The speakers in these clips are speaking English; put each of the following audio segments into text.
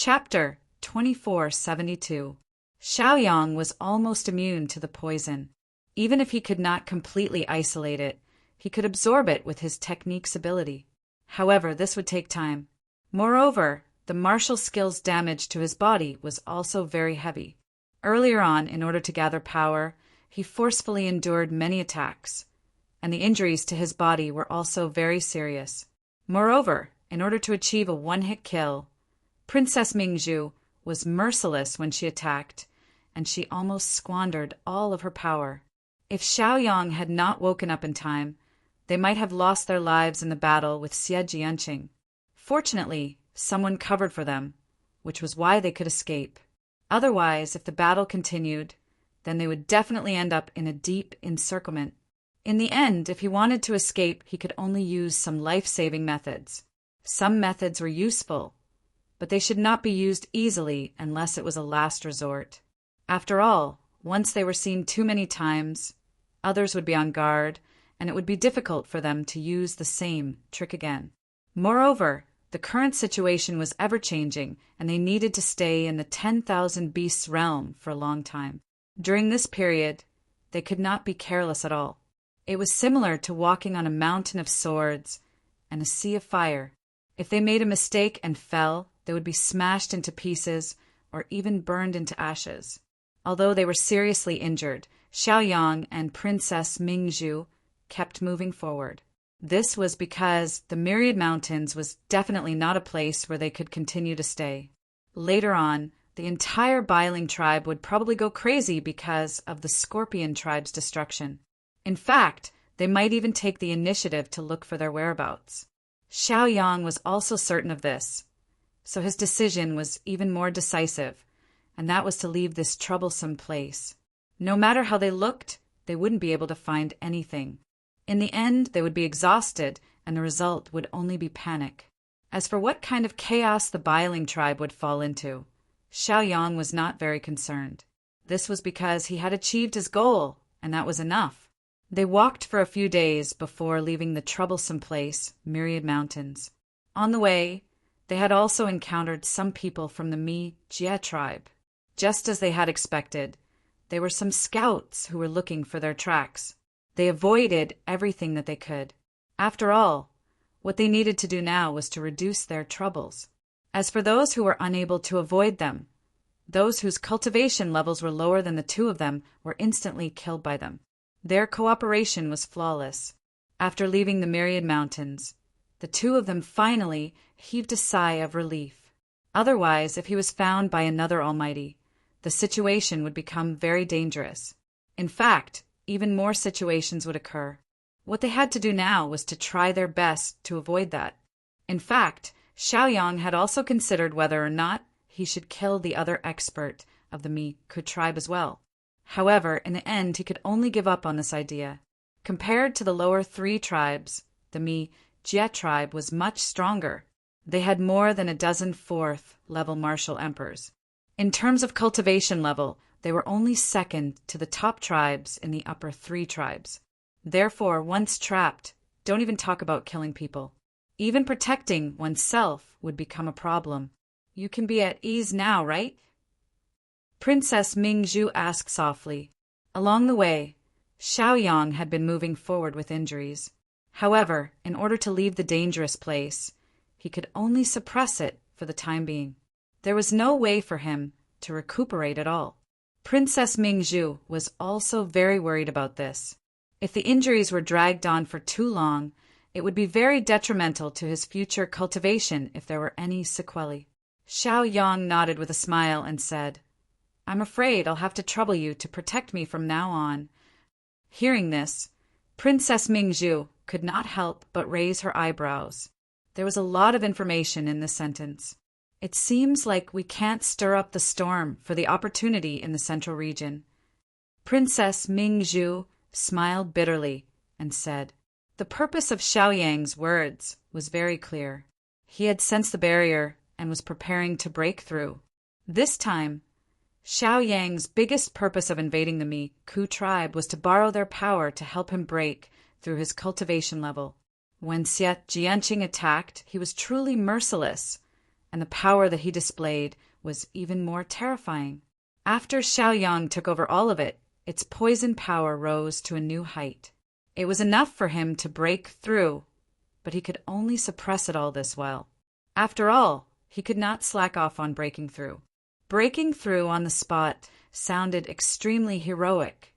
Chapter 2472. Xiaoyang was almost immune to the poison. Even if he could not completely isolate it, he could absorb it with his technique's ability. However, this would take time. Moreover, the martial skill's damage to his body was also very heavy. Earlier on, in order to gather power, he forcefully endured many attacks, and the injuries to his body were also very serious. Moreover, in order to achieve a one-hit kill, Princess Mingzhu was merciless when she attacked, and she almost squandered all of her power. If Xiaoyang had not woken up in time, they might have lost their lives in the battle with Xie Jianqing. Fortunately, someone covered for them, which was why they could escape. Otherwise, if the battle continued, then they would definitely end up in a deep encirclement. In the end, if he wanted to escape, he could only use some life-saving methods. Some methods were useful, but they should not be used easily unless it was a last resort. After all, once they were seen too many times, others would be on guard, and it would be difficult for them to use the same trick again. Moreover, the current situation was ever-changing, and they needed to stay in the 10,000 beasts realm for a long time. During this period, they could not be careless at all. It was similar to walking on a mountain of swords and a sea of fire. If they made a mistake and fell, they would be smashed into pieces or even burned into ashes. Although they were seriously injured, Xiaoyang and Princess Mingzhu kept moving forward. This was because the Myriad Mountains was definitely not a place where they could continue to stay. Later on, the entire Biling tribe would probably go crazy because of the Scorpion tribe's destruction. In fact, they might even take the initiative to look for their whereabouts. Xiaoyang was also certain of this, so his decision was even more decisive, and that was to leave this troublesome place. No matter how they looked, they wouldn't be able to find anything. In the end, they would be exhausted, and the result would only be panic. As for what kind of chaos the Biling tribe would fall into, Xiaoyang was not very concerned. This was because he had achieved his goal, and that was enough. They walked for a few days before leaving the troublesome place, Myriad Mountains. On the way, they had also encountered some people from the Jie tribe. Just as they had expected, there were some scouts who were looking for their tracks. They avoided everything that they could. After all, what they needed to do now was to reduce their troubles. As for those who were unable to avoid them, those whose cultivation levels were lower than the two of them were instantly killed by them. Their cooperation was flawless. After leaving the Myriad Mountains, the two of them finally heaved a sigh of relief. Otherwise, if he was found by another Almighty, the situation would become very dangerous. In fact, even more situations would occur. What they had to do now was to try their best to avoid that. In fact, Xiaoyang had also considered whether or not he should kill the other expert of the Ku tribe as well. However, in the end, he could only give up on this idea. Compared to the lower three tribes, the Jie tribe was much stronger. They had more than a dozen fourth-level martial emperors. In terms of cultivation level, they were only second to the top tribes in the upper three tribes. Therefore, once trapped, don't even talk about killing people. Even protecting oneself would become a problem. You can be at ease now, right? Princess Mingzhu asked softly. Along the way, Xiaoyang had been moving forward with injuries. However, in order to leave the dangerous place, he could only suppress it for the time being. There was no way for him to recuperate at all. Princess Mingzhu was also very worried about this. If the injuries were dragged on for too long, it would be very detrimental to his future cultivation if there were any sequelae. Xiaoyang nodded with a smile and said, "I'm afraid I'll have to trouble you to protect me from now on." Hearing this, Princess Mingzhu could not help but raise her eyebrows. There was a lot of information in this sentence. It seems like we can't stir up the storm for the opportunity in the central region. Princess Mingzhu smiled bitterly and said, the purpose of Xiaoyang's words was very clear. He had sensed the barrier and was preparing to break through. This time, Xiaoyang's biggest purpose of invading the Ku tribe was to borrow their power to help him break through his cultivation level. When Xie Jianqing attacked, he was truly merciless, and the power that he displayed was even more terrifying. After Xiaoyang took over all of it, its poison power rose to a new height. It was enough for him to break through, but he could only suppress it all this while. After all, he could not slack off on breaking through. Breaking through on the spot sounded extremely heroic,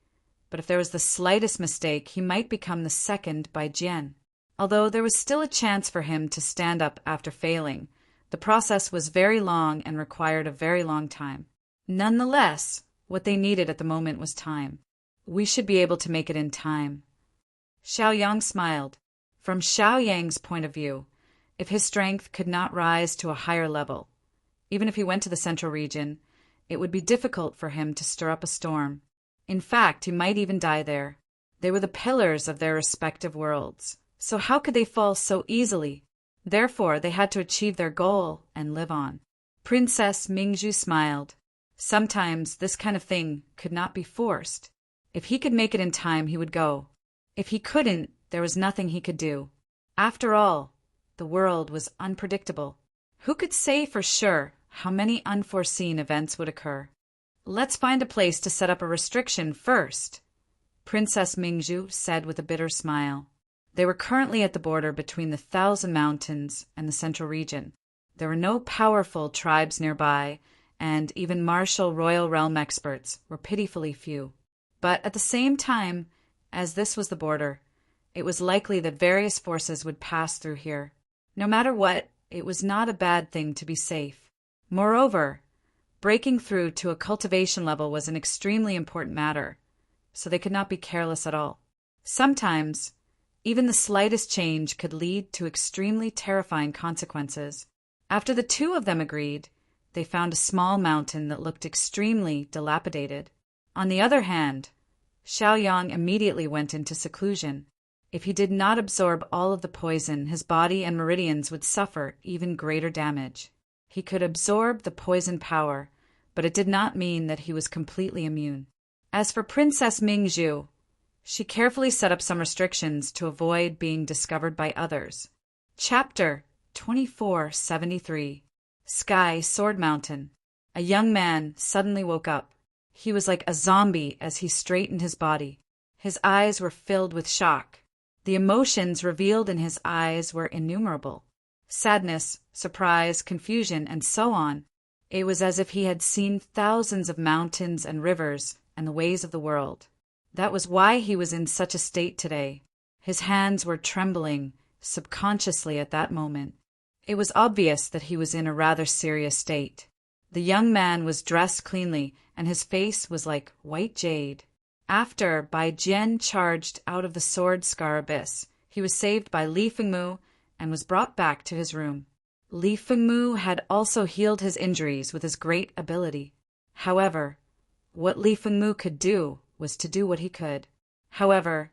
but if there was the slightest mistake, he might become the second Bai Jian. Although there was still a chance for him to stand up after failing, the process was very long and required a very long time. Nonetheless, what they needed at the moment was time. We should be able to make it in time. Xiaoyang smiled. From Xiaoyang's point of view, if his strength could not rise to a higher level, even if he went to the central region, it would be difficult for him to stir up a storm. In fact, he might even die there. They were the pillars of their respective worlds, so how could they fall so easily? Therefore, they had to achieve their goal and live on. Princess Mingzhu smiled. Sometimes this kind of thing could not be forced. If he could make it in time, he would go. If he couldn't, there was nothing he could do. After all, the world was unpredictable. Who could say for sure how many unforeseen events would occur? Let's find a place to set up a restriction first, Princess Mingzhu said with a bitter smile. They were currently at the border between the Thousand Mountains and the central region. There were no powerful tribes nearby, and even martial royal realm experts were pitifully few. But at the same time, as this was the border, it was likely that various forces would pass through here. No matter what, it was not a bad thing to be safe. Moreover, breaking through to a cultivation level was an extremely important matter, so they could not be careless at all. Sometimes, even the slightest change could lead to extremely terrifying consequences. After the two of them agreed, they found a small mountain that looked extremely dilapidated. On the other hand, Xiaoyang immediately went into seclusion. If he did not absorb all of the poison, his body and meridians would suffer even greater damage. He could absorb the poison power, but it did not mean that he was completely immune. As for Princess Mingzhu, she carefully set up some restrictions to avoid being discovered by others. Chapter 2473. Sky Sword Mountain. A young man suddenly woke up. He was like a zombie as he straightened his body. His eyes were filled with shock. The emotions revealed in his eyes were innumerable. Sadness, surprise, confusion, and so on. It was as if he had seen thousands of mountains and rivers and the ways of the world. That was why he was in such a state today. His hands were trembling subconsciously at that moment. It was obvious that he was in a rather serious state. The young man was dressed cleanly, and his face was like white jade. After Bai Jian charged out of the sword scar abyss, he was saved by Li Fengmu and was brought back to his room. Li Fengmu had also healed his injuries with his great ability. However, what Li Fengmu could do was to do what he could. However,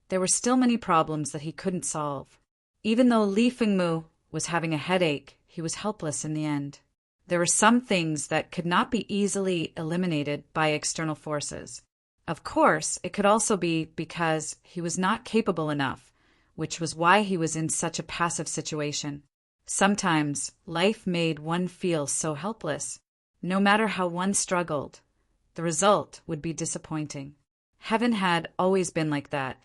there were still many problems that he couldn't solve. Even though Li Fengmu was having a headache, he was helpless in the end. There were some things that could not be easily eliminated by external forces. Of course, it could also be because he was not capable enough, which was why he was in such a passive situation. Sometimes life made one feel so helpless. No matter how one struggled, the result would be disappointing. Heaven had always been like that.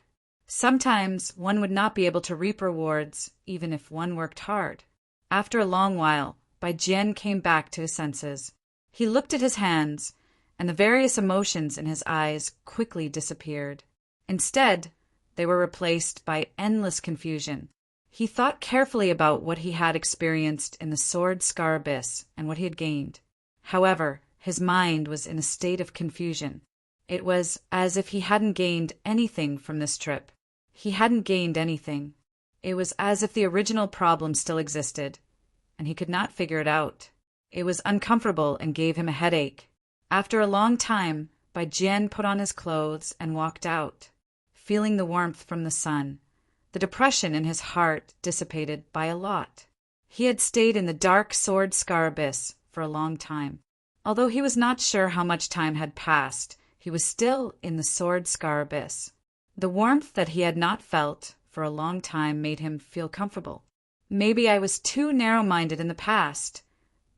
Sometimes one would not be able to reap rewards even if one worked hard. After a long while, Bai Jian came back to his senses. He looked at his hands, and the various emotions in his eyes quickly disappeared. Instead, they were replaced by endless confusion. He thought carefully about what he had experienced in the sword scar abyss and what he had gained. However, his mind was in a state of confusion. It was as if he hadn't gained anything from this trip. He hadn't gained anything. It was as if the original problem still existed, and he could not figure it out. It was uncomfortable and gave him a headache. After a long time, Bai Jian put on his clothes and walked out. Feeling the warmth from the sun, the depression in his heart dissipated by a lot. He had stayed in the dark sword scar abyss for a long time. Although he was not sure how much time had passed, he was still in the sword scar abyss. The warmth that he had not felt for a long time made him feel comfortable. Maybe I was too narrow-minded in the past,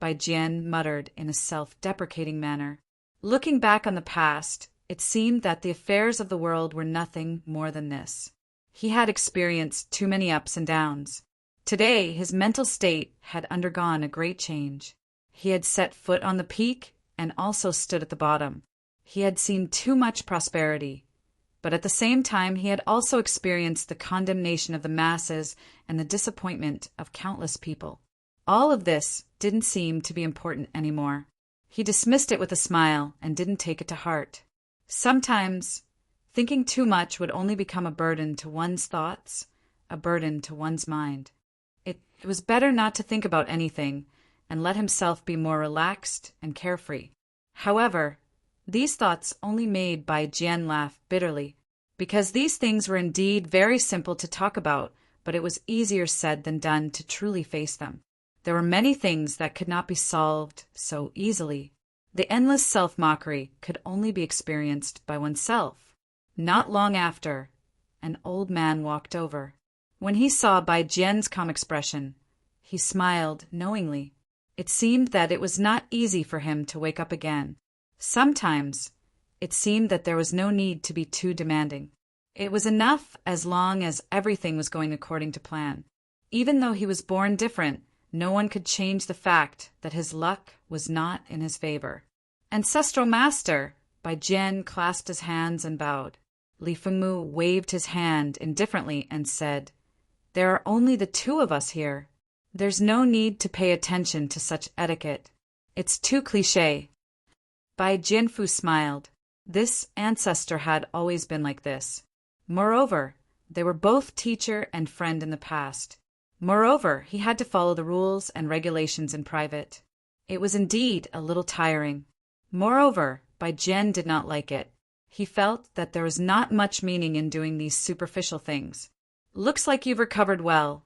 Bai Jian muttered in a self-deprecating manner. Looking back on the past, it seemed that the affairs of the world were nothing more than this. He had experienced too many ups and downs. Today, his mental state had undergone a great change. He had set foot on the peak and also stood at the bottom. He had seen too much prosperity, but at the same time he had also experienced the condemnation of the masses and the disappointment of countless people. All of this didn't seem to be important anymore. He dismissed it with a smile and didn't take it to heart. Sometimes, thinking too much would only become a burden to one's thoughts, a burden to one's mind. It was better not to think about anything and let himself be more relaxed and carefree. However, these thoughts only made Bai Jian laugh bitterly, because these things were indeed very simple to talk about, but it was easier said than done to truly face them. There were many things that could not be solved so easily. The endless self-mockery could only be experienced by oneself. Not long after, an old man walked over. When he saw Bai Jian's calm expression, he smiled knowingly. It seemed that it was not easy for him to wake up again. Sometimes, it seemed that there was no need to be too demanding. It was enough as long as everything was going according to plan. Even though he was born different, no one could change the fact that his luck was not in his favor. Ancestral Master! Bai Jian clasped his hands and bowed. Li Fengmu waved his hand indifferently and said, "There are only the two of us here. There's no need to pay attention to such etiquette. It's too cliché." Bai Jianfu smiled. This ancestor had always been like this. Moreover, they were both teacher and friend in the past. Moreover, he had to follow the rules and regulations in private. It was indeed a little tiring. Moreover, Bai Jian did not like it. He felt that there was not much meaning in doing these superficial things. "Looks like you've recovered well,"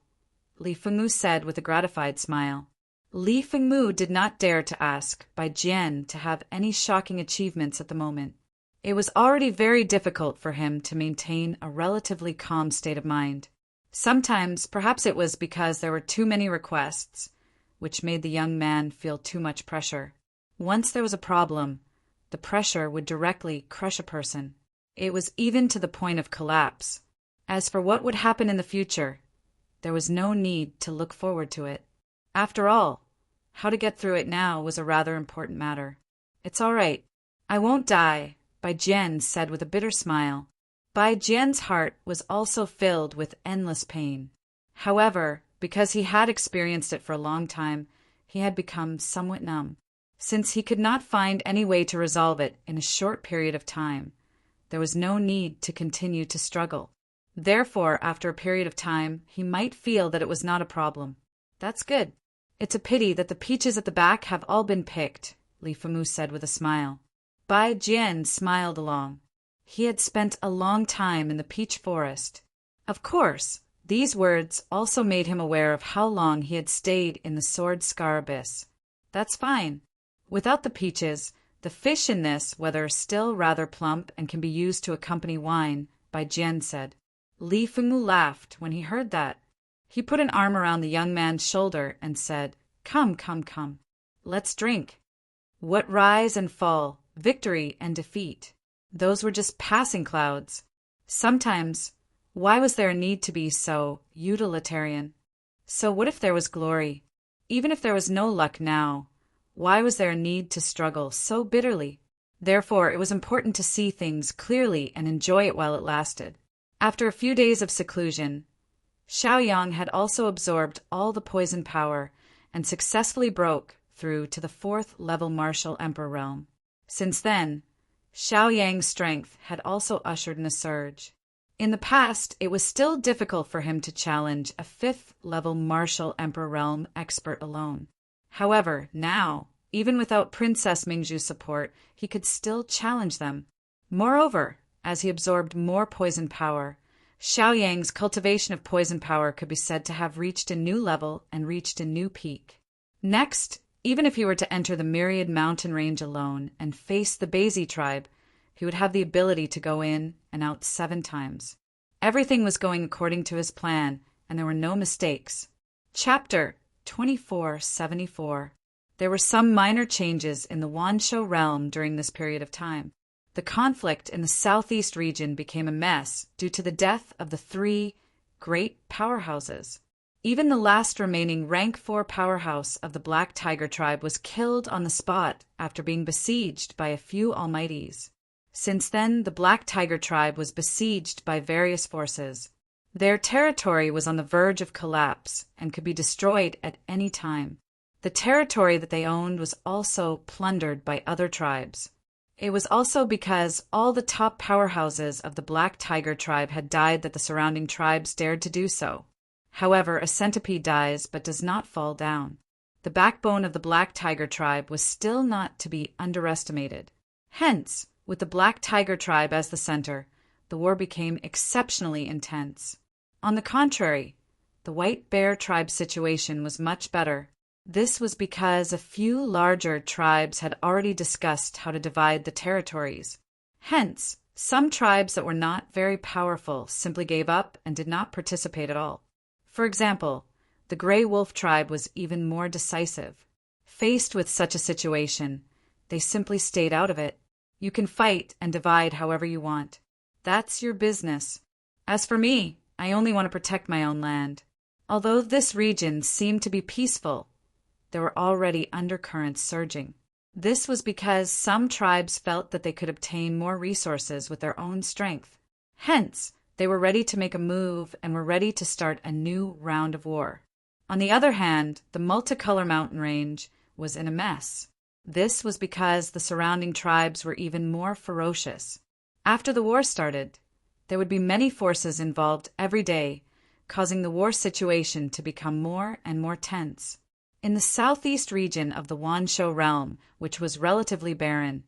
Li Fengmu said with a gratified smile. Li Fengmu did not dare to ask Bai Jian to have any shocking achievements at the moment. It was already very difficult for him to maintain a relatively calm state of mind. Sometimes, perhaps it was because there were too many requests, which made the young man feel too much pressure. Once there was a problem, the pressure would directly crush a person. It was even to the point of collapse. As for what would happen in the future, there was no need to look forward to it. After all, how to get through it now was a rather important matter. "It's all right. I won't die," Bai Jian said with a bitter smile. Bai Jian's heart was also filled with endless pain. However, because he had experienced it for a long time, he had become somewhat numb. Since he could not find any way to resolve it in a short period of time, there was no need to continue to struggle. Therefore, after a period of time, he might feel that it was not a problem. "That's good. It's a pity that the peaches at the back have all been picked," Li Fengmu said with a smile. Bai Jian smiled along. He had spent a long time in the peach forest. Of course, these words also made him aware of how long he had stayed in the Sword Scar Abyss. "That's fine. Without the peaches, the fish in this, whether still rather plump and can be used to accompany wine," Bai Jian said. Li Fengmu laughed when he heard that. He put an arm around the young man's shoulder and said, "Come, come, come. Let's drink. What rise and fall, victory and defeat, those were just passing clouds. Sometimes, why was there a need to be so utilitarian? So what if there was glory? Even if there was no luck now, why was there a need to struggle so bitterly? Therefore, it was important to see things clearly and enjoy it while it lasted." After a few days of seclusion, Xiaoyang had also absorbed all the poison power and successfully broke through to the 4th level martial emperor realm. Since then, Xiaoyang's strength had also ushered in a surge. In the past, it was still difficult for him to challenge a 5th level martial emperor realm expert alone. However, now, even without Princess Mingzhu's support, he could still challenge them. Moreover, as he absorbed more poison power, Xiaoyang's cultivation of poison power could be said to have reached a new level and reached a new peak. Next, even if he were to enter the Myriad Mountain Range alone and face the Bezi tribe, he would have the ability to go in and out 7 times. Everything was going according to his plan, and there were no mistakes. Chapter 2474. There were some minor changes in the Wansho realm during this period of time. The conflict in the southeast region became a mess due to the death of the three great powerhouses. Even the last remaining rank 4 powerhouse of the Black Tiger tribe was killed on the spot after being besieged by a few almighties. Since then, the Black Tiger tribe was besieged by various forces. Their territory was on the verge of collapse and could be destroyed at any time. The territory that they owned was also plundered by other tribes. It was also because all the top powerhouses of the Black Tiger tribe had died that the surrounding tribes dared to do so. However, a centipede dies but does not fall down. The backbone of the Black Tiger tribe was still not to be underestimated. Hence, with the Black Tiger tribe as the center, the war became exceptionally intense. On the contrary, the White Bear tribe situation was much better. This was because a few larger tribes had already discussed how to divide the territories. Hence, some tribes that were not very powerful simply gave up and did not participate at all. For example, the Grey Wolf tribe was even more decisive. Faced with such a situation, they simply stayed out of it. You can fight and divide however you want. That's your business. As for me, I only want to protect my own land. Although this region seemed to be peaceful, there were already undercurrents surging. This was because some tribes felt that they could obtain more resources with their own strength. Hence, they were ready to make a move and were ready to start a new round of war. On the other hand, the Multicolor mountain range was in a mess. This was because the surrounding tribes were even more ferocious. After the war started, there would be many forces involved every day, causing the war situation to become more and more tense. In the southeast region of the Wansho realm, which was relatively barren,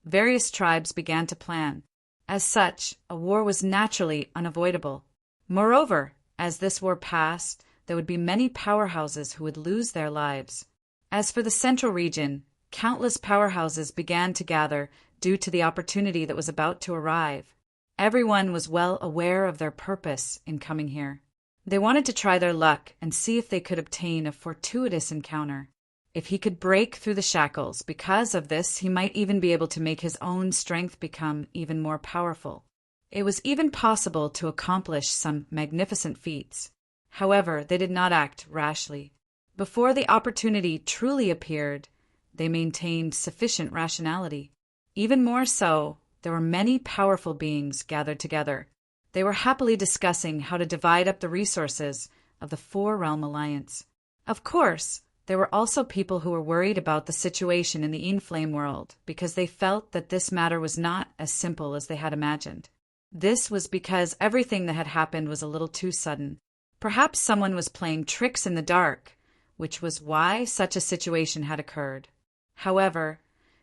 various tribes began to plan. As such, a war was naturally unavoidable. Moreover, as this war passed, there would be many powerhouses who would lose their lives. As for the central region, countless powerhouses began to gather due to the opportunity that was about to arrive. Everyone was well aware of their purpose in coming here. They wanted to try their luck and see if they could obtain a fortuitous encounter. If he could break through the shackles, because of this, he might even be able to make his own strength become even more powerful. It was even possible to accomplish some magnificent feats. However, they did not act rashly. Before the opportunity truly appeared, they maintained sufficient rationality. Even more so, there were many powerful beings gathered together. They were happily discussing how to divide up the resources of the Four-Realm Alliance. Of course, there were also people who were worried about the situation in the Inflame world because they felt that this matter was not as simple as they had imagined. This was because everything that had happened was a little too sudden. Perhaps someone was playing tricks in the dark, which was why such a situation had occurred. However,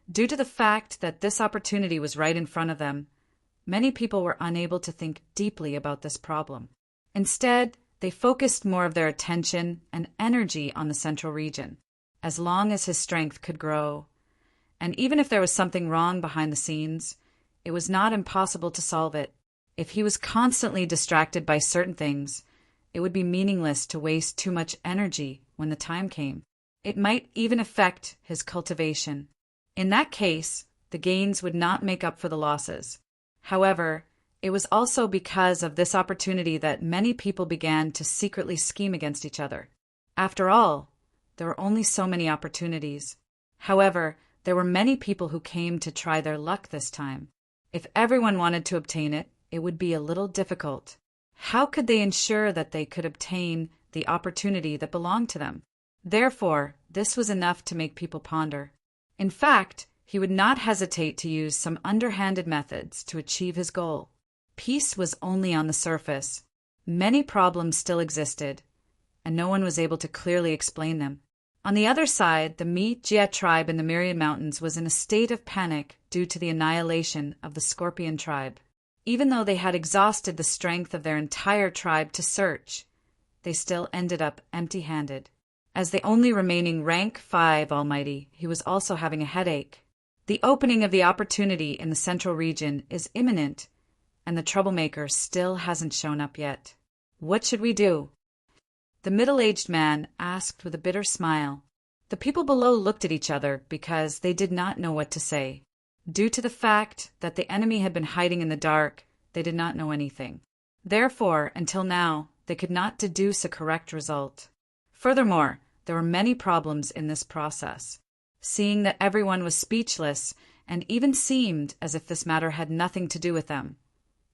due to the fact that this opportunity was right in front of them, many people were unable to think deeply about this problem. Instead, they focused more of their attention and energy on the central region, as long as his strength could grow. And even if there was something wrong behind the scenes, it was not impossible to solve it. If he was constantly distracted by certain things, it would be meaningless to waste too much energy when the time came. It might even affect his cultivation. In that case, the gains would not make up for the losses. However, it was also because of this opportunity that many people began to secretly scheme against each other. After all, there were only so many opportunities. However, there were many people who came to try their luck this time. If everyone wanted to obtain it, it would be a little difficult. How could they ensure that they could obtain the opportunity that belonged to them? Therefore, this was enough to make people ponder. In fact, he would not hesitate to use some underhanded methods to achieve his goal. Peace was only on the surface. Many problems still existed, and no one was able to clearly explain them. On the other side, the Mi-Jia tribe in the Myriad Mountains was in a state of panic due to the annihilation of the Scorpion tribe. Even though they had exhausted the strength of their entire tribe to search, they still ended up empty-handed. As the only remaining rank 5 Almighty, he was also having a headache. The opening of the opportunity in the central region is imminent, and the troublemaker still hasn't shown up yet. What should we do? The middle-aged man asked with a bitter smile. The people below looked at each other because they did not know what to say. Due to the fact that the enemy had been hiding in the dark, they did not know anything. Therefore, until now, they could not deduce a correct result. Furthermore, there were many problems in this process. Seeing that everyone was speechless and even seemed as if this matter had nothing to do with them,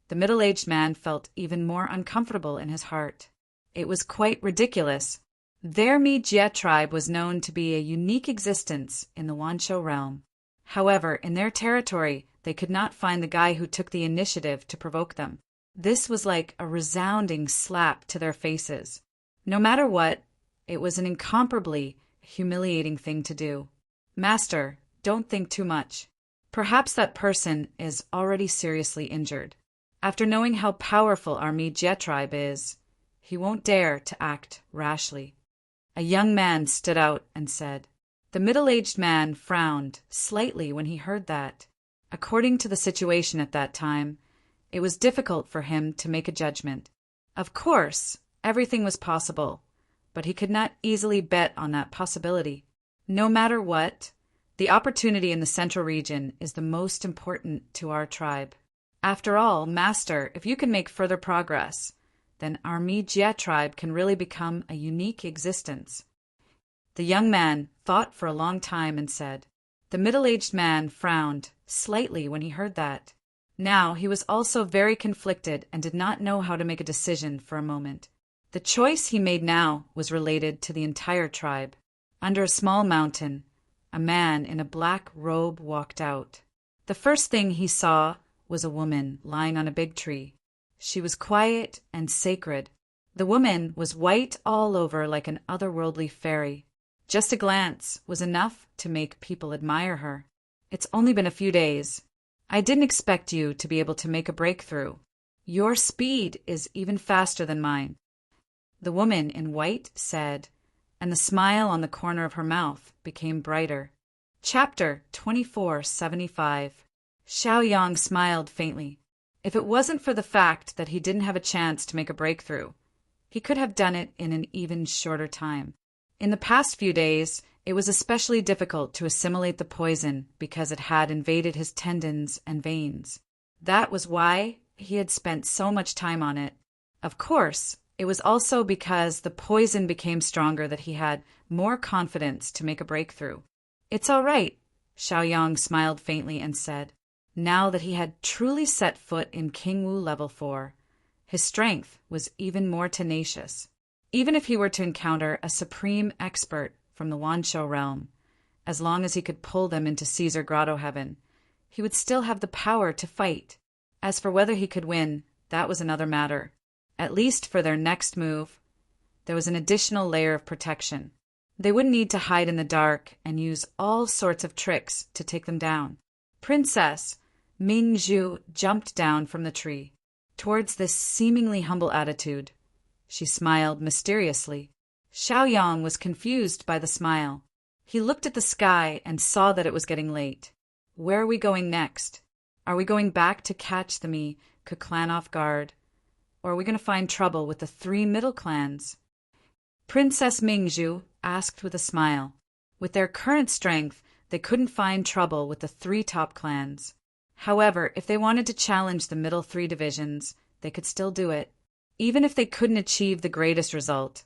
the middle-aged man felt even more uncomfortable in his heart. It was quite ridiculous. Their Mi-Jie tribe was known to be a unique existence in the Wanshou realm. However, in their territory, they could not find the guy who took the initiative to provoke them. This was like a resounding slap to their faces. No matter what, it was an incomparably humiliating thing to do. Master, don't think too much. Perhaps that person is already seriously injured. After knowing how powerful our Mi-Jie tribe is, he won't dare to act rashly. A young man stood out and said. The middle-aged man frowned slightly when he heard that. According to the situation at that time, it was difficult for him to make a judgment. Of course, everything was possible, but he could not easily bet on that possibility. No matter what, the opportunity in the central region is the most important to our tribe. After all, Master, if you can make further progress, then our Mi-Jie tribe can really become a unique existence. The young man thought for a long time and said. The middle-aged man frowned slightly when he heard that. Now he was also very conflicted and did not know how to make a decision for a moment. The choice he made now was related to the entire tribe. Under a small mountain, a man in a black robe walked out. The first thing he saw was a woman lying on a big tree. She was quiet and sacred. The woman was white all over like an otherworldly fairy. Just a glance was enough to make people admire her. It's only been a few days. I didn't expect you to be able to make a breakthrough. Your speed is even faster than mine. The woman in white said, and the smile on the corner of her mouth became brighter. Chapter 2475. Xiaoyang smiled faintly. If it wasn't for the fact that he didn't have a chance to make a breakthrough, he could have done it in an even shorter time. In the past few days, it was especially difficult to assimilate the poison because it had invaded his tendons and veins. That was why he had spent so much time on it. Of course, it was also because the poison became stronger that he had more confidence to make a breakthrough. It's all right, Xiaoyang smiled faintly and said. Now that he had truly set foot in Kingwu Level 4, his strength was even more tenacious. Even if he were to encounter a supreme expert from the Wanshou realm, as long as he could pull them into Caesar Grotto Heaven, he would still have the power to fight. As for whether he could win, that was another matter. At least for their next move, there was an additional layer of protection. They wouldn't need to hide in the dark and use all sorts of tricks to take them down. Princess Mingzhu jumped down from the tree. Towards this seemingly humble attitude, she smiled mysteriously. Xiaoyang was confused by the smile. He looked at the sky and saw that it was getting late. Where are we going next? Are we going back to catch the Mi-Ke clan off guard? Or are we going to find trouble with the 3 middle clans? Princess Mingzhu asked with a smile. With their current strength, they couldn't find trouble with the 3 top clans. However, if they wanted to challenge the middle 3 divisions, they could still do it. Even if they couldn't achieve the greatest result,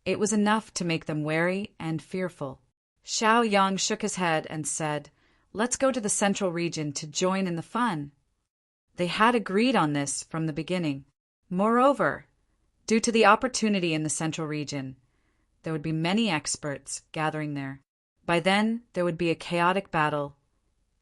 it was enough to make them wary and fearful. Xiaoyang shook his head and said, Let's go to the central region to join in the fun. They had agreed on this from the beginning. Moreover, due to the opportunity in the central region, there would be many experts gathering there. By then, there would be a chaotic battle,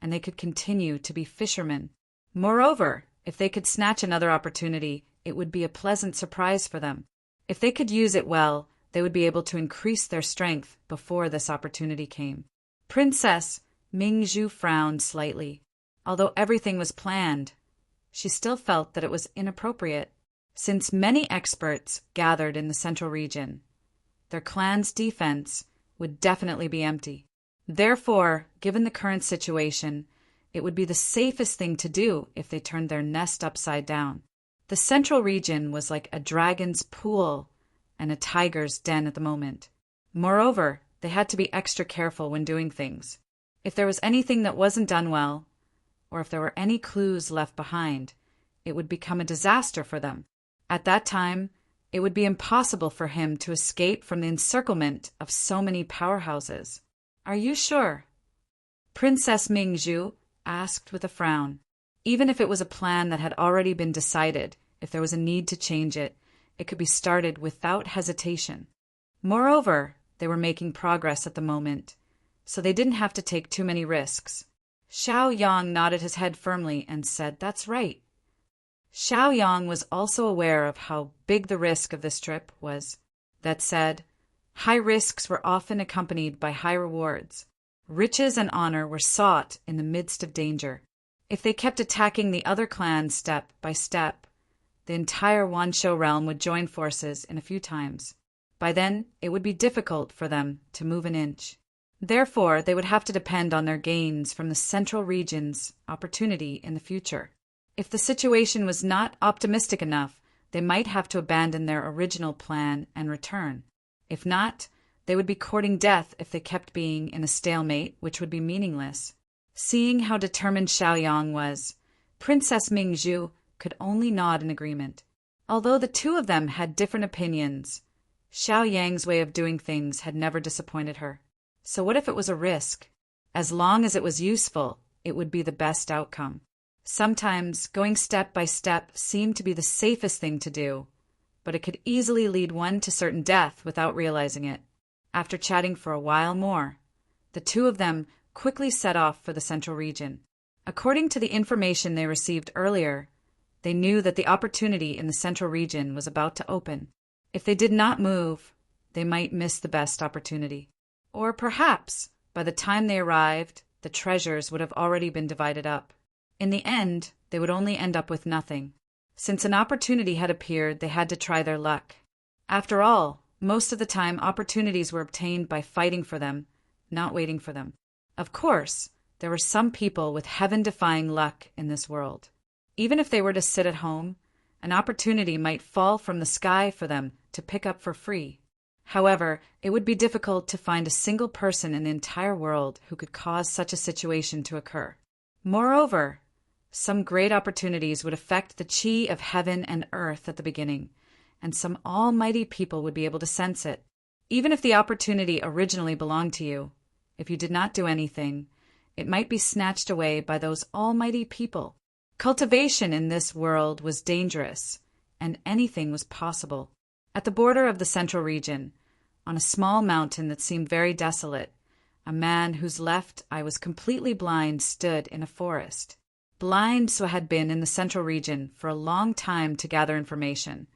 and they could continue to be fishermen. Moreover, if they could snatch another opportunity, it would be a pleasant surprise for them. If they could use it well, they would be able to increase their strength before this opportunity came. Princess Mingzhu frowned slightly. Although everything was planned, she still felt that it was inappropriate. Since many experts gathered in the central region, their clan's defense would definitely be empty. Therefore, given the current situation, it would be the safest thing to do if they turned their nest upside down. The central region was like a dragon's pool and a tiger's den at the moment. Moreover, they had to be extra careful when doing things. If there was anything that wasn't done well, or if there were any clues left behind, it would become a disaster for them. At that time, it would be impossible for him to escape from the encirclement of so many powerhouses. Are you sure? Princess Mingzhu asked with a frown. Even if it was a plan that had already been decided, if there was a need to change it, it could be started without hesitation. Moreover, they were making progress at the moment, so they didn't have to take too many risks. Xiao Yang nodded his head firmly and said, "That's right." Xiao Yang was also aware of how big the risk of this trip was. That said, high risks were often accompanied by high rewards. Riches and honor were sought in the midst of danger. If they kept attacking the other clans step by step, the entire Wanshou realm would join forces in a few times. By then, it would be difficult for them to move an inch. Therefore, they would have to depend on their gains from the central region's opportunity in the future. If the situation was not optimistic enough, they might have to abandon their original plan and return. If not, they would be courting death if they kept being in a stalemate, which would be meaningless. Seeing how determined Xiao Yang was, Princess Mingzhu could only nod in agreement. Although the two of them had different opinions, Xiao Yang's way of doing things had never disappointed her. So what if it was a risk? As long as it was useful, it would be the best outcome. Sometimes going step by step seemed to be the safest thing to do, but it could easily lead one to certain death without realizing it. After chatting for a while more, the two of them quickly set off for the central region. According to the information they received earlier, they knew that the opportunity in the central region was about to open. If they did not move, they might miss the best opportunity. Or perhaps, by the time they arrived, the treasures would have already been divided up. In the end, they would only end up with nothing. Since an opportunity had appeared, they had to try their luck. After all, most of the time opportunities were obtained by fighting for them, not waiting for them. Of course, there were some people with heaven-defying luck in this world. Even if they were to sit at home, an opportunity might fall from the sky for them to pick up for free. However, it would be difficult to find a single person in the entire world who could cause such a situation to occur. Moreover, some great opportunities would affect the chi of heaven and earth at the beginning, and some almighty people would be able to sense it. Even if the opportunity originally belonged to you, if you did not do anything, it might be snatched away by those almighty people. Cultivation in this world was dangerous, and anything was possible. At the border of the central region, on a small mountain that seemed very desolate, a man whose left eye was completely blind stood in a forest. Blind Sua had been in the central region for a long time to gather information,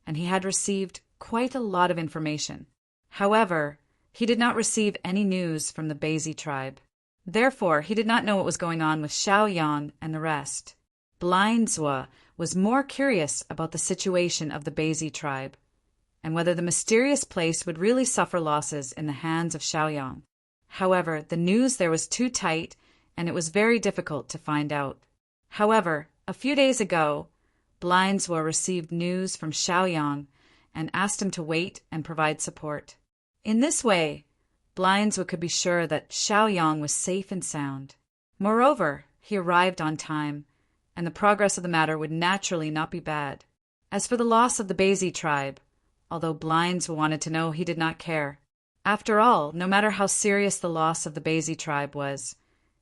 and he had received quite a lot of information. However, he did not receive any news from the Bezi tribe. Therefore, he did not know what was going on with Xiao Yang and the rest. Blind Sua was more curious about the situation of the Bezi tribe, and whether the mysterious place would really suffer losses in the hands of Xiao Yang. However, the news there was too tight, and it was very difficult to find out. However, a few days ago, Blind Sua received news from Xiao Yang and asked him to wait and provide support. In this way, Blind Sua could be sure that Xiao Yang was safe and sound. Moreover, he arrived on time, and the progress of the matter would naturally not be bad. As for the loss of the Bezi tribe, although Blind Sua wanted to know, he did not care. After all, no matter how serious the loss of the Bezi tribe was,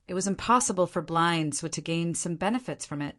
it was impossible for Blind Sua to gain some benefits from it.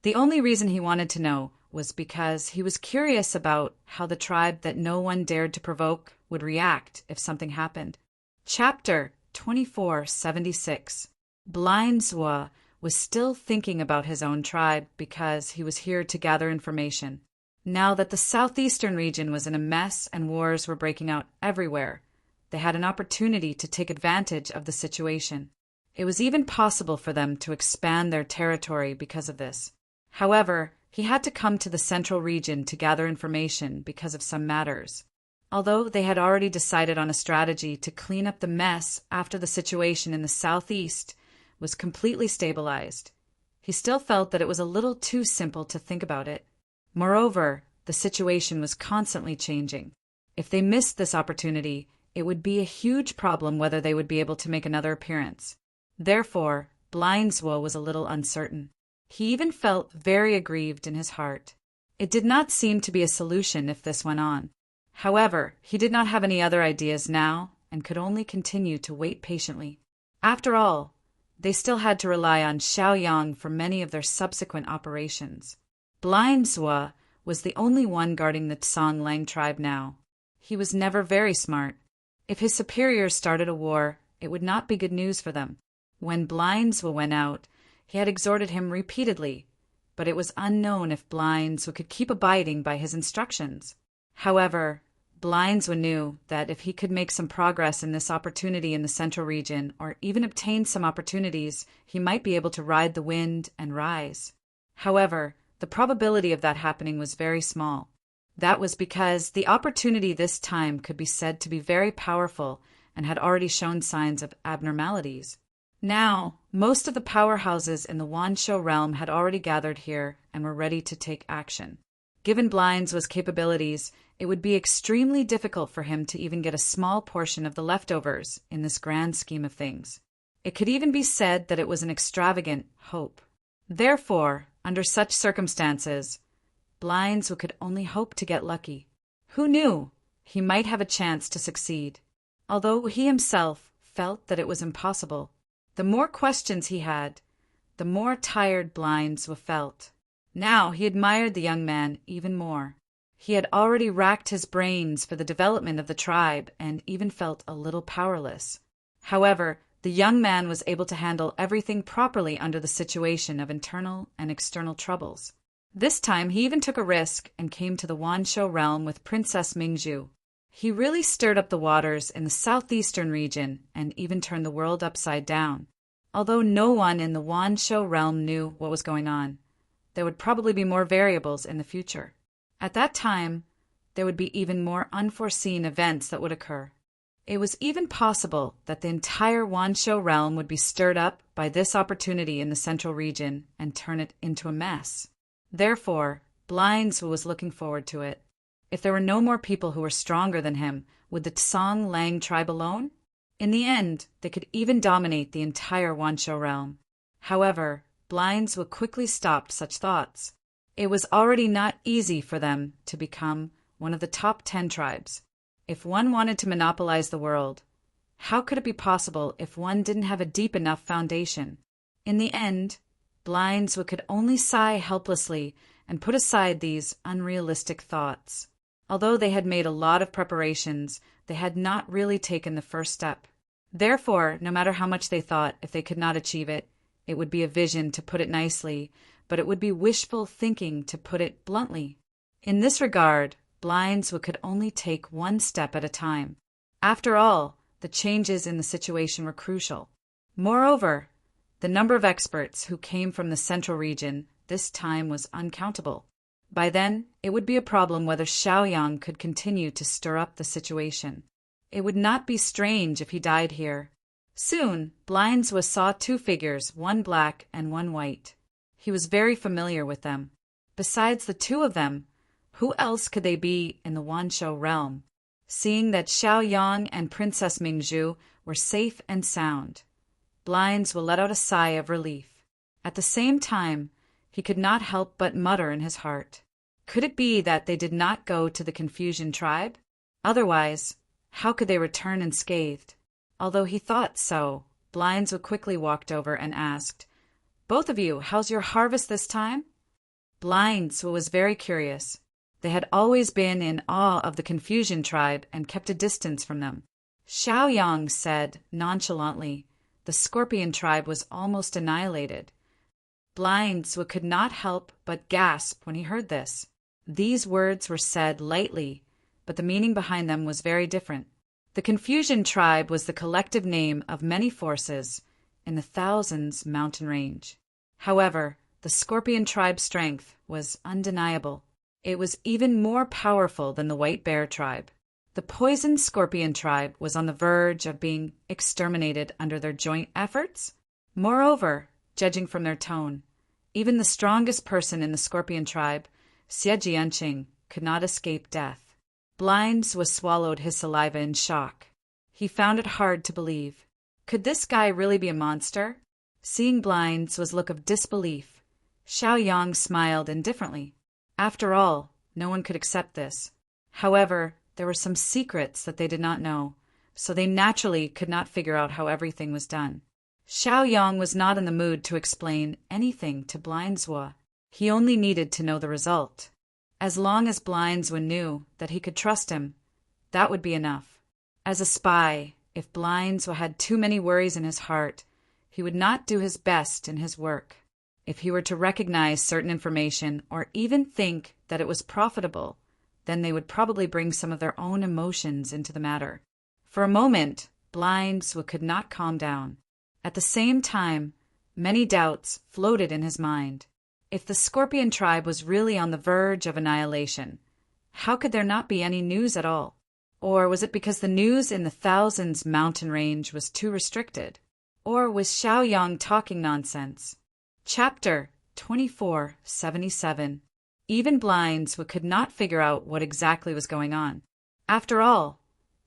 The only reason he wanted to know was because he was curious about how the tribe that no one dared to provoke would react if something happened. Chapter 2476. Blind Sua was still thinking about his own tribe because he was here to gather information. Now that the southeastern region was in a mess and wars were breaking out everywhere, they had an opportunity to take advantage of the situation. It was even possible for them to expand their territory because of this. However, he had to come to the central region to gather information because of some matters. Although they had already decided on a strategy to clean up the mess after the situation in the southeast was completely stabilized, he still felt that it was a little too simple to think about it. Moreover, the situation was constantly changing. If they missed this opportunity, it would be a huge problem whether they would be able to make another appearance. Therefore, Blindswo was a little uncertain. He even felt very aggrieved in his heart. It did not seem to be a solution if this went on. However, he did not have any other ideas now and could only continue to wait patiently. After all, they still had to rely on Xiaoyang for many of their subsequent operations. Blindswo was the only one guarding the Tsang Lang tribe now. He was never very smart. If his superiors started a war, it would not be good news for them. When Blindswo went out, he had exhorted him repeatedly, but it was unknown if Blindswo could keep abiding by his instructions. However, Blindswo knew that if he could make some progress in this opportunity in the central region, or even obtain some opportunities, he might be able to ride the wind and rise. However, the probability of that happening was very small. That was because the opportunity this time could be said to be very powerful and had already shown signs of abnormalities. Now, most of the powerhouses in the Wanshou realm had already gathered here and were ready to take action. Given Blindswo's capabilities, it would be extremely difficult for him to even get a small portion of the leftovers in this grand scheme of things. It could even be said that it was an extravagant hope. Therefore, under such circumstances, Blindswo could only hope to get lucky. Who knew? He might have a chance to succeed. Although he himself felt that it was impossible. The more questions he had, the more tired Blindswo felt. Now he admired the young man even more. He had already racked his brains for the development of the tribe and even felt a little powerless. However, the young man was able to handle everything properly under the situation of internal and external troubles. This time he even took a risk and came to the Wanshou realm with Princess Mingzhu. He really stirred up the waters in the southeastern region and even turned the world upside down. Although no one in the Wanshou realm knew what was going on, there would probably be more variables in the future. At that time, there would be even more unforeseen events that would occur. It was even possible that the entire Wanshou realm would be stirred up by this opportunity in the central region and turn it into a mess. Therefore, Blindswo was looking forward to it. If there were no more people who were stronger than him, would the Tsang Lang tribe alone? In the end, they could even dominate the entire Wanshou realm. However, Blindswo quickly stopped such thoughts. It was already not easy for them to become one of the top 10 tribes. If one wanted to monopolize the world, how could it be possible if one didn't have a deep enough foundation? In the end, Blindswo could only sigh helplessly and put aside these unrealistic thoughts. Although they had made a lot of preparations, they had not really taken the first step. Therefore, no matter how much they thought, if they could not achieve it, it would be a vision, to put it nicely, but it would be wishful thinking, to put it bluntly. In this regard, Blindswo could only take one step at a time. After all, the changes in the situation were crucial. Moreover, the number of experts who came from the central region this time was uncountable. By then, it would be a problem whether Xiaoyang could continue to stir up the situation. It would not be strange if he died here. Soon, Blindswo saw 2 figures, one black and one white. He was very familiar with them. Besides the 2 of them, who else could they be in the Wanshou realm? Seeing that Xiaoyang and Princess Mingzhu were safe and sound, Blindswo let out a sigh of relief. At the same time, he could not help but mutter in his heart. Could it be that they did not go to the Confucian tribe? Otherwise, how could they return unscathed? Although he thought so, Blindswo quickly walked over and asked, "Both of you, how's your harvest this time?" Blindswo was very curious. They had always been in awe of the Confucian tribe and kept a distance from them. Xiaoyang said nonchalantly, the Scorpion tribe was almost annihilated. Blindswo could not help but gasp when he heard this. These words were said lightly, but the meaning behind them was very different. The Confucian tribe was the collective name of many forces in the Thousands mountain range. However, the Scorpion tribe's strength was undeniable. It was even more powerful than the White Bear tribe. The Poison Scorpion tribe was on the verge of being exterminated under their joint efforts. Moreover, judging from their tone, even the strongest person in the Scorpion tribe, Xie Jianqing, could not escape death. Blindswo swallowed his saliva in shock. He found it hard to believe. Could this guy really be a monster? Seeing Blind's look of disbelief, Xiaoyang smiled indifferently. After all, no one could accept this. However, there were some secrets that they did not know, so they naturally could not figure out how everything was done. Xiaoyang was not in the mood to explain anything to Blindswa. He only needed to know the result. As long as Blindswa knew that he could trust him, that would be enough. As a spy, if Blindswa had too many worries in his heart, he would not do his best in his work. If he were to recognize certain information or even think that it was profitable, then they would probably bring some of their own emotions into the matter. For a moment, Blindswa could not calm down. At the same time, many doubts floated in his mind. If the Scorpion tribe was really on the verge of annihilation, how could there not be any news at all? Or was it because the news in the Thousands mountain range was too restricted? Or was Xiaoyang talking nonsense? Chapter 2477. Even Blindswa could not figure out what exactly was going on. After all,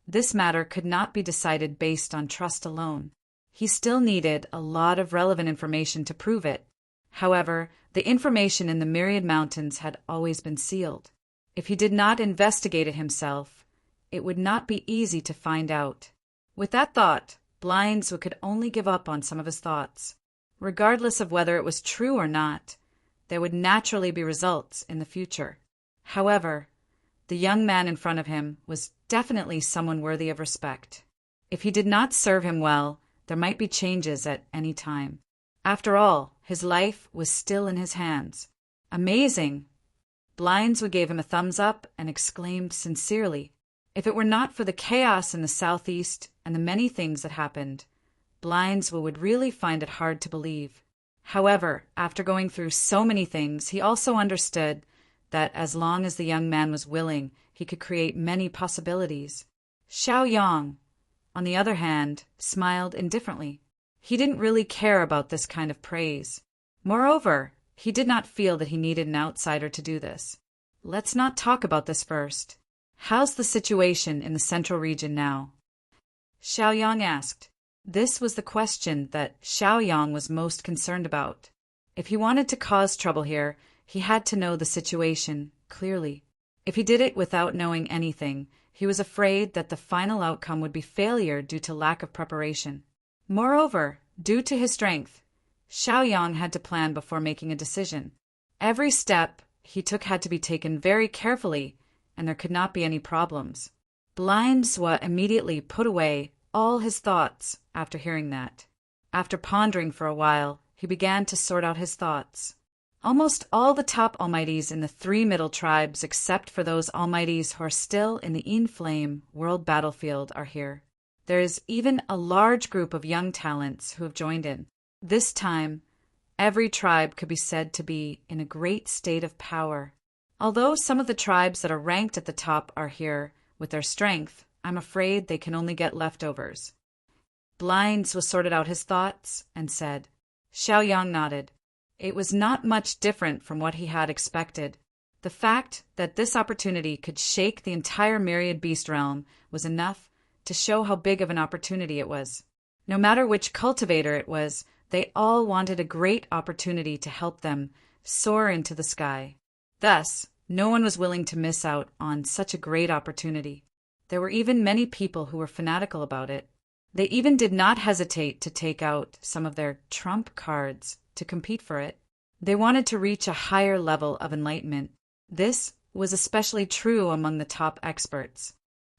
this matter could not be decided based on trust alone. He still needed a lot of relevant information to prove it. However, the information in the Myriad Mountains had always been sealed. If he did not investigate it himself, it would not be easy to find out. With that thought, Blindswa could only give up on some of his thoughts. Regardless of whether it was true or not, there would naturally be results in the future. However, the young man in front of him was definitely someone worthy of respect. If he did not serve him well, there might be changes at any time. After all, his life was still in his hands. Amazing! Blindswa gave him a thumbs up and exclaimed sincerely. If it were not for the chaos in the southeast and the many things that happened, Blindswa would really find it hard to believe. However, after going through so many things, he also understood that as long as the young man was willing, he could create many possibilities. Xiaoyang, on the other hand, smiled indifferently. He didn't really care about this kind of praise. Moreover, he did not feel that he needed an outsider to do this. Let's not talk about this first. How's the situation in the central region now? Xiaoyang asked. This was the question that Xiaoyang was most concerned about. If he wanted to cause trouble here, he had to know the situation clearly. If he did it without knowing anything, he was afraid that the final outcome would be failure due to lack of preparation. Moreover, due to his strength, Xiaoyang had to plan before making a decision. Every step he took had to be taken very carefully, and there could not be any problems. Blindswa immediately put away all his thoughts after hearing that. After pondering for a while, he began to sort out his thoughts. Almost all the top almighties in the 3 middle tribes, except for those almighties who are still in the In-Flame world battlefield, are here. There is even a large group of young talents who have joined in. This time, every tribe could be said to be in a great state of power. Although some of the tribes that are ranked at the top are here with their strength, I'm afraid they can only get leftovers. Blindswa sorted out his thoughts and said. Xiaoyang nodded. It was not much different from what he had expected. The fact that this opportunity could shake the entire Myriad Beast realm was enough to show how big of an opportunity it was. No matter which cultivator it was, they all wanted a great opportunity to help them soar into the sky. Thus, no one was willing to miss out on such a great opportunity. There were even many people who were fanatical about it. They even did not hesitate to take out some of their trump cards to compete for it. They wanted to reach a higher level of enlightenment. This was especially true among the top experts.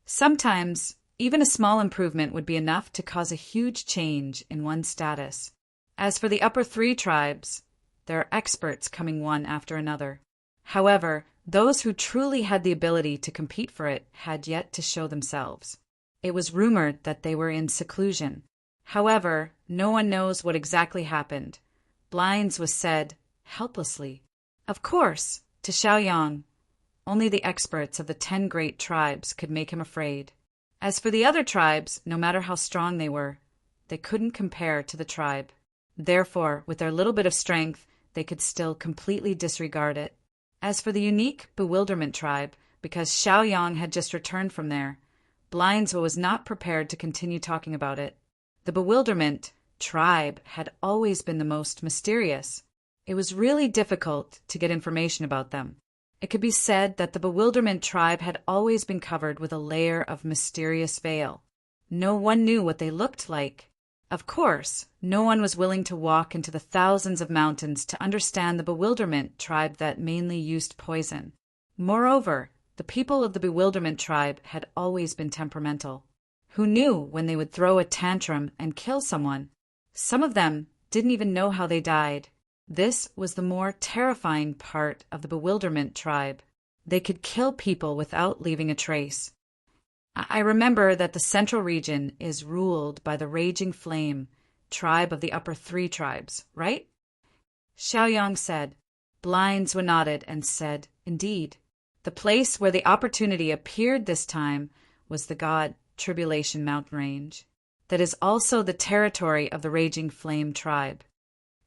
Sometimes, even a small improvement would be enough to cause a huge change in one's status. As for the upper 3 tribes, there are experts coming one after another. However, those who truly had the ability to compete for it had yet to show themselves. It was rumored that they were in seclusion. However, no one knows what exactly happened. Blindswa said, helplessly. Of course, to Xiaoyang, only the experts of the 10 great tribes could make him afraid. As for the other tribes, no matter how strong they were, they couldn't compare to the tribe. Therefore, with their little bit of strength, they could still completely disregard it. As for the unique Bewilderment tribe, because Xiaoyang had just returned from there, Blindsville was not prepared to continue talking about it. The Bewilderment tribe had always been the most mysterious. It was really difficult to get information about them. It could be said that the Bewilderment tribe had always been covered with a layer of mysterious veil. No one knew what they looked like. Of course, no one was willing to walk into the thousands of mountains to understand the Bewilderment tribe that mainly used poison. Moreover, the people of the Bewilderment tribe had always been temperamental. Who knew when they would throw a tantrum and kill someone? Some of them didn't even know how they died. This was the more terrifying part of the Bewilderment tribe. They could kill people without leaving a trace. I remember that the central region is ruled by the Raging Flame tribe of the upper three tribes, right? Xiaoyang said. Blindsville nodded and said, indeed. The place where the opportunity appeared this time was the God Tribulation Mountain Range. That is also the territory of the Raging Flame tribe.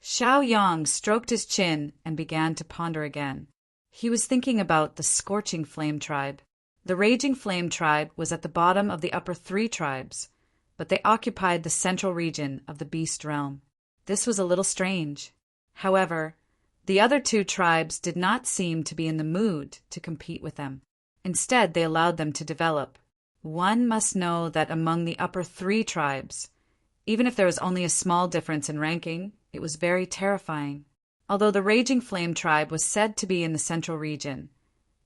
Xiaoyang stroked his chin and began to ponder again. He was thinking about the Scorching Flame tribe. The Raging Flame tribe was at the bottom of the upper three tribes, but they occupied the central region of the Beast Realm. This was a little strange. However, the other two tribes did not seem to be in the mood to compete with them. Instead, they allowed them to develop. One must know that among the upper three tribes, even if there was only a small difference in ranking, it was very terrifying. Although the Raging Flame tribe was said to be in the central region,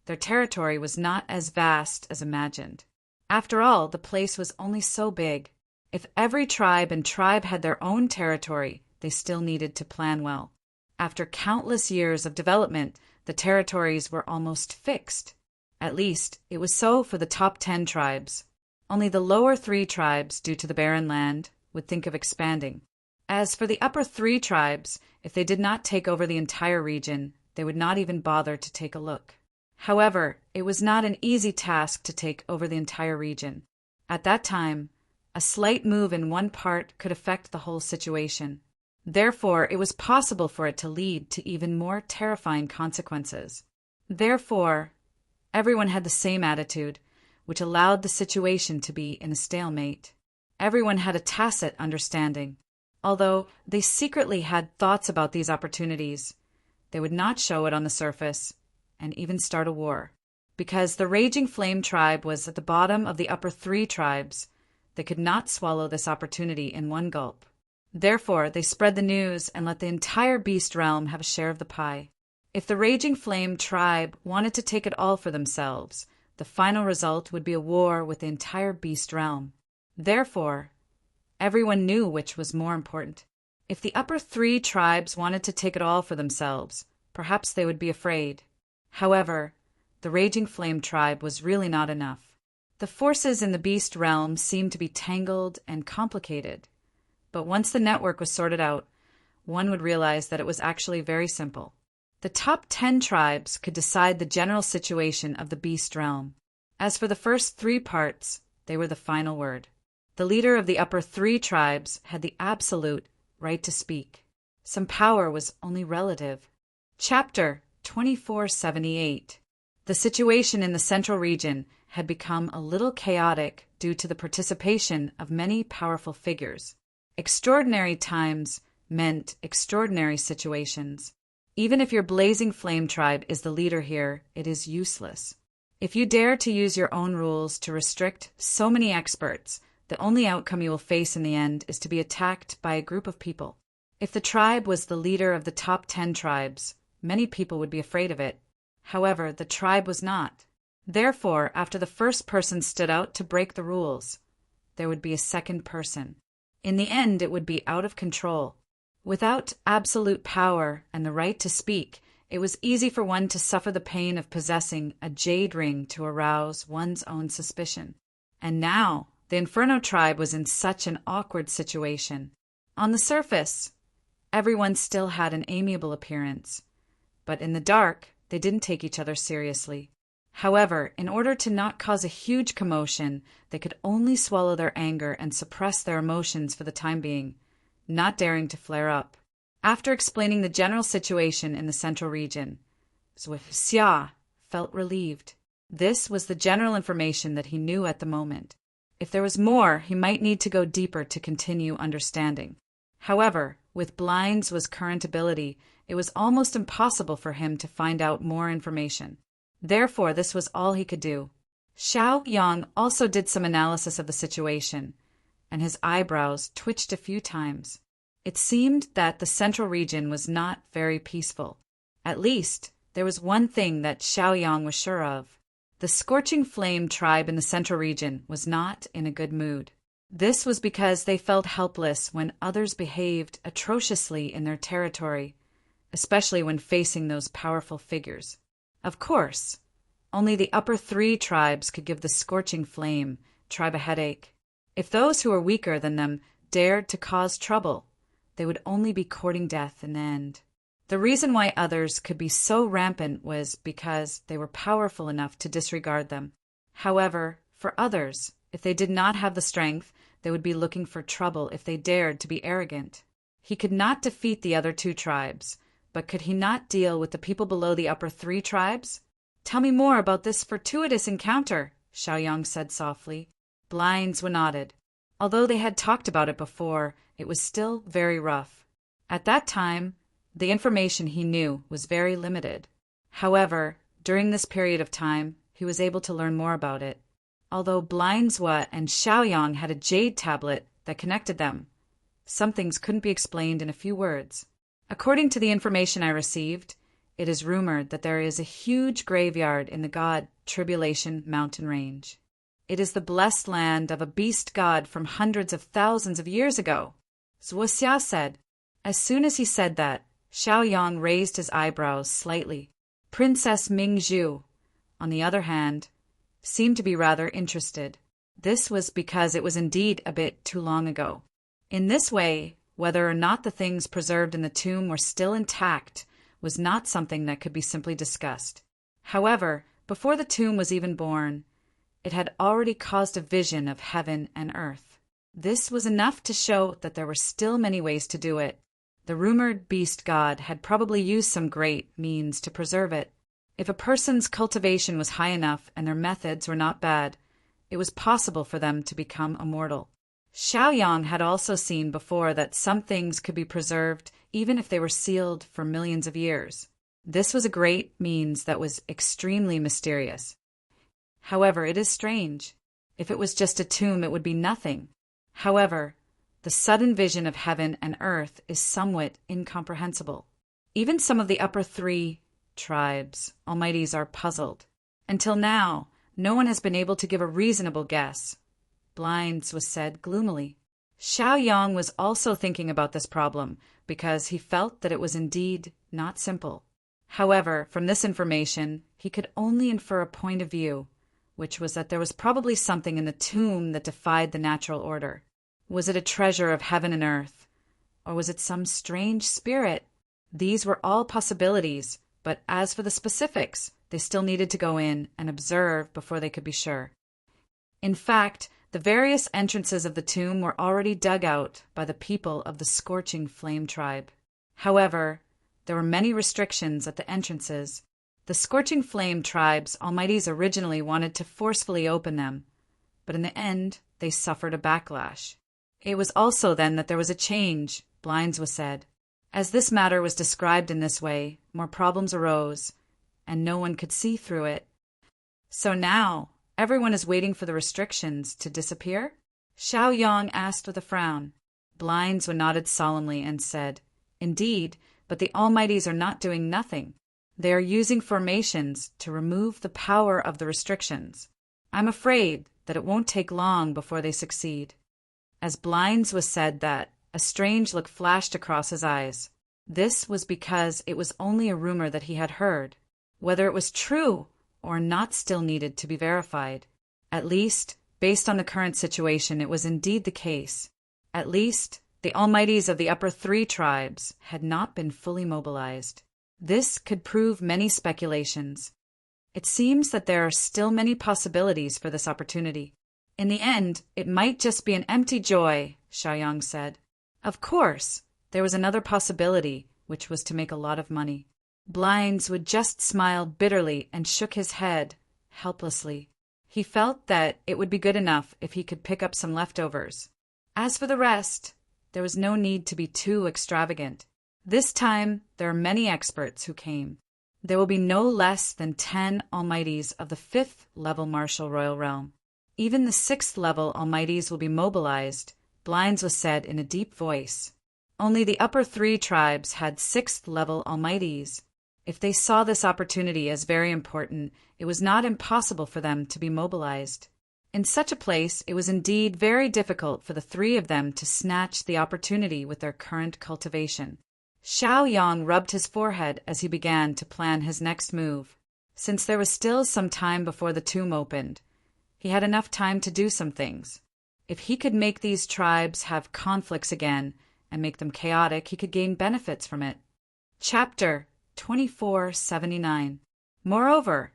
their territory was not as vast as imagined. After all, the place was only so big. If every tribe and tribe had their own territory, they still needed to plan well. After countless years of development, the territories were almost fixed. At least, it was so for the top 10 tribes. Only the lower 3 tribes, due to the barren land, would think of expanding. As for the upper 3 tribes, if they did not take over the entire region, they would not even bother to take a look. However, it was not an easy task to take over the entire region. At that time, a slight move in one part could affect the whole situation. Therefore, it was possible for it to lead to even more terrifying consequences. Therefore, everyone had the same attitude, which allowed the situation to be in a stalemate. Everyone had a tacit understanding. Although they secretly had thoughts about these opportunities, they would not show it on the surface and even start a war. Because the Raging Flame tribe was at the bottom of the upper 3 tribes, they could not swallow this opportunity in one gulp. Therefore, they spread the news and let the entire Beast Realm have a share of the pie. If the Raging Flame tribe wanted to take it all for themselves, the final result would be a war with the entire Beast Realm. Therefore, everyone knew which was more important. If the upper 3 tribes wanted to take it all for themselves, perhaps they would be afraid. However, the Raging Flame tribe was really not enough. The forces in the Beast Realm seemed to be tangled and complicated. But once the network was sorted out, one would realize that it was actually very simple. The top 10 tribes could decide the general situation of the Beast Realm. As for the first 3 parts, they were the final word. The leader of the upper 3 tribes had the absolute right to speak. Some power was only relative. Chapter 2478. The situation in the central region had become a little chaotic due to the participation of many powerful figures. Extraordinary times meant extraordinary situations. Even if your Blazing Flame tribe is the leader here, it is useless. If you dare to use your own rules to restrict so many experts, the only outcome you will face in the end is to be attacked by a group of people. If the tribe was the leader of the top 10 tribes, many people would be afraid of it. However, the tribe was not. Therefore, after the first person stood out to break the rules, there would be a second person. In the end, it would be out of control. Without absolute power and the right to speak, it was easy for one to suffer the pain of possessing a jade ring to arouse one's own suspicion. And now, the Inferno tribe was in such an awkward situation. On the surface, everyone still had an amiable appearance, but in the dark, they didn't take each other seriously. However, in order to not cause a huge commotion, they could only swallow their anger and suppress their emotions for the time being, not daring to flare up. After explaining the general situation in the central region, Xia felt relieved. This was the general information that he knew at the moment. If there was more, he might need to go deeper to continue understanding. However, with Blinds' current ability, it was almost impossible for him to find out more information. Therefore, this was all he could do. Xiaoyang also did some analysis of the situation, and his eyebrows twitched a few times. It seemed that the central region was not very peaceful. At least, there was one thing that Xiaoyang was sure of. The Scorching Flame tribe in the central region was not in a good mood. This was because they felt helpless when others behaved atrociously in their territory, especially when facing those powerful figures. Of course, only the upper 3 tribes could give the Scorching Flame tribe a headache. If those who were weaker than them dared to cause trouble, they would only be courting death in the end. The reason why others could be so rampant was because they were powerful enough to disregard them. However, for others, if they did not have the strength, they would be looking for trouble if they dared to be arrogant. He could not defeat the other 2 tribes, but could he not deal with the people below the upper 3 tribes? Tell me more about this fortuitous encounter, Xiaoyang said softly. Blinds nodded. Although they had talked about it before, it was still very rough. At that time, the information he knew was very limited. However, during this period of time, he was able to learn more about it. Although Blinds and Xiaoyang had a jade tablet that connected them, some things couldn't be explained in a few words. According to the information I received, it is rumored that there is a huge graveyard in the god Tribulation mountain range. It is the blessed land of a beast god from hundreds of thousands of years ago, Zuoxia said. As soon as he said that, Xiaoyang raised his eyebrows slightly. Princess Mingzhu, on the other hand, seemed to be rather interested. This was because it was indeed a bit too long ago. In this way, whether or not the things preserved in the tomb were still intact was not something that could be simply discussed. However, before the tomb was even born, it had already caused a vision of heaven and earth. This was enough to show that there were still many ways to do it. The rumored beast god had probably used some great means to preserve it. If a person's cultivation was high enough and their methods were not bad, it was possible for them to become immortal. Xiaoyang had also seen before that some things could be preserved even if they were sealed for millions of years. This was a great means that was extremely mysterious. However, it is strange. If it was just a tomb, it would be nothing. However, the sudden vision of heaven and earth is somewhat incomprehensible. Even some of the upper 3 tribes, almighties, are puzzled. Until now, no one has been able to give a reasonable guess. Blinds was said gloomily. Xiaoyang was also thinking about this problem because he felt that it was indeed not simple. However, from this information, he could only infer a point of view, which was that there was probably something in the tomb that defied the natural order. Was it a treasure of heaven and earth? Or was it some strange spirit? These were all possibilities, but as for the specifics, they still needed to go in and observe before they could be sure. In fact, the various entrances of the tomb were already dug out by the people of the Scorching Flame tribe. However, there were many restrictions at the entrances. The Scorching Flame tribe's almighties originally wanted to forcefully open them, but in the end, they suffered a backlash. It was also then that there was a change, Blinds was said. As this matter was described in this way, more problems arose, and no one could see through it. So now, everyone is waiting for the restrictions to disappear? Xiaoyang asked with a frown. Blinds nodded solemnly and said, Indeed, but the almighties are not doing nothing. They are using formations to remove the power of the restrictions. I'm afraid that it won't take long before they succeed. As Blinds was said that, a strange look flashed across his eyes. This was because it was only a rumor that he had heard. Whether it was true or not still needed to be verified. At least, based on the current situation, it was indeed the case. At least, the almighties of the upper 3 tribes had not been fully mobilized. This could prove many speculations. It seems that there are still many possibilities for this opportunity. In the end, it might just be an empty joy, Xiaoyang said. Of course, there was another possibility, which was to make a lot of money. Blinds would just smile bitterly and shook his head, helplessly. He felt that it would be good enough if he could pick up some leftovers. As for the rest, there was no need to be too extravagant. This time, there are many experts who came. There will be no less than 10 Almighties of the 5th level Martial Royal Realm. Even the 6th level Almighties will be mobilized, Blinds was said in a deep voice. Only the upper 3 tribes had 6th level Almighties. If they saw this opportunity as very important, it was not impossible for them to be mobilized. In such a place, it was indeed very difficult for the 3 of them to snatch the opportunity with their current cultivation. Xiaoyang rubbed his forehead as he began to plan his next move. Since there was still some time before the tomb opened, he had enough time to do some things. If he could make these tribes have conflicts again and make them chaotic, he could gain benefits from it. Chapter 2479. Moreover,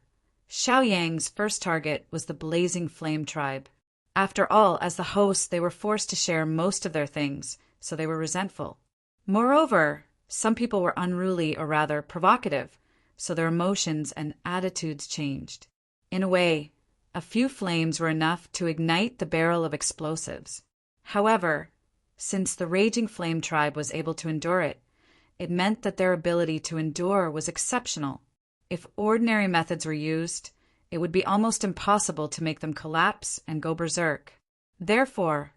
Xiaoyang's first target was the Blazing Flame tribe. After all, as the hosts, they were forced to share most of their things, so they were resentful. Moreover, some people were unruly or rather provocative, so their emotions and attitudes changed. In a way, a few flames were enough to ignite the barrel of explosives. However, since the Raging Flame tribe was able to endure it, it meant that their ability to endure was exceptional. If ordinary methods were used, it would be almost impossible to make them collapse and go berserk. Therefore,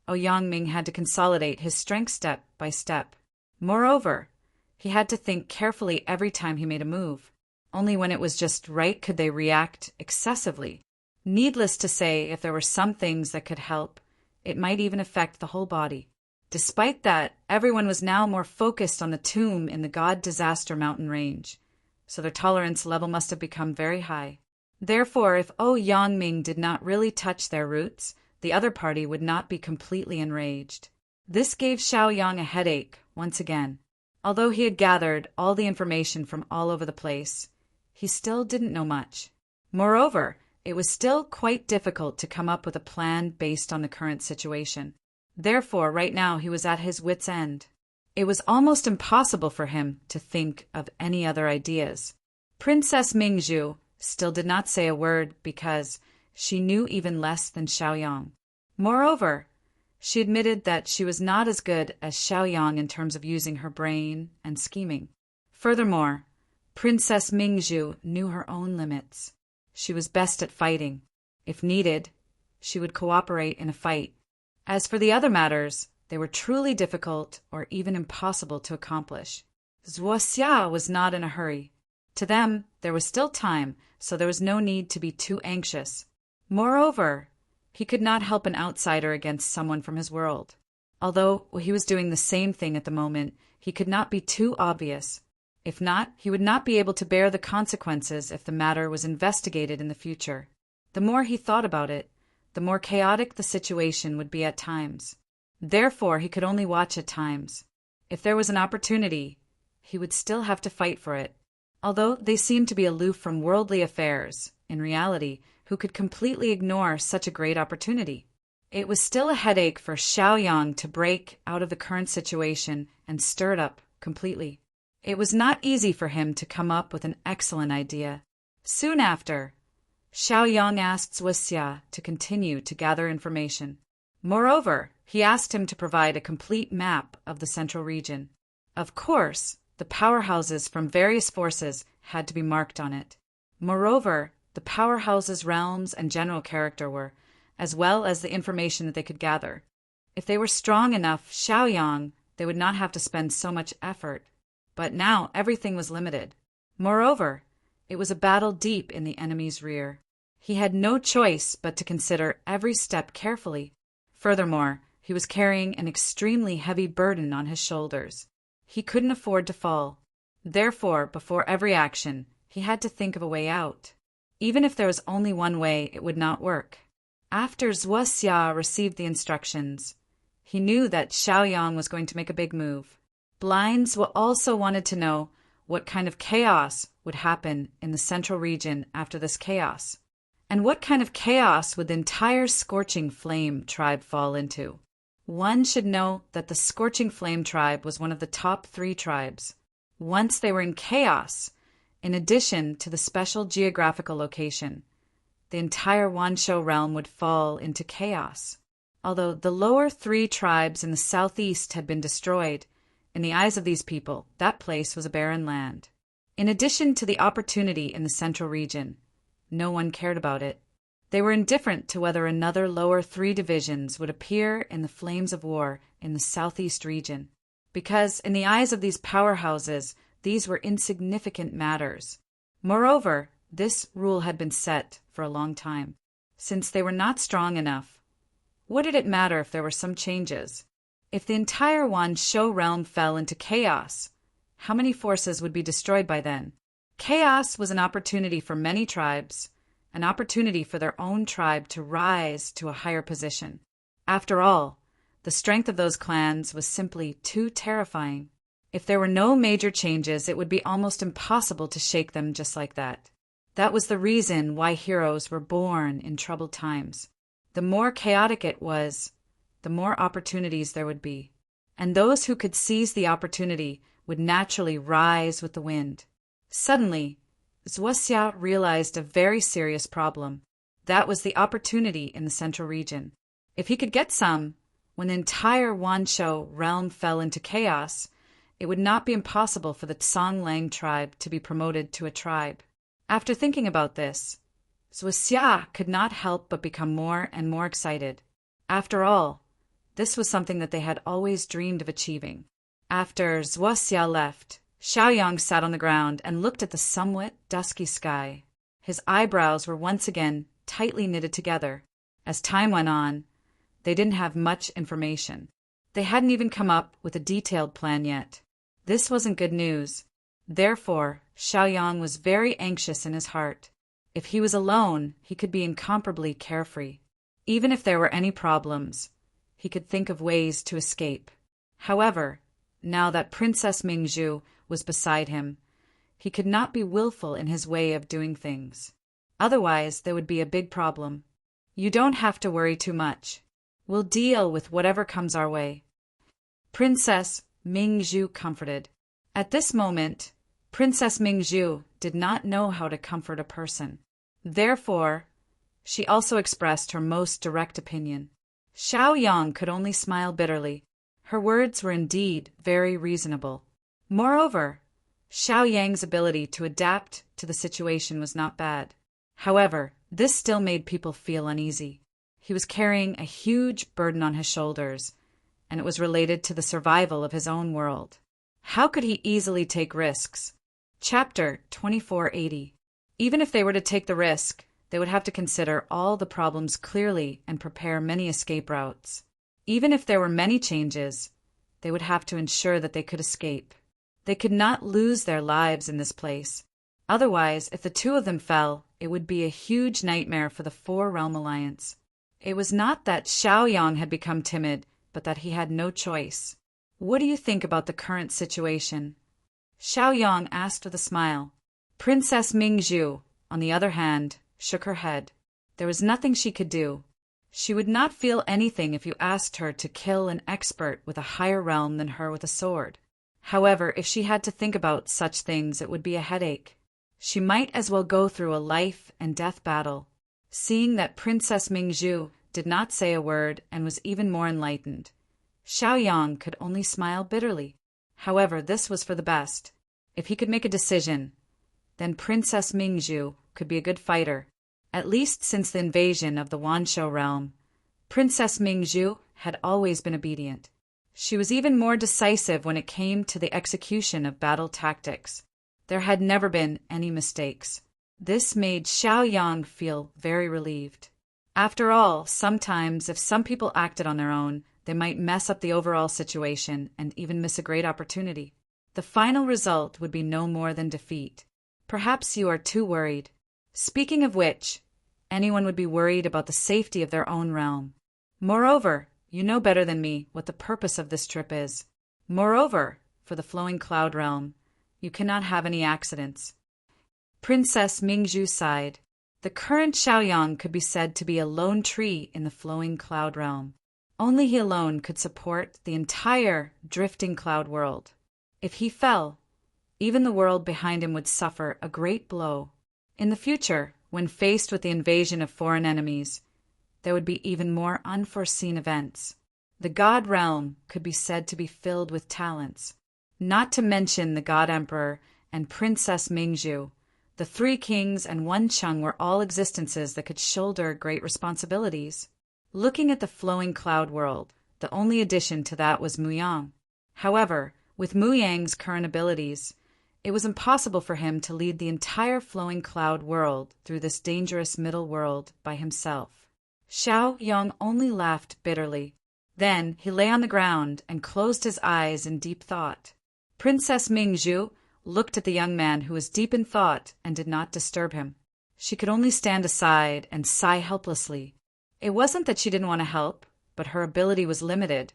Ouyang had to consolidate his strength step by step. Moreover, he had to think carefully every time he made a move. Only when it was just right could they react excessively. Needless to say, if there were some things that could help, it might even affect the whole body. Despite that, everyone was now more focused on the tomb in the God Disaster mountain range, so their tolerance level must have become very high. Therefore, if Ouyang did not really touch their roots, the other party would not be completely enraged. This gave Xiaoyang a headache, once again. Although he had gathered all the information from all over the place, he still didn't know much. Moreover, it was still quite difficult to come up with a plan based on the current situation. Therefore, right now he was at his wit's end. It was almost impossible for him to think of any other ideas. Princess Mingzhu still did not say a word because she knew even less than Xiaoyang. Moreover, she admitted that she was not as good as Xiaoyang in terms of using her brain and scheming. Furthermore, Princess Mingzhu knew her own limits. She was best at fighting. If needed, she would cooperate in a fight. As for the other matters, they were truly difficult or even impossible to accomplish. Zuoxia was not in a hurry. To them, there was still time, so there was no need to be too anxious. Moreover, he could not help an outsider against someone from his world. Although he was doing the same thing at the moment, he could not be too obvious. If not, he would not be able to bear the consequences if the matter was investigated in the future. The more he thought about it, the more chaotic the situation would be at times. Therefore, he could only watch at times. If there was an opportunity, he would still have to fight for it. Although they seemed to be aloof from worldly affairs, in reality, who could completely ignore such a great opportunity? It was still a headache for Xiaoyang to break out of the current situation and stir it up completely. It was not easy for him to come up with an excellent idea. Soon after, Xiaoyang asked Zuoxia to continue to gather information. Moreover, he asked him to provide a complete map of the central region. Of course, the powerhouses from various forces had to be marked on it. Moreover, the powerhouses' realms and general character were, as well as the information that they could gather. If they were strong enough, Xiaoyang, they would not have to spend so much effort. But now everything was limited. Moreover, it was a battle deep in the enemy's rear. He had no choice but to consider every step carefully. Furthermore, he was carrying an extremely heavy burden on his shoulders. He couldn't afford to fall. Therefore, before every action, he had to think of a way out. Even if there was only one way, it would not work. After Zuoxia received the instructions, he knew that Xiaoyang was going to make a big move. Blinds also wanted to know what kind of chaos would happen in the central region after this chaos. And what kind of chaos would the entire Scorching Flame tribe fall into? One should know that the Scorching Flame tribe was one of the top 3 tribes. Once they were in chaos, in addition to the special geographical location, the entire Wanshou realm would fall into chaos. Although the lower 3 tribes in the southeast had been destroyed, in the eyes of these people, that place was a barren land. In addition to the opportunity in the central region, no one cared about it. They were indifferent to whether another lower 3 divisions would appear in the flames of war in the southeast region, because in the eyes of these powerhouses, these were insignificant matters. Moreover, this rule had been set for a long time. Since they were not strong enough, what did it matter if there were some changes? If the entire Wanshou realm fell into chaos, how many forces would be destroyed by then? Chaos was an opportunity for many tribes, an opportunity for their own tribe to rise to a higher position. After all, the strength of those clans was simply too terrifying. If there were no major changes, it would be almost impossible to shake them just like that. That was the reason why heroes were born in troubled times. The more chaotic it was, the more opportunities there would be, and those who could seize the opportunity would naturally rise with the wind. Suddenly, Zhuoxia realized a very serious problem. That was the opportunity in the central region. If he could get some, when the entire Wanshou realm fell into chaos, it would not be impossible for the Songlang tribe to be promoted to a tribe. After thinking about this, Zhuoxia could not help but become more and more excited. After all, this was something that they had always dreamed of achieving. After Zhuoxia left, Xiaoyang sat on the ground and looked at the somewhat dusky sky. His eyebrows were once again tightly knitted together. As time went on, they didn't have much information. They hadn't even come up with a detailed plan yet. This wasn't good news. Therefore, Xiaoyang was very anxious in his heart. If he was alone, he could be incomparably carefree. Even if there were any problems, he could think of ways to escape. However, now that Princess Mingzhu was beside him, he could not be willful in his way of doing things. Otherwise, there would be a big problem. You don't have to worry too much. We'll deal with whatever comes our way. Princess Mingzhu comforted. At this moment, Princess Mingzhu did not know how to comfort a person. Therefore, she also expressed her most direct opinion. Xiaoyang could only smile bitterly. Her words were indeed very reasonable. Moreover, Xiaoyang's ability to adapt to the situation was not bad. However, this still made people feel uneasy. He was carrying a huge burden on his shoulders, and it was related to the survival of his own world. How could he easily take risks? Chapter 2480. Even if they were to take the risk, they would have to consider all the problems clearly and prepare many escape routes. Even if there were many changes, they would have to ensure that they could escape. They could not lose their lives in this place. Otherwise, if the 2 of them fell, it would be a huge nightmare for the 4-realm alliance. It was not that Xiaoyang had become timid, but that he had no choice. What do you think about the current situation? Xiaoyang asked with a smile. Princess Mingzhu, on the other hand, shook her head. There was nothing she could do. She would not feel anything if you asked her to kill an expert with a higher realm than her with a sword. However, if she had to think about such things, it would be a headache. She might as well go through a life and death battle. Seeing that Princess Mingzhu did not say a word and was even more enlightened, Xiaoyang could only smile bitterly. However, this was for the best. If he could make a decision, then Princess Mingzhu could be a good fighter. At least since the invasion of the Wanshou realm, Princess Mingzhu had always been obedient. She was even more decisive when it came to the execution of battle tactics. There had never been any mistakes. This made Xiaoyang feel very relieved. After all, sometimes if some people acted on their own, they might mess up the overall situation and even miss a great opportunity. The final result would be no more than defeat. Perhaps you are too worried. Speaking of which, anyone would be worried about the safety of their own realm. Moreover, you know better than me what the purpose of this trip is. Moreover, for the flowing cloud realm, you cannot have any accidents. Princess Mingzhu sighed. The current Xiaoyang could be said to be a lone tree in the flowing cloud realm. Only he alone could support the entire drifting cloud world. If he fell, even the world behind him would suffer a great blow. In the future, when faced with the invasion of foreign enemies, there would be even more unforeseen events. The God realm could be said to be filled with talents, not to mention the God Emperor and Princess Mingzhu. The three kings and one Chung were all existences that could shoulder great responsibilities. Looking at the flowing cloud world, the only addition to that was Muyang. However, with Muyang's current abilities, it was impossible for him to lead the entire flowing cloud world through this dangerous middle world by himself. Xiaoyang only laughed bitterly. Then he lay on the ground and closed his eyes in deep thought. Princess Mingzhu looked at the young man who was deep in thought and did not disturb him. She could only stand aside and sigh helplessly. It wasn't that she didn't want to help, but her ability was limited,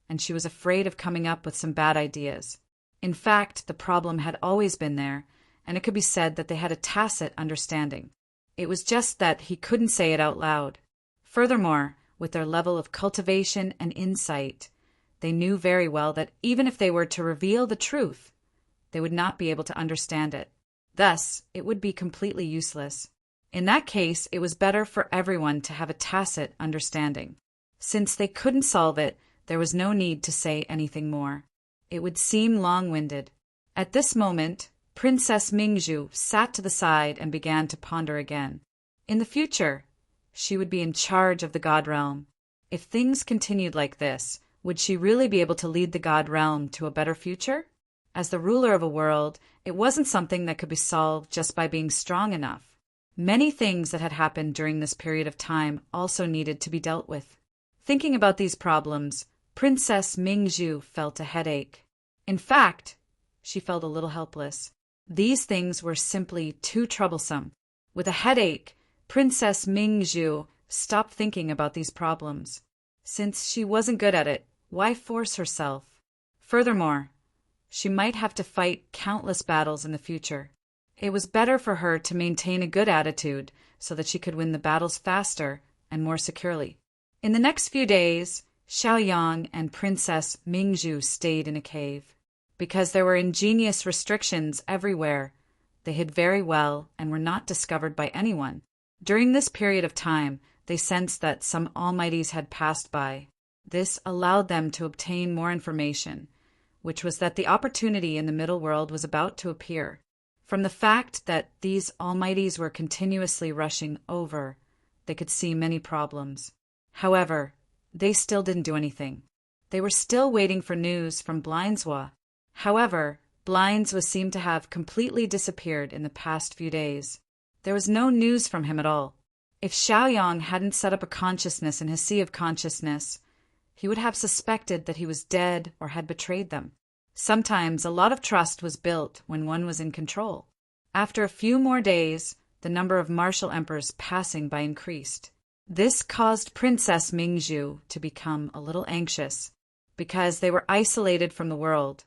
and she was afraid of coming up with some bad ideas. In fact, the problem had always been there, and it could be said that they had a tacit understanding. It was just that he couldn't say it out loud. Furthermore, with their level of cultivation and insight, they knew very well that even if they were to reveal the truth, they would not be able to understand it. Thus, it would be completely useless. In that case, it was better for everyone to have a tacit understanding. Since they couldn't solve it, there was no need to say anything more. It would seem long-winded. At this moment, Princess Mingzhu sat to the side and began to ponder again. In the future, she would be in charge of the God realm. If things continued like this, would she really be able to lead the God realm to a better future? As the ruler of a world, it wasn't something that could be solved just by being strong enough. Many things that had happened during this period of time also needed to be dealt with. Thinking about these problems, Princess Mingzhu felt a headache. In fact, she felt a little helpless. These things were simply too troublesome. With a headache, Princess Mingzhu stopped thinking about these problems. Since she wasn't good at it, why force herself? Furthermore, she might have to fight countless battles in the future. It was better for her to maintain a good attitude so that she could win the battles faster and more securely. In the next few days, Xiaoyang and Princess Mingzhu stayed in a cave. Because there were ingenious restrictions everywhere, they hid very well and were not discovered by anyone. During this period of time, they sensed that some almighties had passed by. This allowed them to obtain more information, which was that the opportunity in the middle world was about to appear. From the fact that these almighties were continuously rushing over, they could see many problems. However, they still didn't do anything. They were still waiting for news from Blindswa. However, Blindswa seemed to have completely disappeared in the past few days. There was no news from him at all. If Xiaoyang hadn't set up a consciousness in his sea of consciousness, he would have suspected that he was dead or had betrayed them. Sometimes a lot of trust was built when one was in control. After a few more days, the number of martial emperors passing by increased. This caused Princess Mingzhu to become a little anxious, because they were isolated from the world.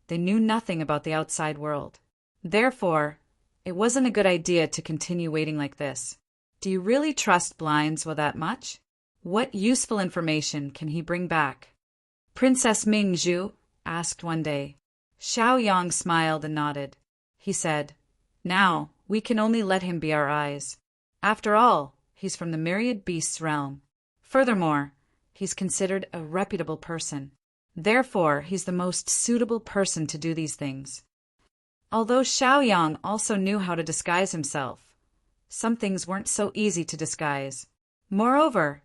They knew nothing about the outside world. Therefore, it wasn't a good idea to continue waiting like this. Do you really trust Blindswa that much? What useful information can he bring back? Princess Mingzhu asked one day. Xiaoyang smiled and nodded. He said, "Now, we can only let him be our eyes. After all, he's from the myriad beasts realm. Furthermore, he's considered a reputable person. Therefore, he's the most suitable person to do these things." Although Xiaoyang also knew how to disguise himself, some things weren't so easy to disguise. Moreover,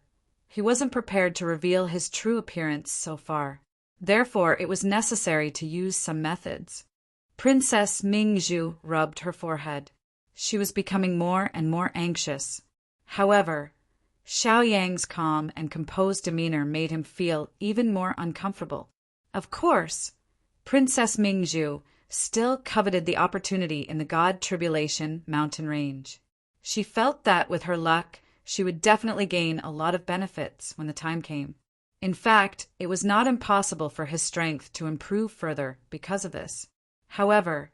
he wasn't prepared to reveal his true appearance so far. Therefore, it was necessary to use some methods. Princess Mingzhu rubbed her forehead. She was becoming more and more anxious. However, Xiaoyang's calm and composed demeanor made him feel even more uncomfortable. Of course, Princess Mingzhu still coveted the opportunity in the God Tribulation mountain range. She felt that with her luck, she would definitely gain a lot of benefits when the time came. In fact, it was not impossible for his strength to improve further because of this. However,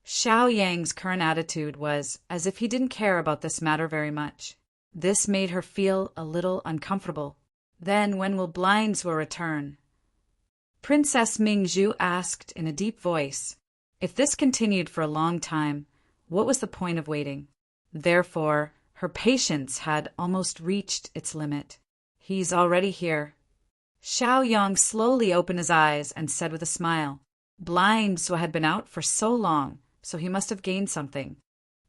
Xiaoyang's current attitude was as if he didn't care about this matter very much. This made her feel a little uncomfortable. Then, when will Blindswa return? Princess Mingzhu asked in a deep voice. If this continued for a long time, what was the point of waiting? Therefore, her patience had almost reached its limit. "He's already here." Xiaoyang slowly opened his eyes and said with a smile, "Blind Zhuo had been out for so long, so he must have gained something."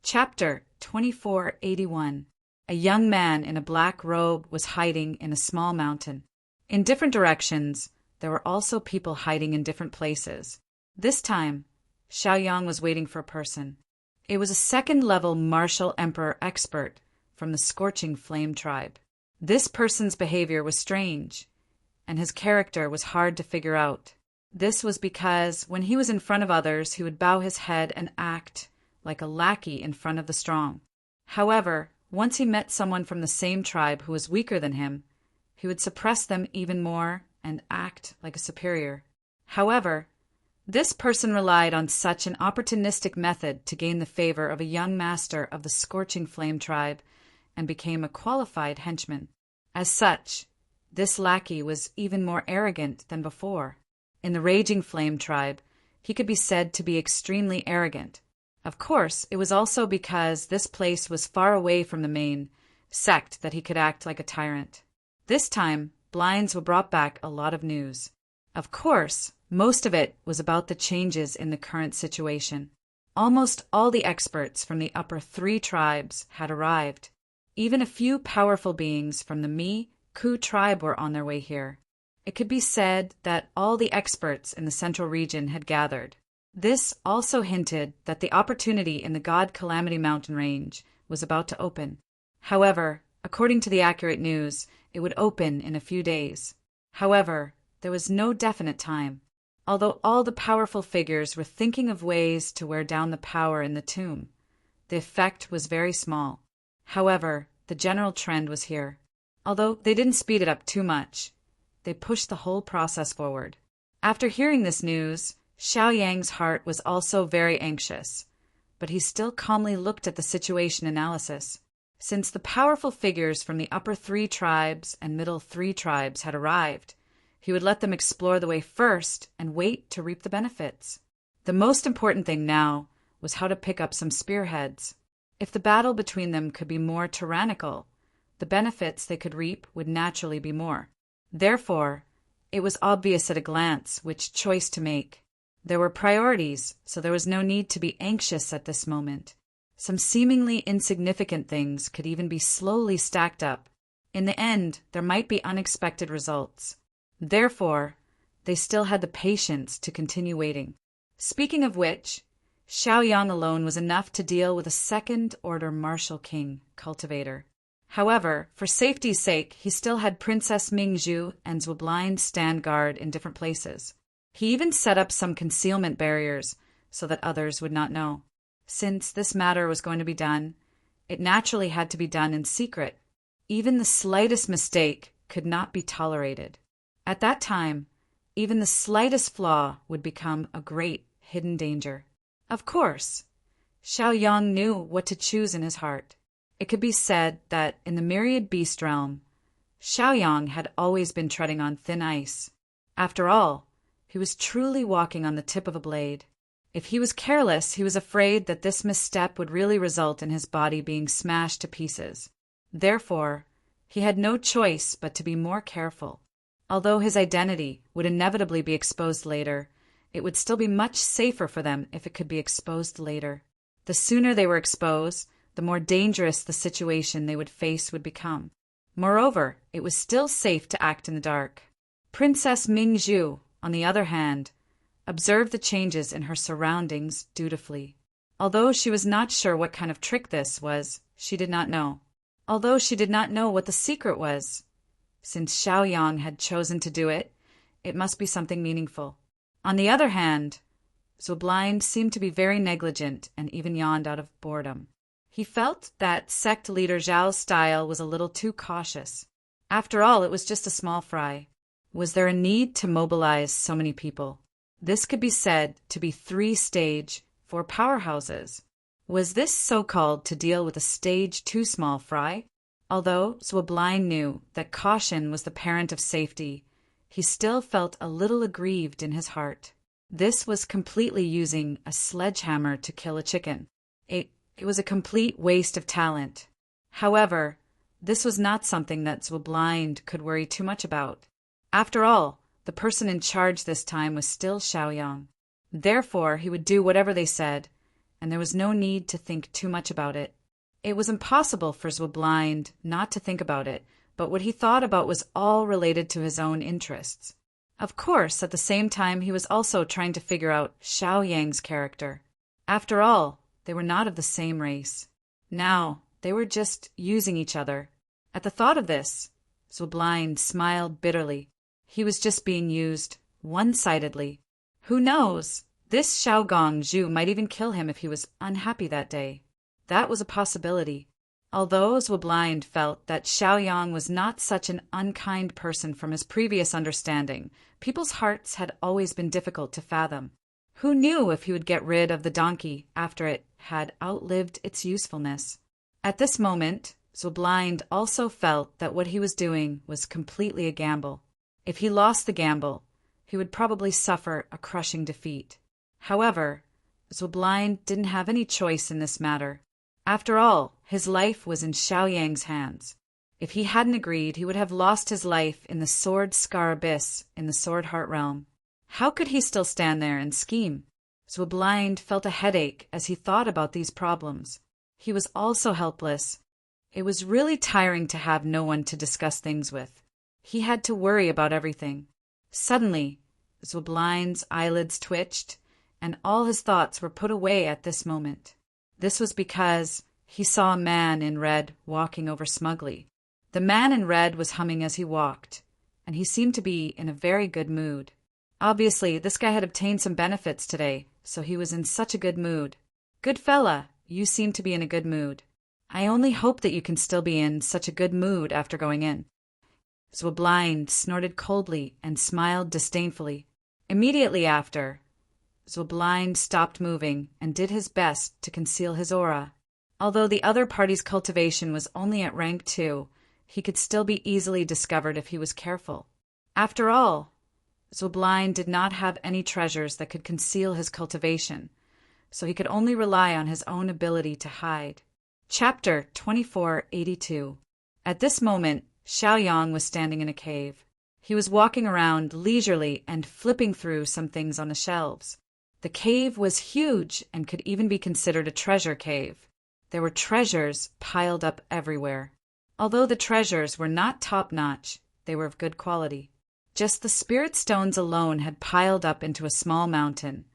Chapter 2481. A young man in a black robe was hiding in a small mountain. In different directions, there were also people hiding in different places. This time, Xiaoyang was waiting for a person. It was a second-level martial emperor expert from the Scorching Flame tribe. This person's behavior was strange, and his character was hard to figure out. This was because when he was in front of others, he would bow his head and act like a lackey in front of the strong. However, once he met someone from the same tribe who was weaker than him, he would suppress them even more and act like a superior. However, this person relied on such an opportunistic method to gain the favor of a young master of the Scorching Flame tribe and became a qualified henchman. As such, this lackey was even more arrogant than before. In the Raging Flame tribe, he could be said to be extremely arrogant. Of course, it was also because this place was far away from the main sect that he could act like a tyrant. This time, Blinds were brought back a lot of news. Of course, most of it was about the changes in the current situation. Almost all the experts from the upper 3 tribes had arrived. Even a few powerful beings from the Mi Ku tribe were on their way here. It could be said that all the experts in the central region had gathered. This also hinted that the opportunity in the God Calamity Mountain range was about to open. However, according to the accurate news, it would open in a few days. However, there was no definite time. Although all the powerful figures were thinking of ways to wear down the power in the tomb, the effect was very small. However, the general trend was here. Although they didn't speed it up too much, they pushed the whole process forward. After hearing this news, Xiaoyang's heart was also very anxious, but he still calmly looked at the situation analysis. Since the powerful figures from the upper 3 tribes and middle 3 tribes had arrived, he would let them explore the way first and wait to reap the benefits. The most important thing now was how to pick up some spearheads. If the battle between them could be more tyrannical, the benefits they could reap would naturally be more. Therefore, it was obvious at a glance which choice to make. There were priorities, so there was no need to be anxious at this moment. Some seemingly insignificant things could even be slowly stacked up. In the end, there might be unexpected results. Therefore, they still had the patience to continue waiting. Speaking of which, Xiaoyang alone was enough to deal with a second-order martial king cultivator. However, for safety's sake, he still had Princess Mingzhu and Zhuoblind stand guard in different places. He even set up some concealment barriers so that others would not know. Since this matter was going to be done, it naturally had to be done in secret. Even the slightest mistake could not be tolerated. At that time, even the slightest flaw would become a great hidden danger. Of course, Xiaoyang knew what to choose in his heart. It could be said that in the myriad beast realm, Xiaoyang had always been treading on thin ice. After all, he was truly walking on the tip of a blade. If he was careless, he was afraid that this misstep would really result in his body being smashed to pieces. Therefore, he had no choice but to be more careful. Although his identity would inevitably be exposed later, it would still be much safer for them if it could be exposed later. The sooner they were exposed, the more dangerous the situation they would face would become. Moreover, it was still safe to act in the dark. Princess Mingzhu, on the other hand, observed the changes in her surroundings dutifully. Although she was not sure what kind of trick this was, she did not know. Although she did not know what the secret was. Since Xiaoyang had chosen to do it, it must be something meaningful. On the other hand, Zhuoblind seemed to be very negligent and even yawned out of boredom. He felt that sect leader Zhao's style was a little too cautious. After all, it was just a small fry. Was there a need to mobilize so many people? This could be said to be 3 stage, 4 powerhouses. Was this so-called to deal with a stage 2 small fry? Although Zhuoblind knew that caution was the parent of safety, he still felt a little aggrieved in his heart. This was completely using a sledgehammer to kill a chicken. It It was a complete waste of talent. However, this was not something that Zhuoblind could worry too much about. After all, the person in charge this time was still Xiaoyang. Therefore, he would do whatever they said, and there was no need to think too much about it. It was impossible for Zhuoblind not to think about it, but what he thought about was all related to his own interests. Of course, at the same time, he was also trying to figure out Xiaoyang's character. After all, they were not of the same race. Now, they were just using each other. At the thought of this, Zhuoblind smiled bitterly. He was just being used, one-sidedly. Who knows? This Xiaogong Zhu might even kill him if he was unhappy that day. That was a possibility. Although Zhuoblind felt that Xiaoyang was not such an unkind person from his previous understanding, people's hearts had always been difficult to fathom. Who knew if he would get rid of the donkey after it had outlived its usefulness? At this moment, Zhuoblind also felt that what he was doing was completely a gamble. If he lost the gamble, he would probably suffer a crushing defeat. However, Zhuoblind didn't have any choice in this matter. After all, his life was in Xiaoyang's hands. If he hadn't agreed, he would have lost his life in the Sword Scar Abyss in the Sword Heart Realm. How could he still stand there and scheme? Zhuoblind felt a headache as he thought about these problems. He was also helpless. It was really tiring to have no one to discuss things with. He had to worry about everything. Suddenly, Zhuoblind's eyelids twitched, and all his thoughts were put away at this moment. This was because he saw a man in red walking over smugly. The man in red was humming as he walked, and he seemed to be in a very good mood. Obviously, this guy had obtained some benefits today, so he was in such a good mood. Good fella, you seem to be in a good mood. I only hope that you can still be in such a good mood after going in. Zhuoblind snorted coldly and smiled disdainfully. Immediately after, Zhuoblind stopped moving and did his best to conceal his aura. Although the other party's cultivation was only at rank 2, he could still be easily discovered if he was careful. After all, Zhuoblind did not have any treasures that could conceal his cultivation, so he could only rely on his own ability to hide. Chapter 2482. At this moment, Xiaoyang was standing in a cave. He was walking around leisurely and flipping through some things on the shelves. The cave was huge and could even be considered a treasure cave. There were treasures piled up everywhere. Although the treasures were not top-notch, they were of good quality. Just the spirit stones alone had piled up into a small mountain,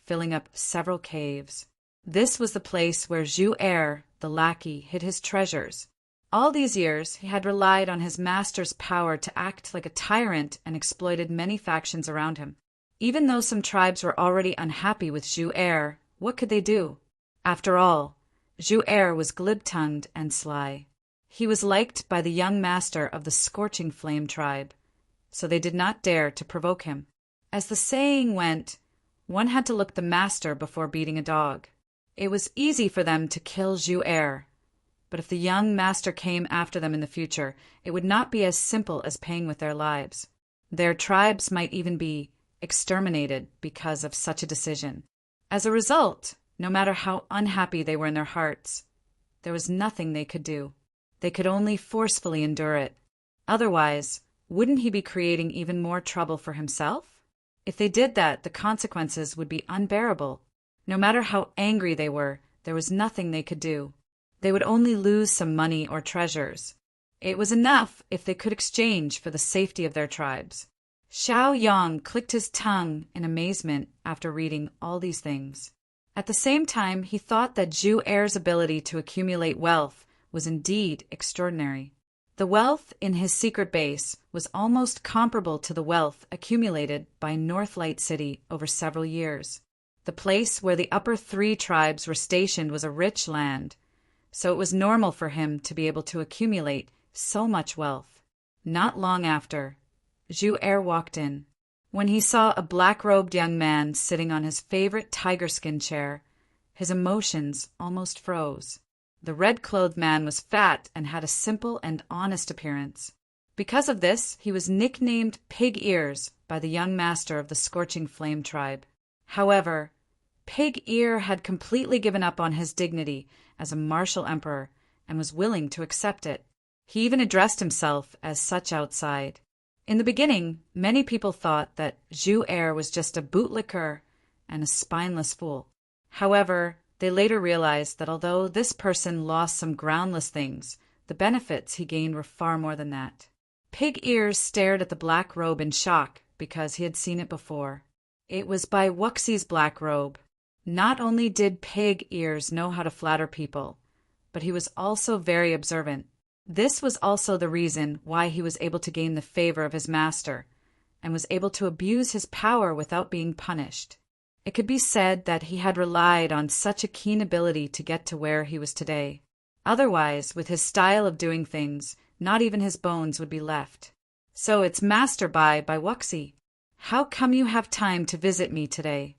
filling up several caves. This was the place where Zhu Er, the lackey, hid his treasures. All these years, he had relied on his master's power to act like a tyrant and exploited many factions around him. Even though some tribes were already unhappy with Zhu Er, what could they do? After all, Zhu Er was glib-tongued and sly. He was liked by the young master of the Scorching Flame tribe, so they did not dare to provoke him. As the saying went, one had to look the master before beating a dog. It was easy for them to kill Zhu Er, but if the young master came after them in the future, it would not be as simple as paying with their lives. Their tribes might even be exterminated because of such a decision. As a result, no matter how unhappy they were in their hearts, there was nothing they could do. They could only forcefully endure it. Otherwise, wouldn't he be creating even more trouble for himself? If they did that, the consequences would be unbearable. No matter how angry they were, there was nothing they could do. They would only lose some money or treasures. It was enough if they could exchange for the safety of their tribes. Xiaoyang clicked his tongue in amazement after reading all these things. At the same time, he thought that Zhu Er's ability to accumulate wealth was indeed extraordinary. The wealth in his secret base was almost comparable to the wealth accumulated by Northlight City over several years. The place where the upper 3 tribes were stationed was a rich land, so it was normal for him to be able to accumulate so much wealth. Not long after, Zhu Er walked in. When he saw a black-robed young man sitting on his favorite tiger skin chair, his emotions almost froze. The red-clothed man was fat and had a simple and honest appearance. Because of this, he was nicknamed Pig Ears by the young master of the Scorching Flame tribe. However, Pig Ear had completely given up on his dignity as a martial emperor and was willing to accept it. He even addressed himself as such outside. In the beginning, many people thought that Zhu was just a bootlicker and a spineless fool. However, they later realized that although this person lost some groundless things, the benefits he gained were far more than that. Pig Ears stared at the black robe in shock because he had seen it before. It was Bai Wuxi's black robe. Not only did Pig Ears know how to flatter people, but he was also very observant. This was also the reason why he was able to gain the favor of his master and was able to abuse his power without being punished. It could be said that he had relied on such a keen ability to get to where he was today. Otherwise, with his style of doing things, not even his bones would be left. So it's Master Bai Wuxi. How come you have time to visit me today?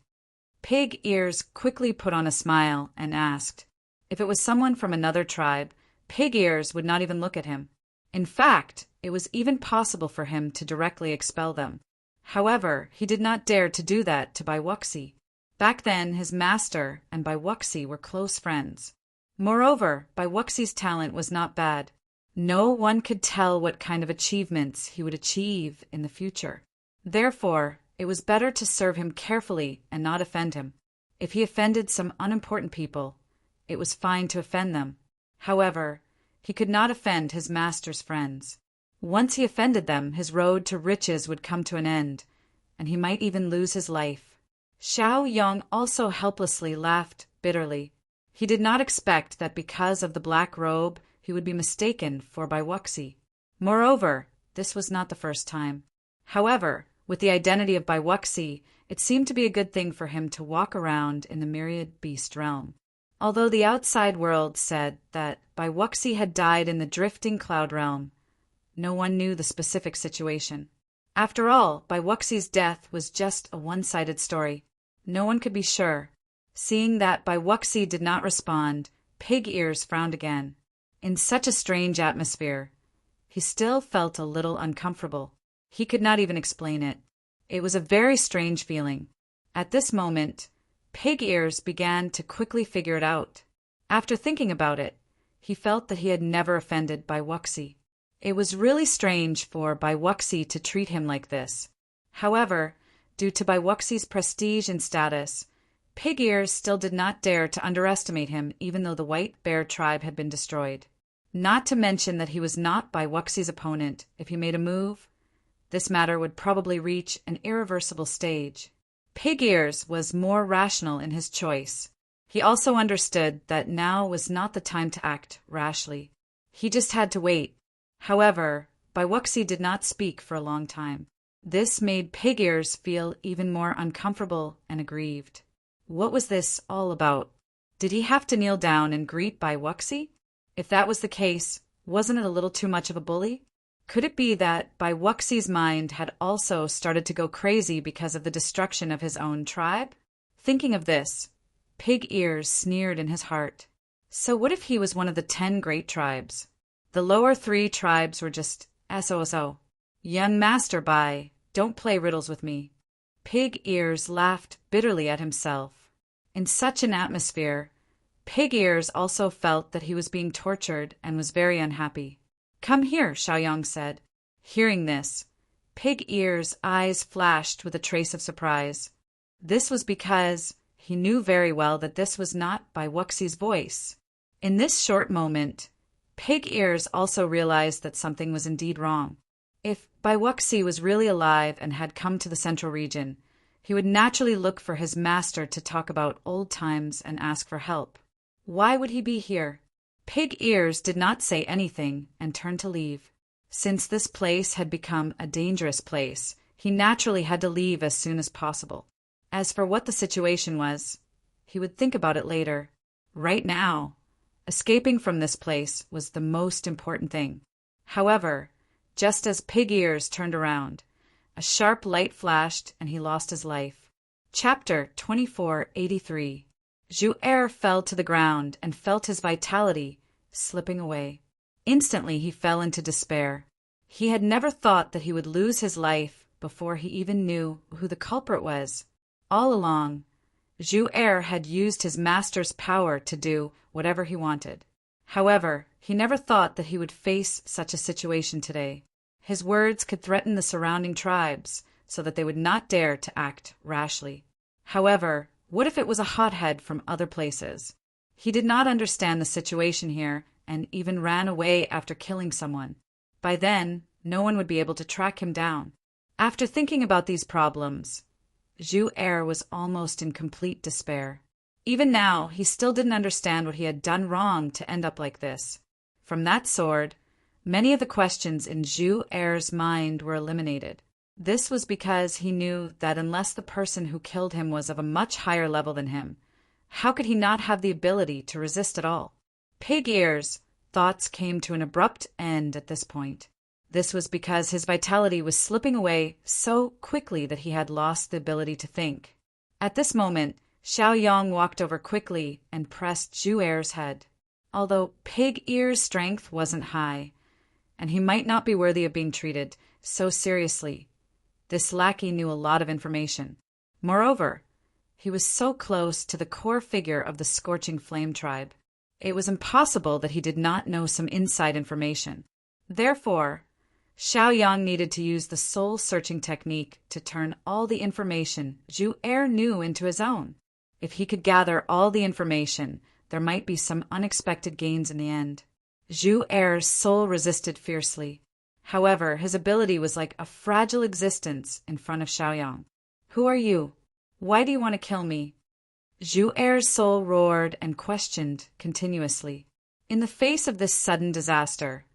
Pig Ears quickly put on a smile and asked. If it was someone from another tribe, Pig Ears would not even look at him. In fact, it was even possible for him to directly expel them. However, he did not dare to do that to Bai Wuxi. Back then, his master and Bai Wuxi were close friends. Moreover, Bai Wuxi's talent was not bad. No one could tell what kind of achievements he would achieve in the future. Therefore, it was better to serve him carefully and not offend him. If he offended some unimportant people, it was fine to offend them. However, he could not offend his master's friends. Once he offended them, his road to riches would come to an end, and he might even lose his life. Xiaoyang also helplessly laughed bitterly. He did not expect that because of the black robe he would be mistaken for Bai Wuxi. Moreover, this was not the first time. However, with the identity of Bai Wuxi, it seemed to be a good thing for him to walk around in the myriad beast realm. Although the outside world said that Bai Wuxi had died in the drifting cloud realm, no one knew the specific situation. After all, Bai Wuxi's death was just a one-sided story. No one could be sure. Seeing that Bai Wuxi did not respond, Pig Ears frowned again. In such a strange atmosphere, he still felt a little uncomfortable. He could not even explain it. It was a very strange feeling. At this moment, Pig Ears began to quickly figure it out. After thinking about it, he felt that he had never offended Bai Wuxi. It was really strange for Bai Wuxi to treat him like this. However, due to Bai Wuxi's prestige and status, Pig Ears still did not dare to underestimate him even though the White Bear tribe had been destroyed. Not to mention that he was not Bai Wuxi's opponent. If he made a move, this matter would probably reach an irreversible stage. Pig Ears was more rational in his choice. He also understood that now was not the time to act rashly. He just had to wait. However, Bai Wuxi did not speak for a long time. This made Pig Ears feel even more uncomfortable and aggrieved. What was this all about? Did he have to kneel down and greet Bai Wuxi? If that was the case, wasn't it a little too much of a bully? Could it be that Bai Wuxi's mind had also started to go crazy because of the destruction of his own tribe? Thinking of this, Pig Ears sneered in his heart. So what if he was one of the 10 great tribes? The lower 3 tribes were just SOSO. Young Master Bai, don't play riddles with me. Pig Ears laughed bitterly at himself. In such an atmosphere, Pig Ears also felt that he was being tortured and was very unhappy. Come here, Xiaoyang said. Hearing this, Pig Ears' eyes flashed with a trace of surprise. This was because he knew very well that this was not Bai Wuxi's voice. In this short moment, Pig Ears also realized that something was indeed wrong. If Bai Wuxi was really alive and had come to the central region, he would naturally look for his master to talk about old times and ask for help. Why would he be here? Pig Ears did not say anything and turned to leave. Since this place had become a dangerous place, he naturally had to leave as soon as possible. As for what the situation was, he would think about it later. Right now, escaping from this place was the most important thing. However, just as Pig Ears turned around, a sharp light flashed and he lost his life. Chapter 2483. Zhu fell to the ground and felt his vitality slipping away. Instantly he fell into despair. He had never thought that he would lose his life before he even knew who the culprit was. All along, Zhu Er had used his master's power to do whatever he wanted. However, he never thought that he would face such a situation today. His words could threaten the surrounding tribes so that they would not dare to act rashly. However, what if it was a hothead from other places? He did not understand the situation here and even ran away after killing someone. By then, no one would be able to track him down. After thinking about these problems, Zhu Er was almost in complete despair. Even now, he still didn't understand what he had done wrong to end up like this. From that sword, many of the questions in Zhu Er's mind were eliminated. This was because he knew that unless the person who killed him was of a much higher level than him, how could he not have the ability to resist at all? Pig Ears' thoughts came to an abrupt end at this point. This was because his vitality was slipping away so quickly that he had lost the ability to think. At this moment, Xiaoyang walked over quickly and pressed Zhu Er's head. Although Pig Ear's strength wasn't high, and he might not be worthy of being treated so seriously, this lackey knew a lot of information. Moreover, he was so close to the core figure of the Scorching Flame tribe. It was impossible that he did not know some inside information. Therefore, Xiaoyang needed to use the soul-searching technique to turn all the information Zhu Er knew into his own. If he could gather all the information, there might be some unexpected gains in the end. Zhu Er's soul resisted fiercely. However, his ability was like a fragile existence in front of Xiaoyang. "Who are you? Why do you want to kill me?" Zhu Er's soul roared and questioned continuously. In the face of this sudden disaster,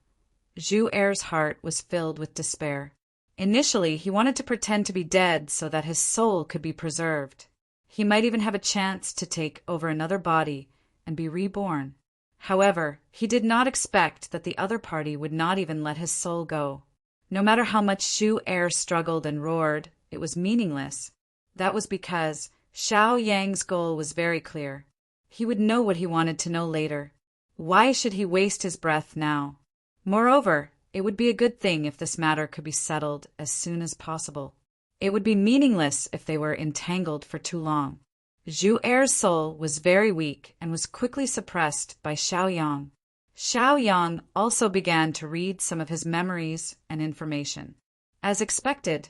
Zhu Er's heart was filled with despair. Initially, he wanted to pretend to be dead so that his soul could be preserved. He might even have a chance to take over another body and be reborn. However, he did not expect that the other party would not even let his soul go. No matter how much Zhu Er struggled and roared, it was meaningless. That was because Xiaoyang's goal was very clear. He would know what he wanted to know later. Why should he waste his breath now? Moreover, it would be a good thing if this matter could be settled as soon as possible. It would be meaningless if they were entangled for too long. Zhu Er's soul was very weak and was quickly suppressed by Xiaoyang. Xiaoyang also began to read some of his memories and information. As expected,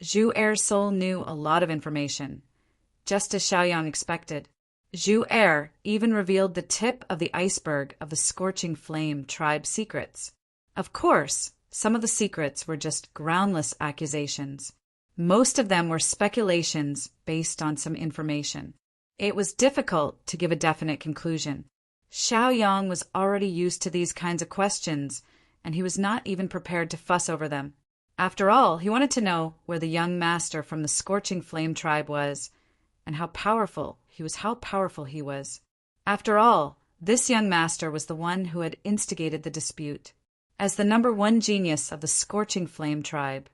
Zhu Er's soul knew a lot of information, just as Xiaoyang expected. Zhu Er even revealed the tip of the iceberg of the Scorching Flame tribe secrets. Of course, some of the secrets were just groundless accusations. Most of them were speculations based on some information. It was difficult to give a definite conclusion. Xiaoyang was already used to these kinds of questions, and he was not even prepared to fuss over them. After all, he wanted to know where the young master from the Scorching Flame tribe was, and how powerful he was. After all, this young master was the one who had instigated the dispute. As the #1 genius of the Scorching Flame tribe,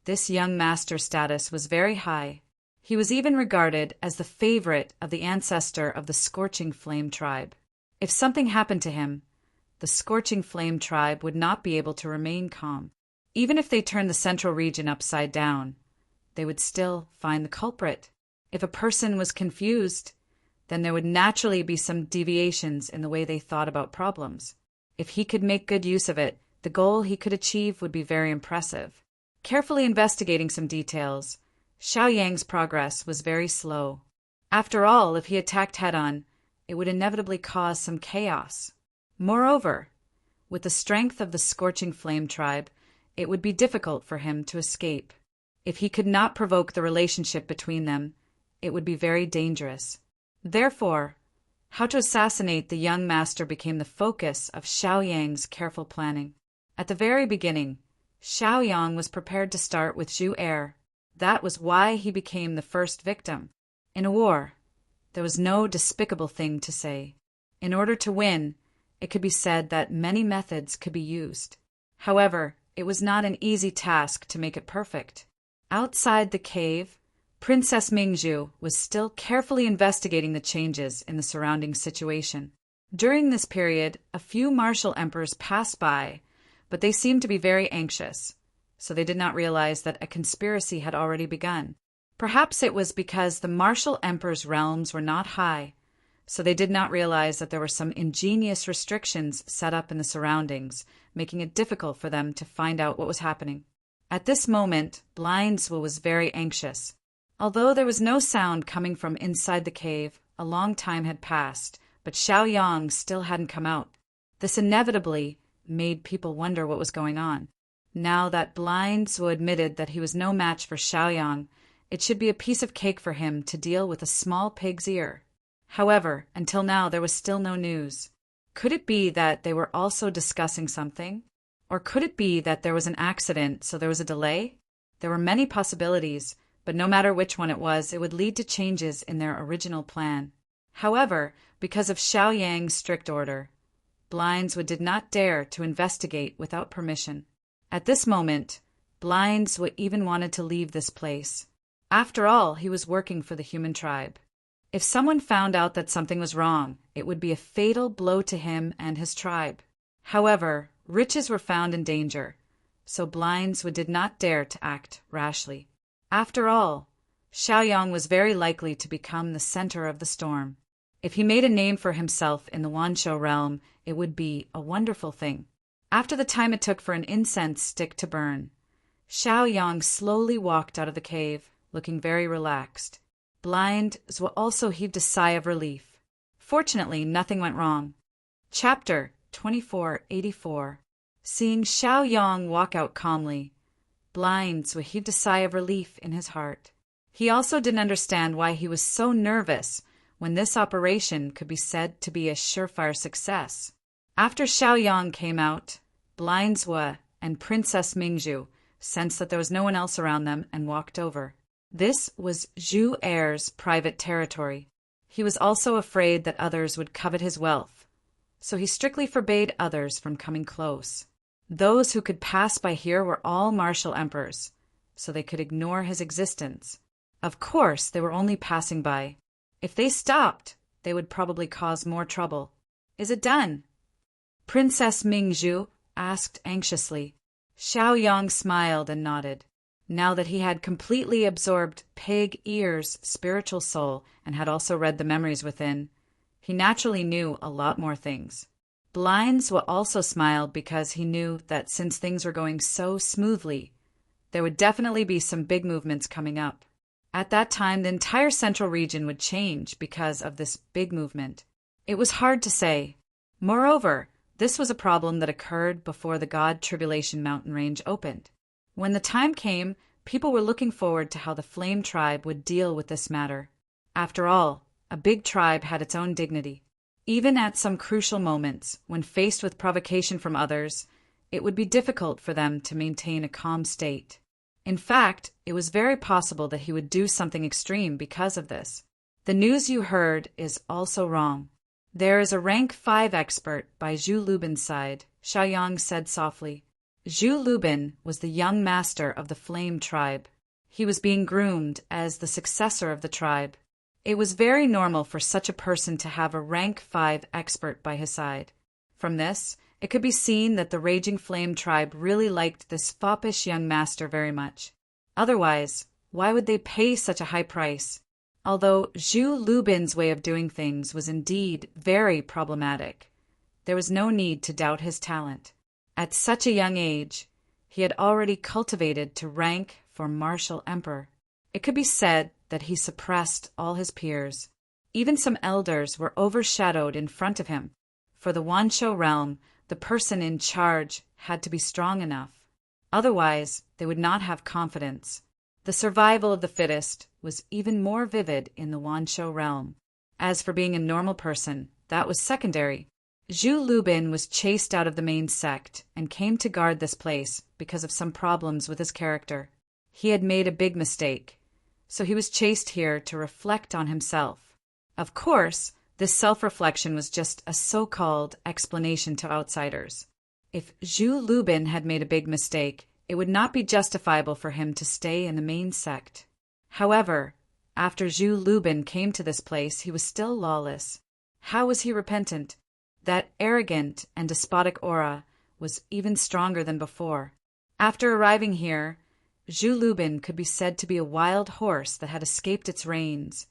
this young master's status was very high. He was even regarded as the favorite of the ancestor of the Scorching Flame tribe. If something happened to him, the Scorching Flame tribe would not be able to remain calm. Even if they turned the central region upside down, they would still find the culprit. If a person was confused, then there would naturally be some deviations in the way they thought about problems. If he could make good use of it, the goal he could achieve would be very impressive. Carefully investigating some details, Xiaoyang's progress was very slow. After all, if he attacked head-on, it would inevitably cause some chaos. Moreover, with the strength of the Scorching Flame tribe, it would be difficult for him to escape. If he could not provoke the relationship between them, it would be very dangerous. Therefore, how to assassinate the young master became the focus of Xiaoyang's careful planning. At the very beginning, Xiaoyang was prepared to start with Zhu Er. That was why he became the first victim. In a war, there was no despicable thing to say. In order to win, it could be said that many methods could be used. However, it was not an easy task to make it perfect. Outside the cave, Princess Mingzhu was still carefully investigating the changes in the surrounding situation. During this period, a few martial emperors passed by, but they seemed to be very anxious, so they did not realize that a conspiracy had already begun. Perhaps it was because the martial emperor's realms were not high, so they did not realize that there were some ingenious restrictions set up in the surroundings, making it difficult for them to find out what was happening. At this moment, Blindswa was very anxious. Although there was no sound coming from inside the cave, a long time had passed, but Xiaoyang still hadn't come out. This inevitably made people wonder what was going on. Now that Blindswa admitted that he was no match for Xiaoyang, it should be a piece of cake for him to deal with a small pig's ear. However, until now there was still no news. Could it be that they were also discussing something? Or could it be that there was an accident, so there was a delay? There were many possibilities, but no matter which one it would lead to changes in their original plan. However, because of Xiaoyang's strict order, Blindswa did not dare to investigate without permission. At this moment, Blindswa even wanted to leave this place. After all, he was working for the human tribe. If someone found out that something was wrong, it would be a fatal blow to him and his tribe. However, riches were found in danger, so Blindswa did not dare to act rashly. After all, Xiaoyang was very likely to become the center of the storm. If he made a name for himself in the Wanshou realm, it would be a wonderful thing. After the time it took for an incense stick to burn, Xiaoyang slowly walked out of the cave, looking very relaxed. Blindswa also heaved a sigh of relief. Fortunately, nothing went wrong. Chapter 2484. Seeing Xiaoyang walk out calmly, Blindswa heaved a sigh of relief in his heart. He also didn't understand why he was so nervous when this operation could be said to be a surefire success. After Xiaoyang came out, Blindswa and Princess Mingzhu sensed that there was no one else around them and walked over. This was Zhu Er's private territory. He was also afraid that others would covet his wealth, so he strictly forbade others from coming close. Those who could pass by here were all martial emperors, so they could ignore his existence. Of course, they were only passing by. If they stopped, they would probably cause more trouble. Is it done? Princess Mingzhu asked anxiously. Xiaoyang smiled and nodded. Now that he had completely absorbed Pig Ear's spiritual soul and had also read the memories within, he naturally knew a lot more things. Blindswa also smiled because he knew that since things were going so smoothly, there would definitely be some big movements coming up. At that time, the entire central region would change because of this big movement. It was hard to say. Moreover, this was a problem that occurred before the God Tribulation mountain range opened. When the time came, people were looking forward to how the Flame Tribe would deal with this matter. After all, a big tribe had its own dignity. Even at some crucial moments, when faced with provocation from others, it would be difficult for them to maintain a calm state. In fact, it was very possible that he would do something extreme because of this. The news you heard is also wrong. There is a rank 5 expert by Zhu Lubin's side, Xiaoyang said softly. Zhu Lubin was the young master of the Flame Tribe. He was being groomed as the successor of the tribe. It was very normal for such a person to have a rank 5 expert by his side. From this, it could be seen that the Raging Flame Tribe really liked this foppish young master very much. Otherwise, why would they pay such a high price? Although Zhu Lubin's way of doing things was indeed very problematic, there was no need to doubt his talent. At such a young age, he had already cultivated to rank for martial emperor. It could be said that he suppressed all his peers. Even some elders were overshadowed in front of him. For the Wanshou realm, the person in charge had to be strong enough. Otherwise, they would not have confidence. The survival of the fittest was even more vivid in the Wanshou realm. As for being a normal person, that was secondary. Zhu Lubin was chased out of the main sect and came to guard this place because of some problems with his character. He had made a big mistake, so he was chased here to reflect on himself. Of course, this self-reflection was just a so-called explanation to outsiders. If Zhu Lubin had made a big mistake, it would not be justifiable for him to stay in the main sect. However, after Zhu Lubin came to this place, he was still lawless. How was he repentant? That arrogant and despotic aura was even stronger than before. After arriving here, Zhu Lubin could be said to be a wild horse that had escaped its reins,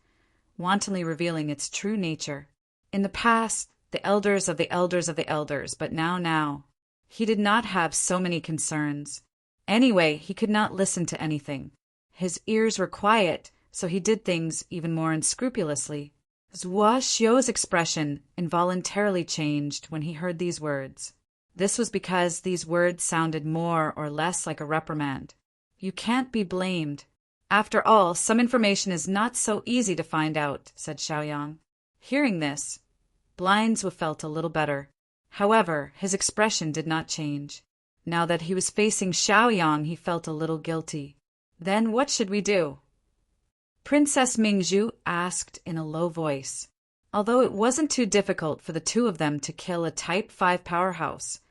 wantonly revealing its true nature. In the past, the elders of the elders of the elders, but now, he did not have so many concerns. Anyway, he could not listen to anything. His ears were quiet, so he did things even more unscrupulously. Zhuo Xiu's expression involuntarily changed when he heard these words. This was because these words sounded more or less like a reprimand. You can't be blamed. After all, some information is not so easy to find out, said Xiaoyang. Hearing this, Blindswo felt a little better. However, his expression did not change. Now that he was facing Xiaoyang, he felt a little guilty. Then what should we do? Princess Mingzhu asked in a low voice. Although it wasn't too difficult for the two of them to kill a Type 5 powerhouse,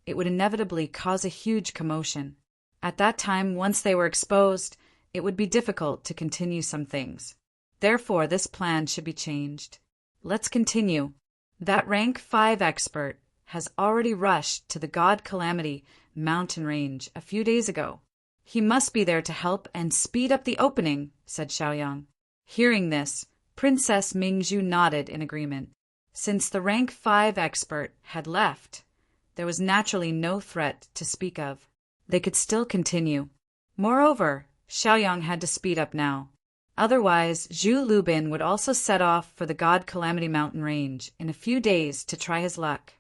it would inevitably cause a huge commotion. At that time, once they were exposed, it would be difficult to continue some things. Therefore, this plan should be changed. Let's continue. That rank 5 expert has already rushed to the God Calamity mountain range a few days ago. He must be there to help and speed up the opening, said Xiaoyang. Hearing this, Princess Mingzhu nodded in agreement. Since the rank 5 expert had left, there was naturally no threat to speak of. They could still continue. Moreover, Xiaoyang had to speed up now. Otherwise, Zhu Lubin would also set off for the God Calamity mountain range in a few days to try his luck.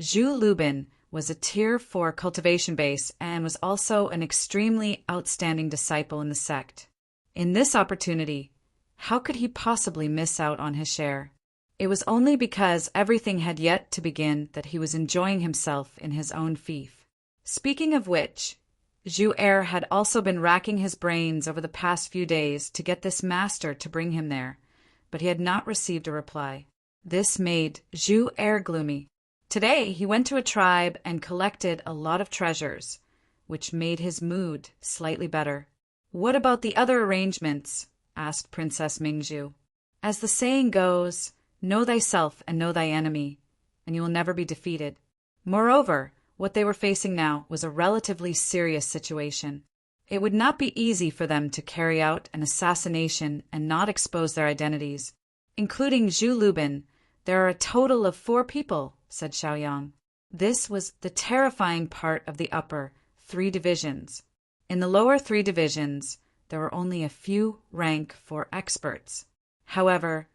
Zhu Lubin was a Tier 4 cultivation base and was also an extremely outstanding disciple in the sect. In this opportunity, how could he possibly miss out on his share? It was only because everything had yet to begin that he was enjoying himself in his own fief. Speaking of which, Zhu Er had also been racking his brains over the past few days to get this master to bring him there, but he had not received a reply. This made Zhu Er gloomy. Today he went to a tribe and collected a lot of treasures, which made his mood slightly better. What about the other arrangements? Asked Princess Mingzhu. As the saying goes, know thyself and know thy enemy, and you will never be defeated. Moreover, what they were facing now was a relatively serious situation. It would not be easy for them to carry out an assassination and not expose their identities. Including Zhu Lubin, there are a total of 4 people, said Xiaoyang. This was the terrifying part of the upper 3 divisions. In the lower 3 divisions, there were only a few rank 4 experts. However,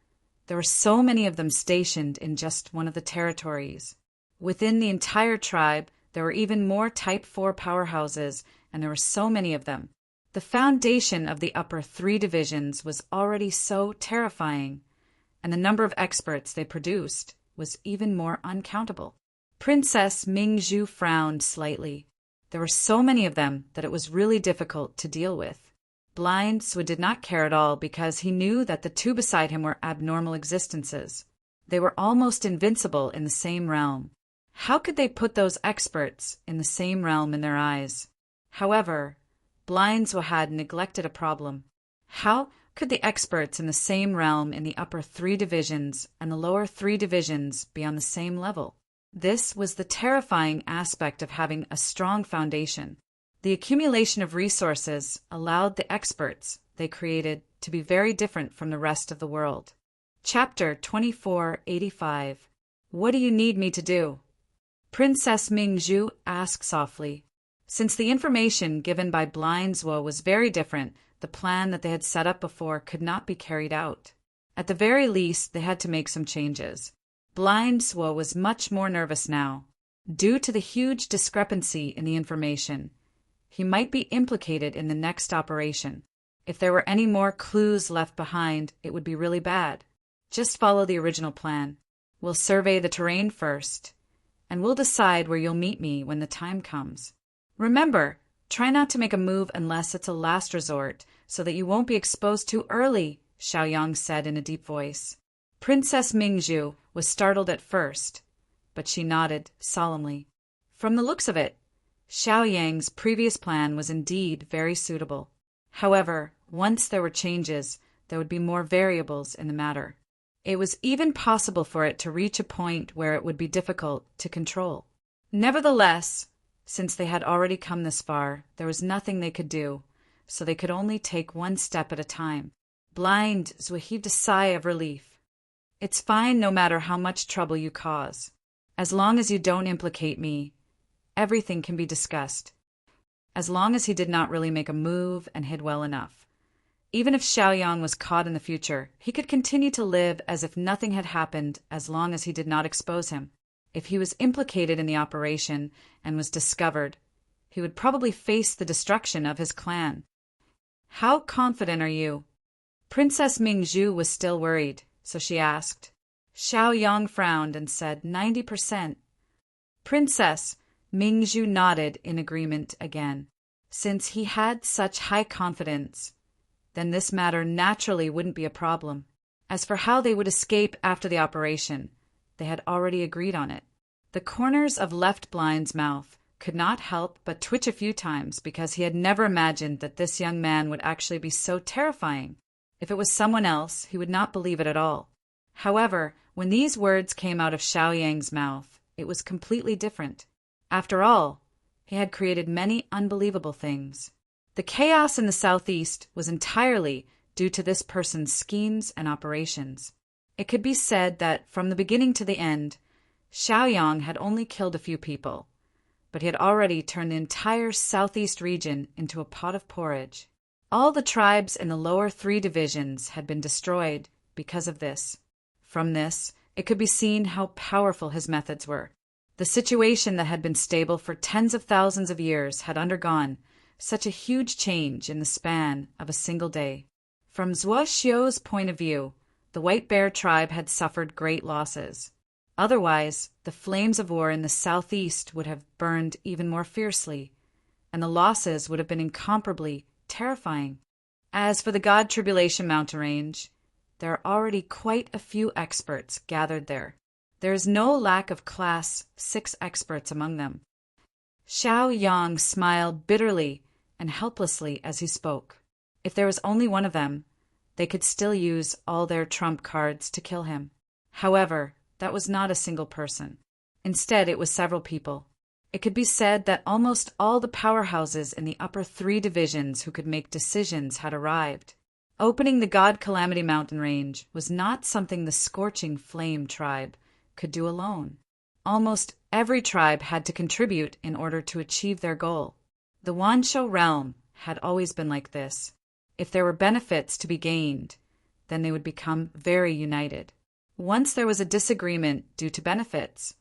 there were so many of them stationed in just one of the territories. Within the entire tribe, there were even more Type 4 powerhouses, and there were so many of them. The foundation of the upper 3 divisions was already so terrifying, and the number of experts they produced was even more uncountable. Princess Mingzhu frowned slightly. There were so many of them that it was really difficult to deal with. Blindswo did not care at all because he knew that the 2 beside him were abnormal existences. They were almost invincible in the same realm. How could they put those experts in the same realm in their eyes? However, Blindswo had neglected a problem. How could the experts in the same realm in the upper 3 divisions and the lower 3 divisions be on the same level? This was the terrifying aspect of having a strong foundation. The accumulation of resources allowed the experts they created to be very different from the rest of the world. Chapter 2485. What do you need me to do? Princess Mingzhu asked softly. Since the information given by Blindswo was very different, the plan that they had set up before could not be carried out. At the very least, they had to make some changes. Blindswo was much more nervous now. Due to the huge discrepancy in the information, he might be implicated in the next operation. If there were any more clues left behind, it would be really bad. Just follow the original plan. We'll survey the terrain first, and we'll decide where you'll meet me when the time comes. Remember, try not to make a move unless it's a last resort, so that you won't be exposed too early, Xiaoyang said in a deep voice. Princess Mingzhu was startled at first, but she nodded solemnly. From the looks of it, Xiaoyang's previous plan was indeed very suitable. However, once there were changes, there would be more variables in the matter. It was even possible for it to reach a point where it would be difficult to control. Nevertheless, since they had already come this far, there was nothing they could do, so they could only take one step at a time. Blind, Zhu heaved a sigh of relief. It's fine no matter how much trouble you cause. As long as you don't implicate me, everything can be discussed. As long as he did not really make a move and hid well enough. Even if Xiaoyang was caught in the future, he could continue to live as if nothing had happened as long as he did not expose him. If he was implicated in the operation and was discovered, he would probably face the destruction of his clan. How confident are you? Princess Mingzhu was still worried, so she asked. Xiaoyang frowned and said 90%. Princess, Mingzhu nodded in agreement again. Since he had such high confidence, then this matter naturally wouldn't be a problem. As for how they would escape after the operation, they had already agreed on it. The corners of Left Blind's mouth could not help but twitch a few times because he had never imagined that this young man would actually be so terrifying. If it was someone else, he would not believe it at all. However, when these words came out of Xiaoyang's mouth, it was completely different. After all, he had created many unbelievable things. The chaos in the southeast was entirely due to this person's schemes and operations. It could be said that, from the beginning to the end, Xiaoyang had only killed a few people, but he had already turned the entire southeast region into a pot of porridge. All the tribes in the lower 3 divisions had been destroyed because of this. From this, it could be seen how powerful his methods were. The situation that had been stable for tens of thousands of years had undergone such a huge change in the span of a single day. From Zhuo Xiu's point of view, the White Bear tribe had suffered great losses. Otherwise, the flames of war in the southeast would have burned even more fiercely, and the losses would have been incomparably terrifying. As for the God Tribulation mountain range, there are already quite a few experts gathered there. There is no lack of Class 6 experts among them. Xiaoyang smiled bitterly and helplessly as he spoke. If there was only one of them, they could still use all their trump cards to kill him. However, that was not a single person. Instead, it was several people. It could be said that almost all the powerhouses in the upper 3 divisions who could make decisions had arrived. Opening the God Calamity mountain range was not something the Scorching Flame tribe could do alone. Almost every tribe had to contribute in order to achieve their goal. The Wanshou realm had always been like this. If there were benefits to be gained, then they would become very united. Once there was a disagreement due to benefits,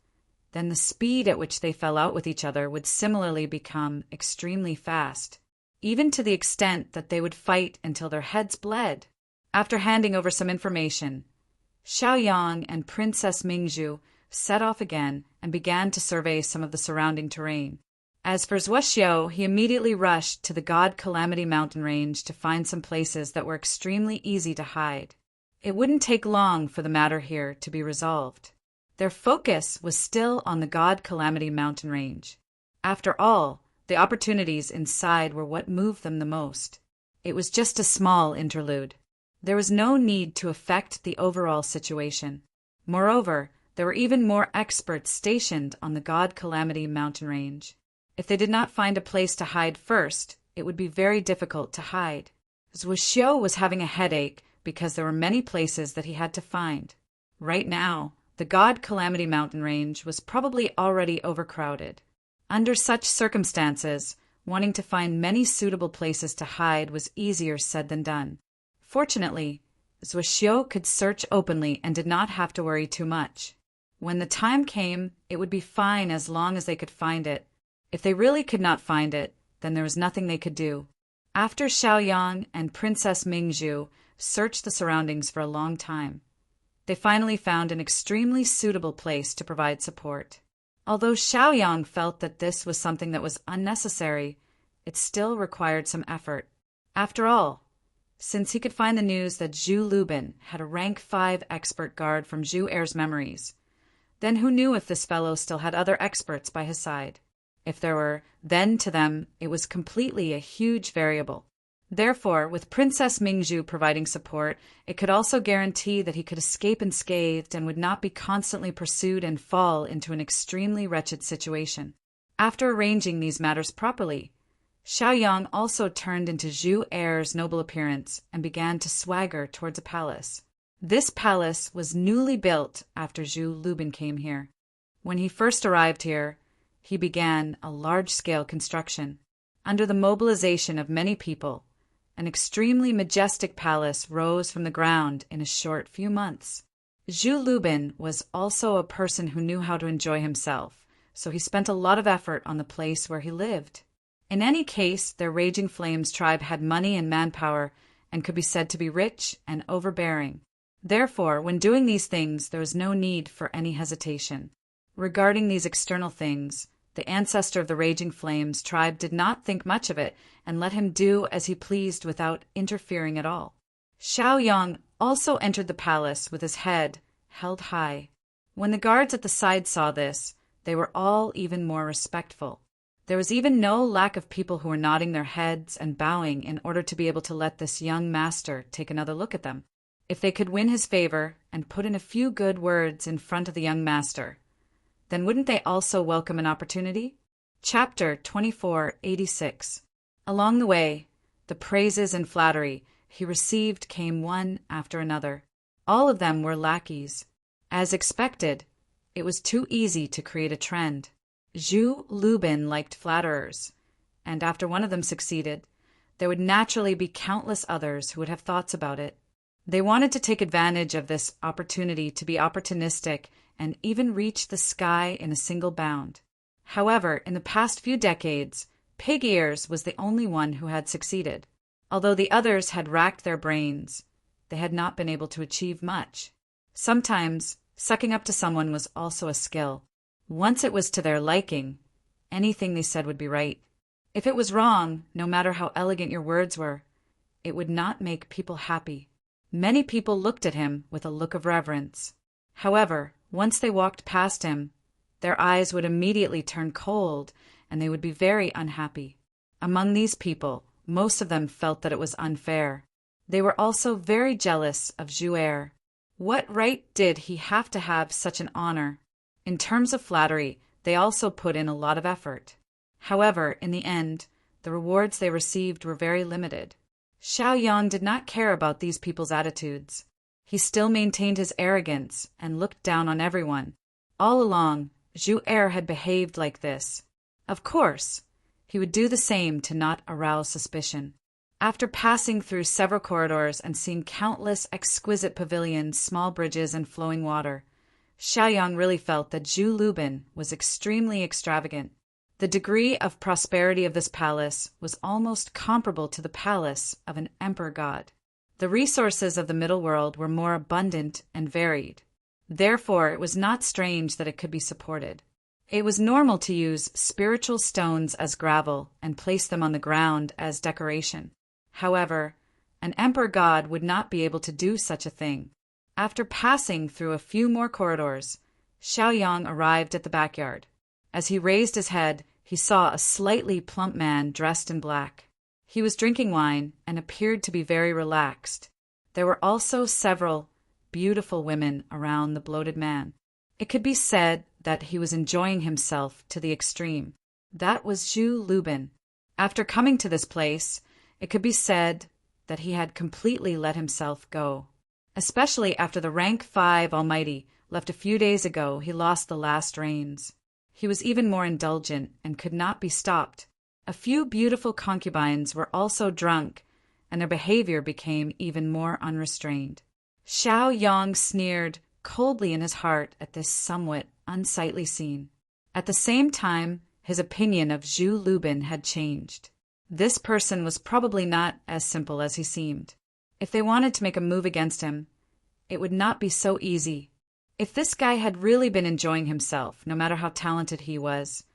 then the speed at which they fell out with each other would similarly become extremely fast, even to the extent that they would fight until their heads bled. After handing over some information, Xiaoyang and Princess Mingzhu set off again and began to survey some of the surrounding terrain. As for Zhuo Xiu, he immediately rushed to the God Calamity mountain range to find some places that were extremely easy to hide. It wouldn't take long for the matter here to be resolved. Their focus was still on the God Calamity mountain range. After all, the opportunities inside were what moved them the most. It was just a small interlude. There was no need to affect the overall situation. Moreover, there were even more experts stationed on the God Calamity mountain range. If they did not find a place to hide first, it would be very difficult to hide. Zhuo Xiu was having a headache because there were many places that he had to find. Right now, the God Calamity mountain range was probably already overcrowded. Under such circumstances, wanting to find many suitable places to hide was easier said than done. Fortunately, Zhuo Xiu could search openly and did not have to worry too much. When the time came, it would be fine as long as they could find it. If they really could not find it, then there was nothing they could do. After Xiaoyang and Princess Mingzhu searched the surroundings for a long time, they finally found an extremely suitable place to provide support. Although Xiaoyang felt that this was something that was unnecessary, it still required some effort. After all, since he could find the news that Zhu Lubin had a rank 5 expert guard from Zhu Heir's memories, then who knew if this fellow still had other experts by his side? If there were, then to them it was completely a huge variable. Therefore, with Princess Mingzhu providing support, it could also guarantee that he could escape unscathed and would not be constantly pursued and fall into an extremely wretched situation. After arranging these matters properly, Xiaoyang also turned into Zhu Er's noble appearance and began to swagger towards a palace. This palace was newly built after Zhu Lubin came here. When he first arrived here, he began a large-scale construction. Under the mobilization of many people, an extremely majestic palace rose from the ground in a short few months. Zhu Lubin was also a person who knew how to enjoy himself, so he spent a lot of effort on the place where he lived. In any case, their Raging Flames tribe had money and manpower and could be said to be rich and overbearing. Therefore, when doing these things, there was no need for any hesitation. Regarding these external things, the ancestor of the Raging Flames tribe did not think much of it and let him do as he pleased without interfering at all. Xiaoyang also entered the palace with his head held high. When the guards at the side saw this, they were all even more respectful. There was even no lack of people who were nodding their heads and bowing in order to be able to let this young master take another look at them. If they could win his favor and put in a few good words in front of the young master, then wouldn't they also welcome an opportunity? Chapter 2486. Along the way, the praises and flattery he received came one after another. All of them were lackeys. As expected, it was too easy to create a trend. Zhu Lubin liked flatterers, and after one of them succeeded, there would naturally be countless others who would have thoughts about it. They wanted to take advantage of this opportunity to be opportunistic and even reach the sky in a single bound. However, in the past few decades, Pig Ears was the only one who had succeeded. Although the others had racked their brains, they had not been able to achieve much. Sometimes, sucking up to someone was also a skill. Once it was to their liking, anything they said would be right. If it was wrong, no matter how elegant your words were, it would not make people happy. Many people looked at him with a look of reverence. However, once they walked past him, their eyes would immediately turn cold and they would be very unhappy. Among these people, most of them felt that it was unfair. They were also very jealous of Zhu Er. What right did he have to have such an honor? In terms of flattery, they also put in a lot of effort. However, in the end, the rewards they received were very limited. Xiaoyang did not care about these people's attitudes. He still maintained his arrogance and looked down on everyone. All along, Zhu Er had behaved like this. Of course, he would do the same to not arouse suspicion. After passing through several corridors and seeing countless exquisite pavilions, small bridges, and flowing water, Xiaoyang really felt that Zhu Lubin was extremely extravagant. The degree of prosperity of this palace was almost comparable to the palace of an emperor god. The resources of the middle world were more abundant and varied. Therefore, it was not strange that it could be supported. It was normal to use spiritual stones as gravel and place them on the ground as decoration. However, an emperor god would not be able to do such a thing. After passing through a few more corridors, Xiaoyang arrived at the backyard. As he raised his head, he saw a slightly plump man dressed in black. He was drinking wine and appeared to be very relaxed. There were also several beautiful women around the bloated man. It could be said that he was enjoying himself to the extreme. That was Zhu Lubin. After coming to this place, it could be said that he had completely let himself go. Especially after the rank 5 Almighty left a few days ago, he lost the last reins. He was even more indulgent and could not be stopped. A few beautiful concubines were also drunk, and their behavior became even more unrestrained. Xiaoyang sneered coldly in his heart at this somewhat unsightly scene. At the same time, his opinion of Zhu Lubin had changed. This person was probably not as simple as he seemed. If they wanted to make a move against him, it would not be so easy. If this guy had really been enjoying himself, no matter how talented he was,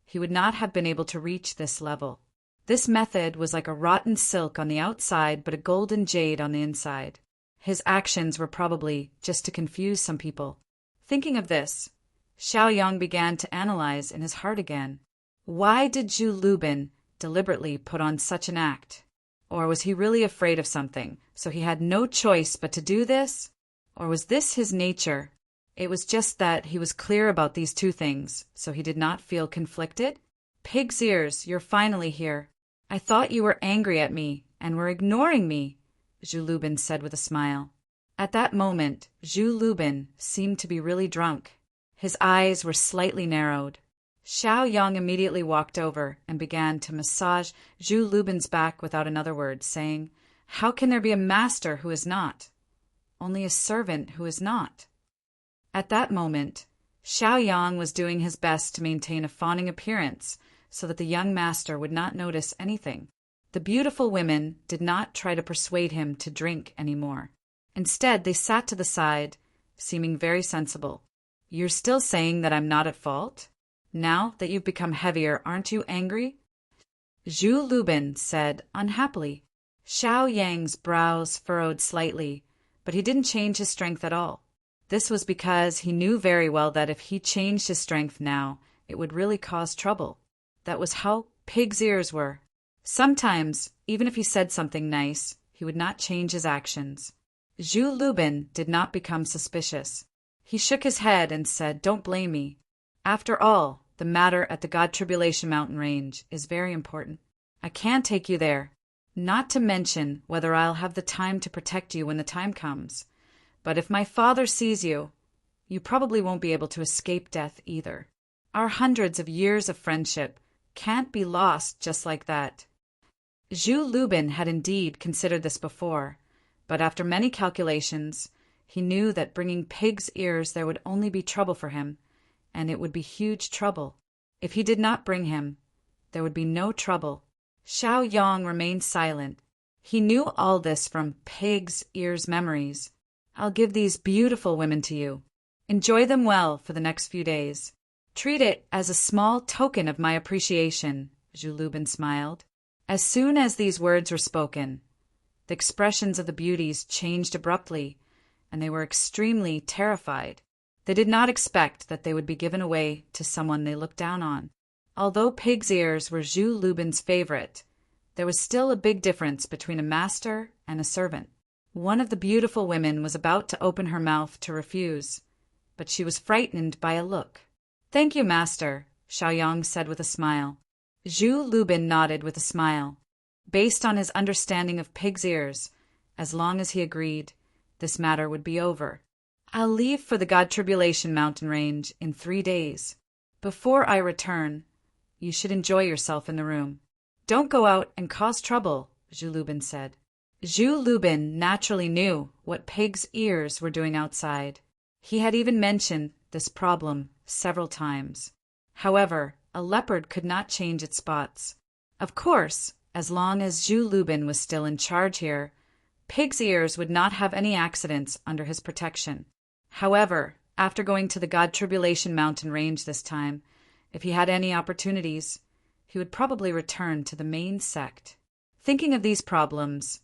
he would not have been able to reach this level. This method was like a rotten silk on the outside but a golden jade on the inside. His actions were probably just to confuse some people. Thinking of this, Xiaoyang began to analyze in his heart again. Why did Zhu Lubin deliberately put on such an act? Or was he really afraid of something, so he had no choice but to do this? Or was this his nature? It was just that he was clear about these two things, so he did not feel conflicted. Pig's Ears, you're finally here. I thought you were angry at me and were ignoring me, Zhu Lubin said with a smile. At that moment, Zhu Lubin seemed to be really drunk. His eyes were slightly narrowed. Xiao Yang immediately walked over and began to massage Zhu Lubin's back without another word, saying, "How can there be a master who is not? Only a servant who is not." At that moment, Xiao Yang was doing his best to maintain a fawning appearance so that the young master would not notice anything. The beautiful women did not try to persuade him to drink anymore. Instead, they sat to the side, seeming very sensible. "You're still saying that I'm not at fault? Now that you've become heavier, aren't you angry?" Zhu Lubin said unhappily. Xiao Yang's brows furrowed slightly, but he didn't change his strength at all. This was because he knew very well that if he changed his strength now, it would really cause trouble. That was how pig's ears were. Sometimes, even if he said something nice, he would not change his actions. Zhu Lubin did not become suspicious. He shook his head and said, "Don't blame me. After all, the matter at the God Tribulation Mountain Range is very important. I can take you there, not to mention whether I'll have the time to protect you when the time comes. But if my father sees you, you probably won't be able to escape death either. Our hundreds of years of friendship can't be lost just like that." Zhu Lubin had indeed considered this before, but after many calculations, he knew that bringing pig's ears there would only be trouble for him, and it would be huge trouble. If he did not bring him, there would be no trouble. Xiao Yang remained silent. He knew all this from pig's ears memories. "I'll give these beautiful women to you. Enjoy them well for the next few days. Treat it as a small token of my appreciation," Zhu Lubin smiled. As soon as these words were spoken, the expressions of the beauties changed abruptly, and they were extremely terrified. They did not expect that they would be given away to someone they looked down on. Although pig's ears were Zhu Lubin's favorite, there was still a big difference between a master and a servant. One of the beautiful women was about to open her mouth to refuse, but she was frightened by a look. "Thank you, master," Xiao Yang said with a smile. Zhu Lubin nodded with a smile. Based on his understanding of pig's ears, as long as he agreed, this matter would be over. "I'll leave for the God Tribulation Mountain Range in 3 days. Before I return, you should enjoy yourself in the room. Don't go out and cause trouble," Zhu Lubin said. Zhu Lubin naturally knew what pig's ears were doing outside. He had even mentioned this problem several times. However, a leopard could not change its spots. Of course, as long as Zhu Lubin was still in charge here, pig's ears would not have any accidents under his protection. However, after going to the God Tribulation Mountain Range this time, if he had any opportunities, he would probably return to the main sect. Thinking of these problems,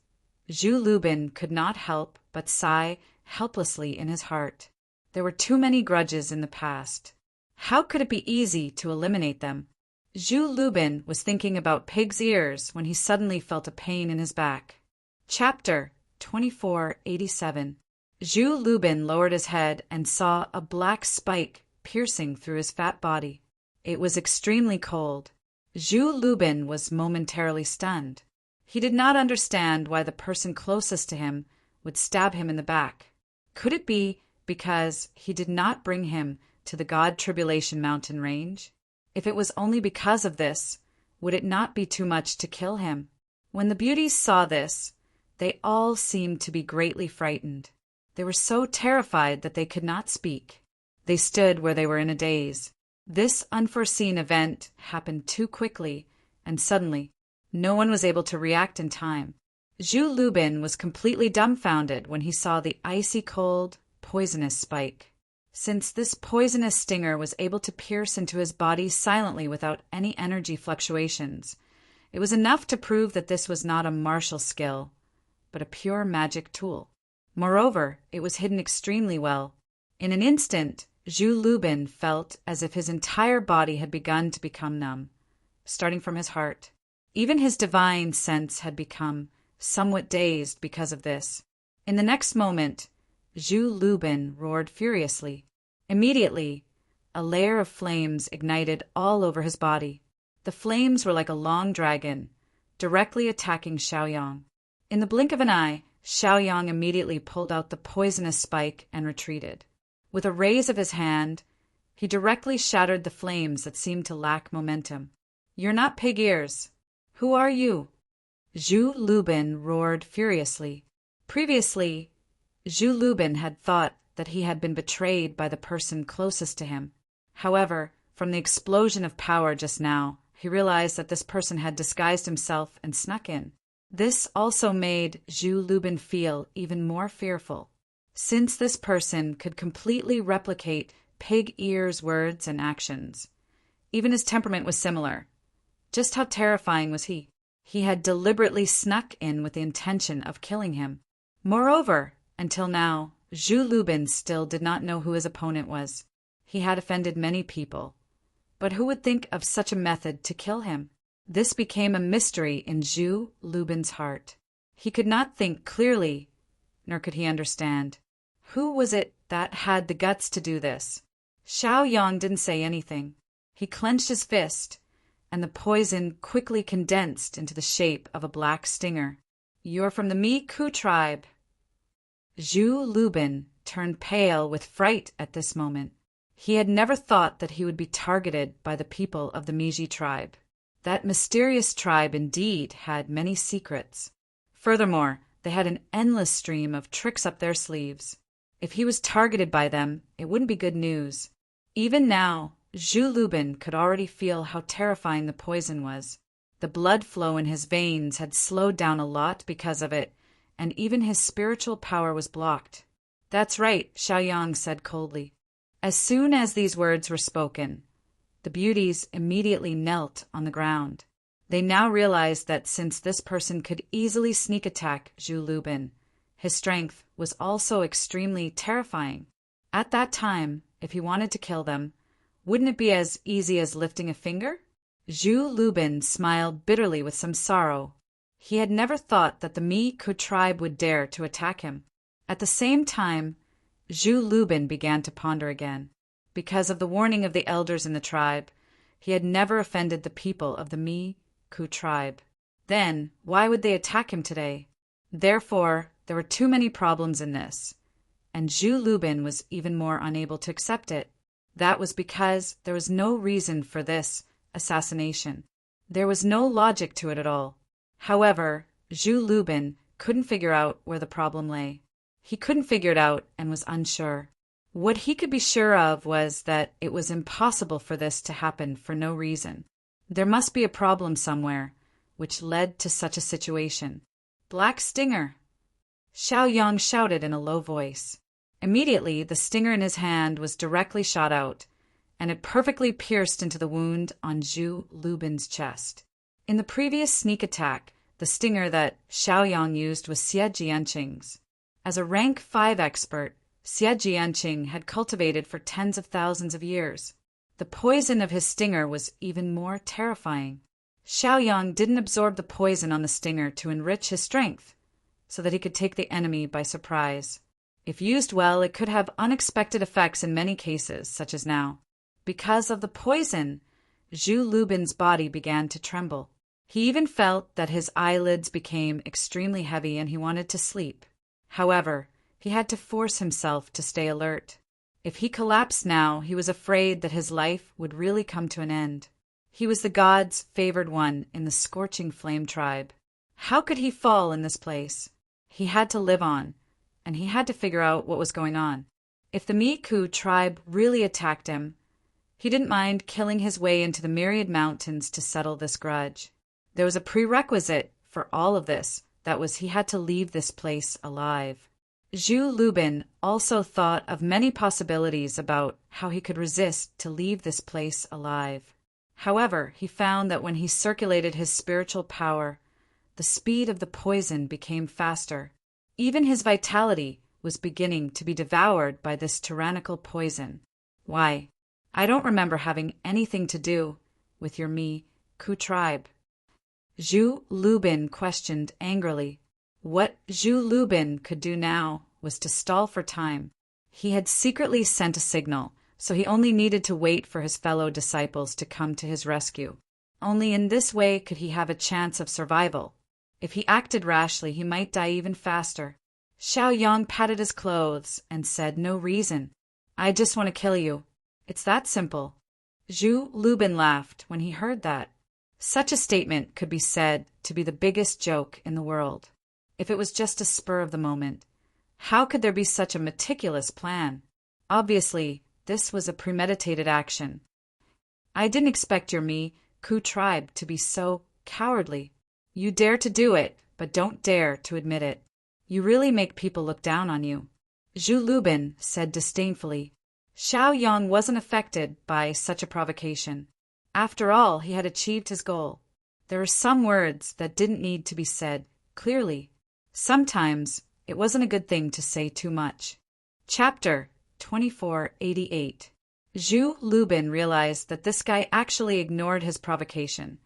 Zhu Lubin could not help but sigh helplessly in his heart. There were too many grudges in the past. How could it be easy to eliminate them? Zhu Lubin was thinking about pig's ears when he suddenly felt a pain in his back. Chapter 2487. Zhu Lubin lowered his head and saw a black spike piercing through his fat body. It was extremely cold. Zhu Lubin was momentarily stunned. He did not understand why the person closest to him would stab him in the back. Could it be because he did not bring him to the God Tribulation Mountain Range? If it was only because of this, would it not be too much to kill him? When the beauties saw this, they all seemed to be greatly frightened. They were so terrified that they could not speak. They stood where they were in a daze. This unforeseen event happened too quickly, and suddenly, no one was able to react in time. Zhu Lubin was completely dumbfounded when he saw the icy cold, poisonous spike. Since this poisonous stinger was able to pierce into his body silently without any energy fluctuations, it was enough to prove that this was not a martial skill, but a pure magic tool. Moreover, it was hidden extremely well. In an instant, Zhu Lubin felt as if his entire body had begun to become numb, starting from his heart. Even his divine sense had become somewhat dazed because of this. In the next moment, Zhu Lubin roared furiously. Immediately, a layer of flames ignited all over his body. The flames were like a long dragon, directly attacking Xiaoyang. In the blink of an eye, Xiaoyang immediately pulled out the poisonous spike and retreated. With a raise of his hand, he directly shattered the flames that seemed to lack momentum. "You're not pig ears. Who are you?" Zhu Lubin roared furiously. Previously, Zhu Lubin had thought that he had been betrayed by the person closest to him. However, from the explosion of power just now, he realized that this person had disguised himself and snuck in. This also made Zhu Lubin feel even more fearful, since this person could completely replicate Pig Ear's words and actions. Even his temperament was similar. Just how terrifying was he? He had deliberately snuck in with the intention of killing him. Moreover, until now, Zhu Lubin still did not know who his opponent was. He had offended many people, but who would think of such a method to kill him? This became a mystery in Zhu Lubin's heart. He could not think clearly, nor could he understand. Who was it that had the guts to do this? Xiaoyang didn't say anything. He clenched his fist, and the poison quickly condensed into the shape of a black stinger. "You're from the Mi-Ku tribe." Zhu Lubin turned pale with fright at this moment. He had never thought that he would be targeted by the people of the Miji tribe. That mysterious tribe indeed had many secrets. Furthermore, they had an endless stream of tricks up their sleeves. If he was targeted by them, it wouldn't be good news. Even now, Zhu Lubin could already feel how terrifying the poison was. The blood flow in his veins had slowed down a lot because of it, and even his spiritual power was blocked. "That's right," Xiaoyang said coldly. As soon as these words were spoken, the beauties immediately knelt on the ground. They now realized that since this person could easily sneak attack Zhu Lubin, his strength was also extremely terrifying. At that time, if he wanted to kill them, wouldn't it be as easy as lifting a finger? Zhu Lubin smiled bitterly with some sorrow. He had never thought that the Mi-Ku tribe would dare to attack him. At the same time, Zhu Lubin began to ponder again. Because of the warning of the elders in the tribe, he had never offended the people of the Mi-Ku tribe. Then, why would they attack him today? Therefore, there were too many problems in this, and Zhu Lubin was even more unable to accept it. That was because there was no reason for this assassination. There was no logic to it at all. However, Zhu Lubin couldn't figure out where the problem lay. He couldn't figure it out and was unsure. What he could be sure of was that it was impossible for this to happen for no reason. There must be a problem somewhere, which led to such a situation. "Black stinger!" Xiaoyang shouted in a low voice. Immediately, the stinger in his hand was directly shot out, and it perfectly pierced into the wound on Zhu Lubin's chest. In the previous sneak attack, the stinger that Xiaoyang used was Xie Jianqing's. As a rank 5 expert, Xie Jianqing had cultivated for tens of thousands of years. The poison of his stinger was even more terrifying. Xiaoyang didn't absorb the poison on the stinger to enrich his strength, so that he could take the enemy by surprise. If used well, it could have unexpected effects in many cases, such as now. Because of the poison, Zhu Lubin's body began to tremble. He even felt that his eyelids became extremely heavy and he wanted to sleep. However, he had to force himself to stay alert. If he collapsed now, he was afraid that his life would really come to an end. He was the gods' favored one in the Scorching Flame tribe. How could he fall in this place? He had to live on, and he had to figure out what was going on. If the Mi-Ku tribe really attacked him, he didn't mind killing his way into the myriad mountains to settle this grudge. There was a prerequisite for all of this. That was, he had to leave this place alive. Zhu Lubin also thought of many possibilities about how he could resist to leave this place alive. However, he found that when he circulated his spiritual power, the speed of the poison became faster. Even his vitality was beginning to be devoured by this tyrannical poison. "Why, I don't remember having anything to do with your Mi-Ku tribe." Zhu Lubin questioned angrily. What Zhu Lubin could do now was to stall for time. He had secretly sent a signal, so he only needed to wait for his fellow disciples to come to his rescue. Only in this way could he have a chance of survival. If he acted rashly, he might die even faster. Xiaoyang patted his clothes and said, "No reason. I just want to kill you. It's that simple." Zhu Lubin laughed when he heard that. Such a statement could be said to be the biggest joke in the world. If it was just a spur of the moment, how could there be such a meticulous plan? Obviously, this was a premeditated action. "I didn't expect your Ku tribe to be so cowardly. You dare to do it, but don't dare to admit it. You really make people look down on you," Zhu Lubin said disdainfully. Xiaoyang wasn't affected by such a provocation. After all, he had achieved his goal. There were some words that didn't need to be said clearly. Sometimes it wasn't a good thing to say too much. Chapter 2488. Zhu Lubin realized that this guy actually ignored his provocation,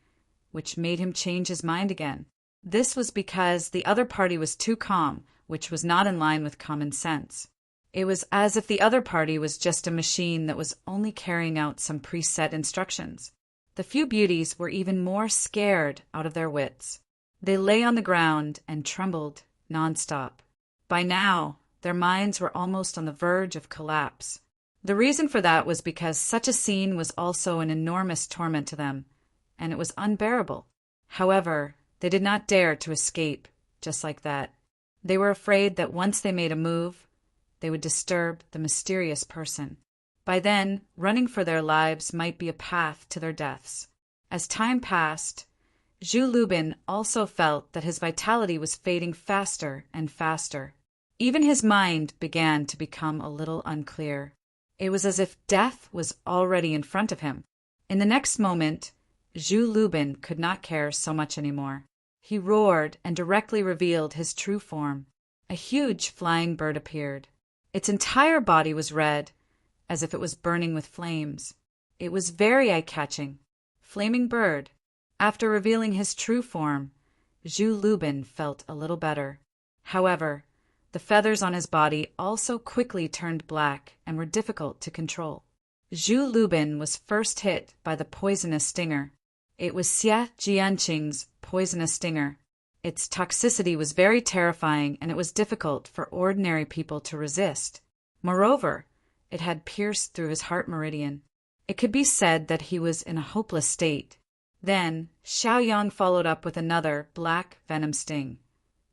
which made him change his mind again. This was because the other party was too calm, which was not in line with common sense. It was as if the other party was just a machine that was only carrying out some preset instructions. The few beauties were even more scared out of their wits. They lay on the ground and trembled nonstop. By now, their minds were almost on the verge of collapse. The reason for that was because such a scene was also an enormous torment to them, and it was unbearable. However, they did not dare to escape just like that. They were afraid that once they made a move, they would disturb the mysterious person. By then, running for their lives might be a path to their deaths. As time passed, Zhu Lubin also felt that his vitality was fading faster and faster. Even his mind began to become a little unclear. It was as if death was already in front of him. In the next moment, Zhu Lubin could not care so much anymore. He roared and directly revealed his true form. A huge flying bird appeared. Its entire body was red, as if it was burning with flames. It was very eye-catching. Flaming bird. After revealing his true form, Zhu Lubin felt a little better. However, the feathers on his body also quickly turned black and were difficult to control. Zhu Lubin was first hit by the poisonous stinger. It was Xie Jianqing's poisonous stinger. Its toxicity was very terrifying, and it was difficult for ordinary people to resist. Moreover, it had pierced through his heart meridian. It could be said that he was in a hopeless state. Then, Xiaoyang followed up with another black venom sting,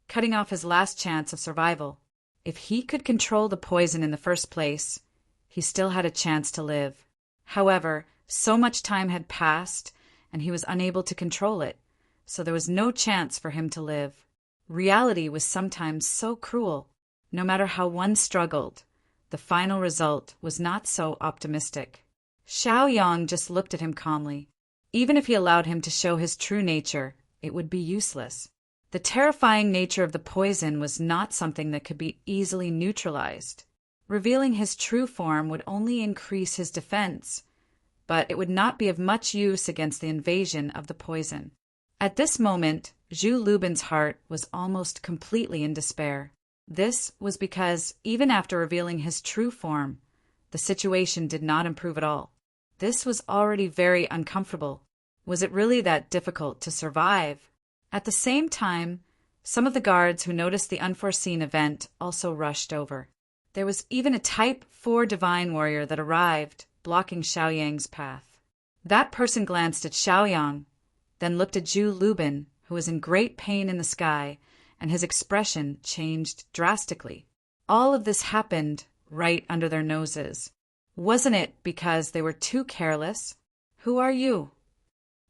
cutting off his last chance of survival. If he could control the poison in the first place, he still had a chance to live. However, so much time had passed, and he was unable to control it, so there was no chance for him to live. Reality was sometimes so cruel. No matter how one struggled, the final result was not so optimistic. Xiaoyang just looked at him calmly. Even if he allowed him to show his true nature, it would be useless. The terrifying nature of the poison was not something that could be easily neutralized. Revealing his true form would only increase his defense, but it would not be of much use against the invasion of the poison. At this moment, Zhu Lubin's heart was almost completely in despair. This was because, even after revealing his true form, the situation did not improve at all. This was already very uncomfortable. Was it really that difficult to survive? At the same time, some of the guards who noticed the unforeseen event also rushed over. There was even a Type 4 divine warrior that arrived, blocking Xiaoyang's path. That person glanced at Xiaoyang, then looked at Zhu Lubin, who was in great pain in the sky, and his expression changed drastically. All of this happened right under their noses. Wasn't it because they were too careless? "Who are you?"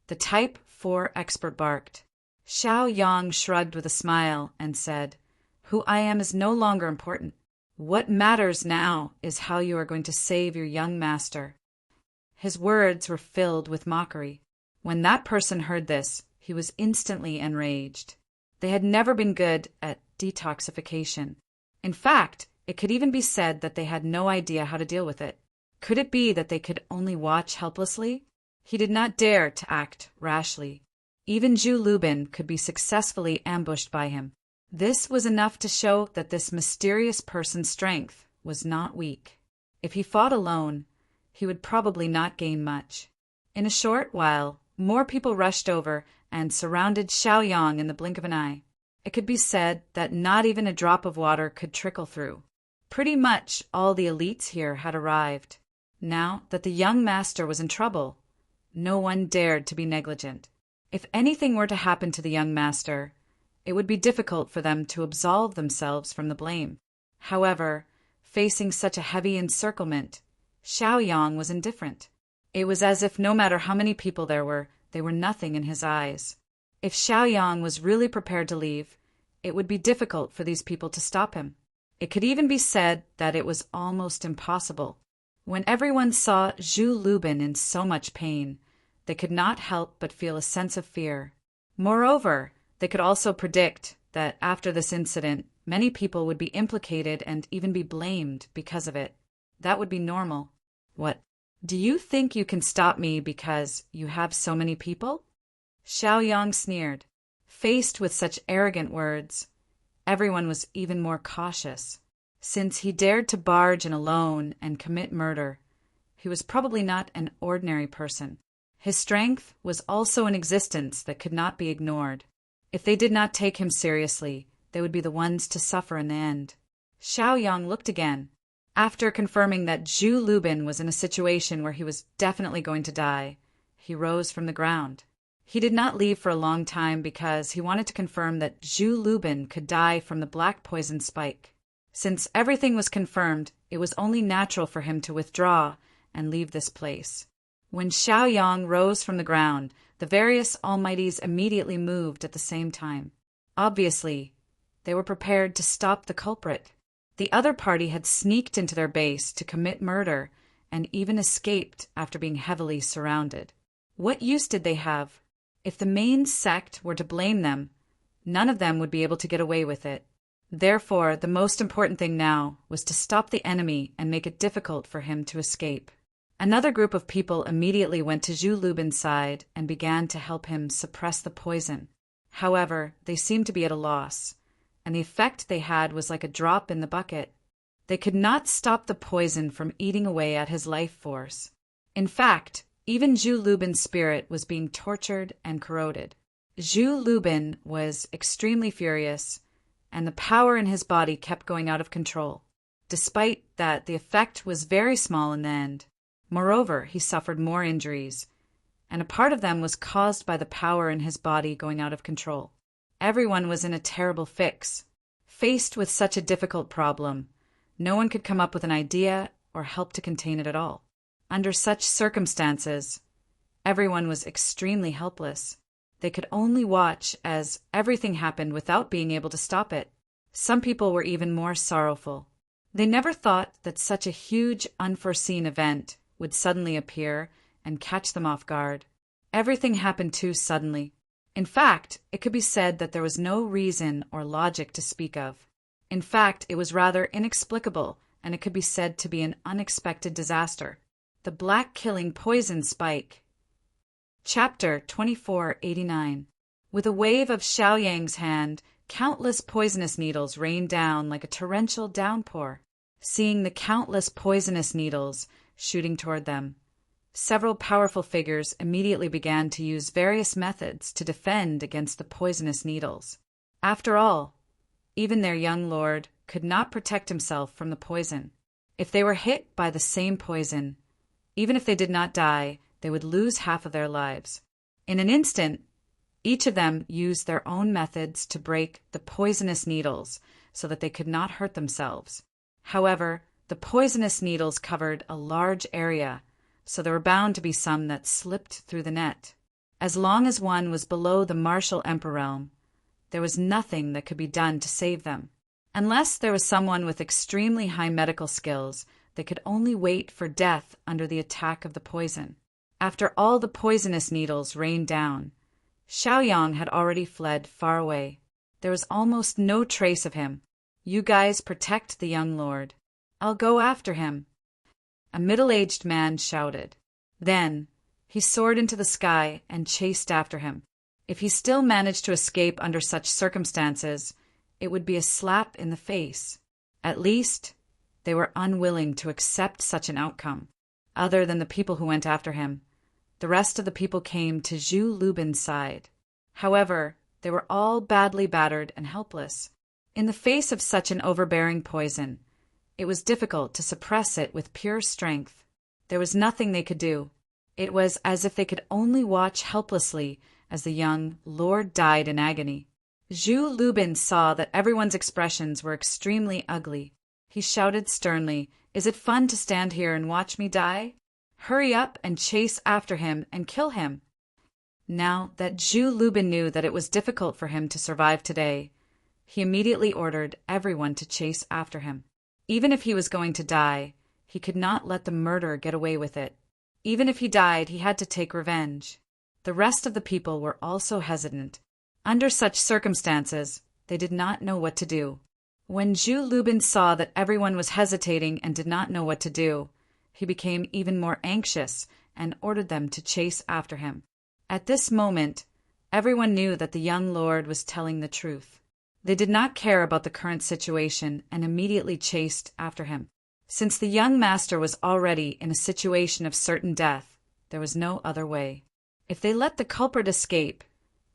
the Type 4 expert barked. Xiaoyang shrugged with a smile and said, "Who I am is no longer important. What matters now is how you are going to save your young master." His words were filled with mockery. When that person heard this, he was instantly enraged. They had never been good at detoxification. In fact, it could even be said that they had no idea how to deal with it. Could it be that they could only watch helplessly? He did not dare to act rashly. Even Zhu Lubin could be successfully ambushed by him. This was enough to show that this mysterious person's strength was not weak. If he fought alone, he would probably not gain much. In a short while, More people rushed over and surrounded Xiaoyang in the blink of an eye. It could be said that not even a drop of water could trickle through. Pretty much all the elites here had arrived. Now that the young master was in trouble, no one dared to be negligent. If anything were to happen to the young master, it would be difficult for them to absolve themselves from the blame. However, facing such a heavy encirclement, Xiaoyang was indifferent. It was as if no matter how many people there were, they were nothing in his eyes. If Xiaoyang was really prepared to leave, it would be difficult for these people to stop him. It could even be said that it was almost impossible. When everyone saw Zhu Lubin in so much pain, they could not help but feel a sense of fear. Moreover, they could also predict that after this incident, many people would be implicated and even be blamed because of it. That would be normal. What? Do you think you can stop me because you have so many people? Xiaoyang sneered. Faced with such arrogant words, everyone was even more cautious. Since he dared to barge in alone and commit murder, he was probably not an ordinary person. His strength was also an existence that could not be ignored. If they did not take him seriously, they would be the ones to suffer in the end. Xiaoyang looked again. After confirming that Zhu Lubin was in a situation where he was definitely going to die, he rose from the ground. He did not leave for a long time because he wanted to confirm that Zhu Lubin could die from the black poison spike. Since everything was confirmed, it was only natural for him to withdraw and leave this place. When Xiaoyang rose from the ground, the various almighties immediately moved at the same time. Obviously, they were prepared to stop the culprit. The other party had sneaked into their base to commit murder and even escaped after being heavily surrounded. What use did they have? If the main sect were to blame them, none of them would be able to get away with it. Therefore, the most important thing now was to stop the enemy and make it difficult for him to escape. Another group of people immediately went to Zhu Lubin's side and began to help him suppress the poison. However, they seemed to be at a loss, and the effect they had was like a drop in the bucket. They could not stop the poison from eating away at his life force. In fact, even Zhu Lubin's spirit was being tortured and corroded. Zhu Lubin was extremely furious, and the power in his body kept going out of control. Despite that, the effect was very small in the end. Moreover, he suffered more injuries, and a part of them was caused by the power in his body going out of control. Everyone was in a terrible fix. Faced with such a difficult problem, no one could come up with an idea or help to contain it at all. Under such circumstances, everyone was extremely helpless. They could only watch as everything happened without being able to stop it. Some people were even more sorrowful. They never thought that such a huge, unforeseen event would suddenly appear and catch them off guard. Everything happened too suddenly. In fact, it could be said that there was no reason or logic to speak of. In fact, it was rather inexplicable, and it could be said to be an unexpected disaster. The black-killing poison spike. Chapter 2489. With a wave of Xiaoyang's hand, countless poisonous needles rained down like a torrential downpour. Seeing the countless poisonous needles shooting toward them, several powerful figures immediately began to use various methods to defend against the poisonous needles. After all, even their young lord could not protect himself from the poison. If they were hit by the same poison, even if they did not die, they would lose half of their lives. In an instant, each of them used their own methods to break the poisonous needles so that they could not hurt themselves. However, the poisonous needles covered a large area, so there were bound to be some that slipped through the net. As long as one was below the martial emperor realm, there was nothing that could be done to save them. Unless there was someone with extremely high medical skills, they could only wait for death under the attack of the poison. After all the poisonous needles rained down, Xiaoyang had already fled far away. There was almost no trace of him. You guys protect the young lord. I'll go after him. A middle-aged man shouted. Then he soared into the sky and chased after him. If he still managed to escape under such circumstances, it would be a slap in the face. At least, they were unwilling to accept such an outcome. Other than the people who went after him, the rest of the people came to Zhu Lubin's side. However, they were all badly battered and helpless. In the face of such an overbearing poison, it was difficult to suppress it with pure strength. There was nothing they could do. It was as if they could only watch helplessly as the young lord died in agony. Zhu Lubin saw that everyone's expressions were extremely ugly. He shouted sternly, "Is it fun to stand here and watch me die? Hurry up and chase after him and kill him." Now that Zhu Lubin knew that it was difficult for him to survive today, he immediately ordered everyone to chase after him. Even if he was going to die, he could not let the murderer get away with it. Even if he died, he had to take revenge. The rest of the people were also hesitant. Under such circumstances, they did not know what to do. When Zhu Lubin saw that everyone was hesitating and did not know what to do, he became even more anxious and ordered them to chase after him. At this moment, everyone knew that the young lord was telling the truth. They did not care about the current situation and immediately chased after him. Since the young master was already in a situation of certain death, there was no other way. If they let the culprit escape,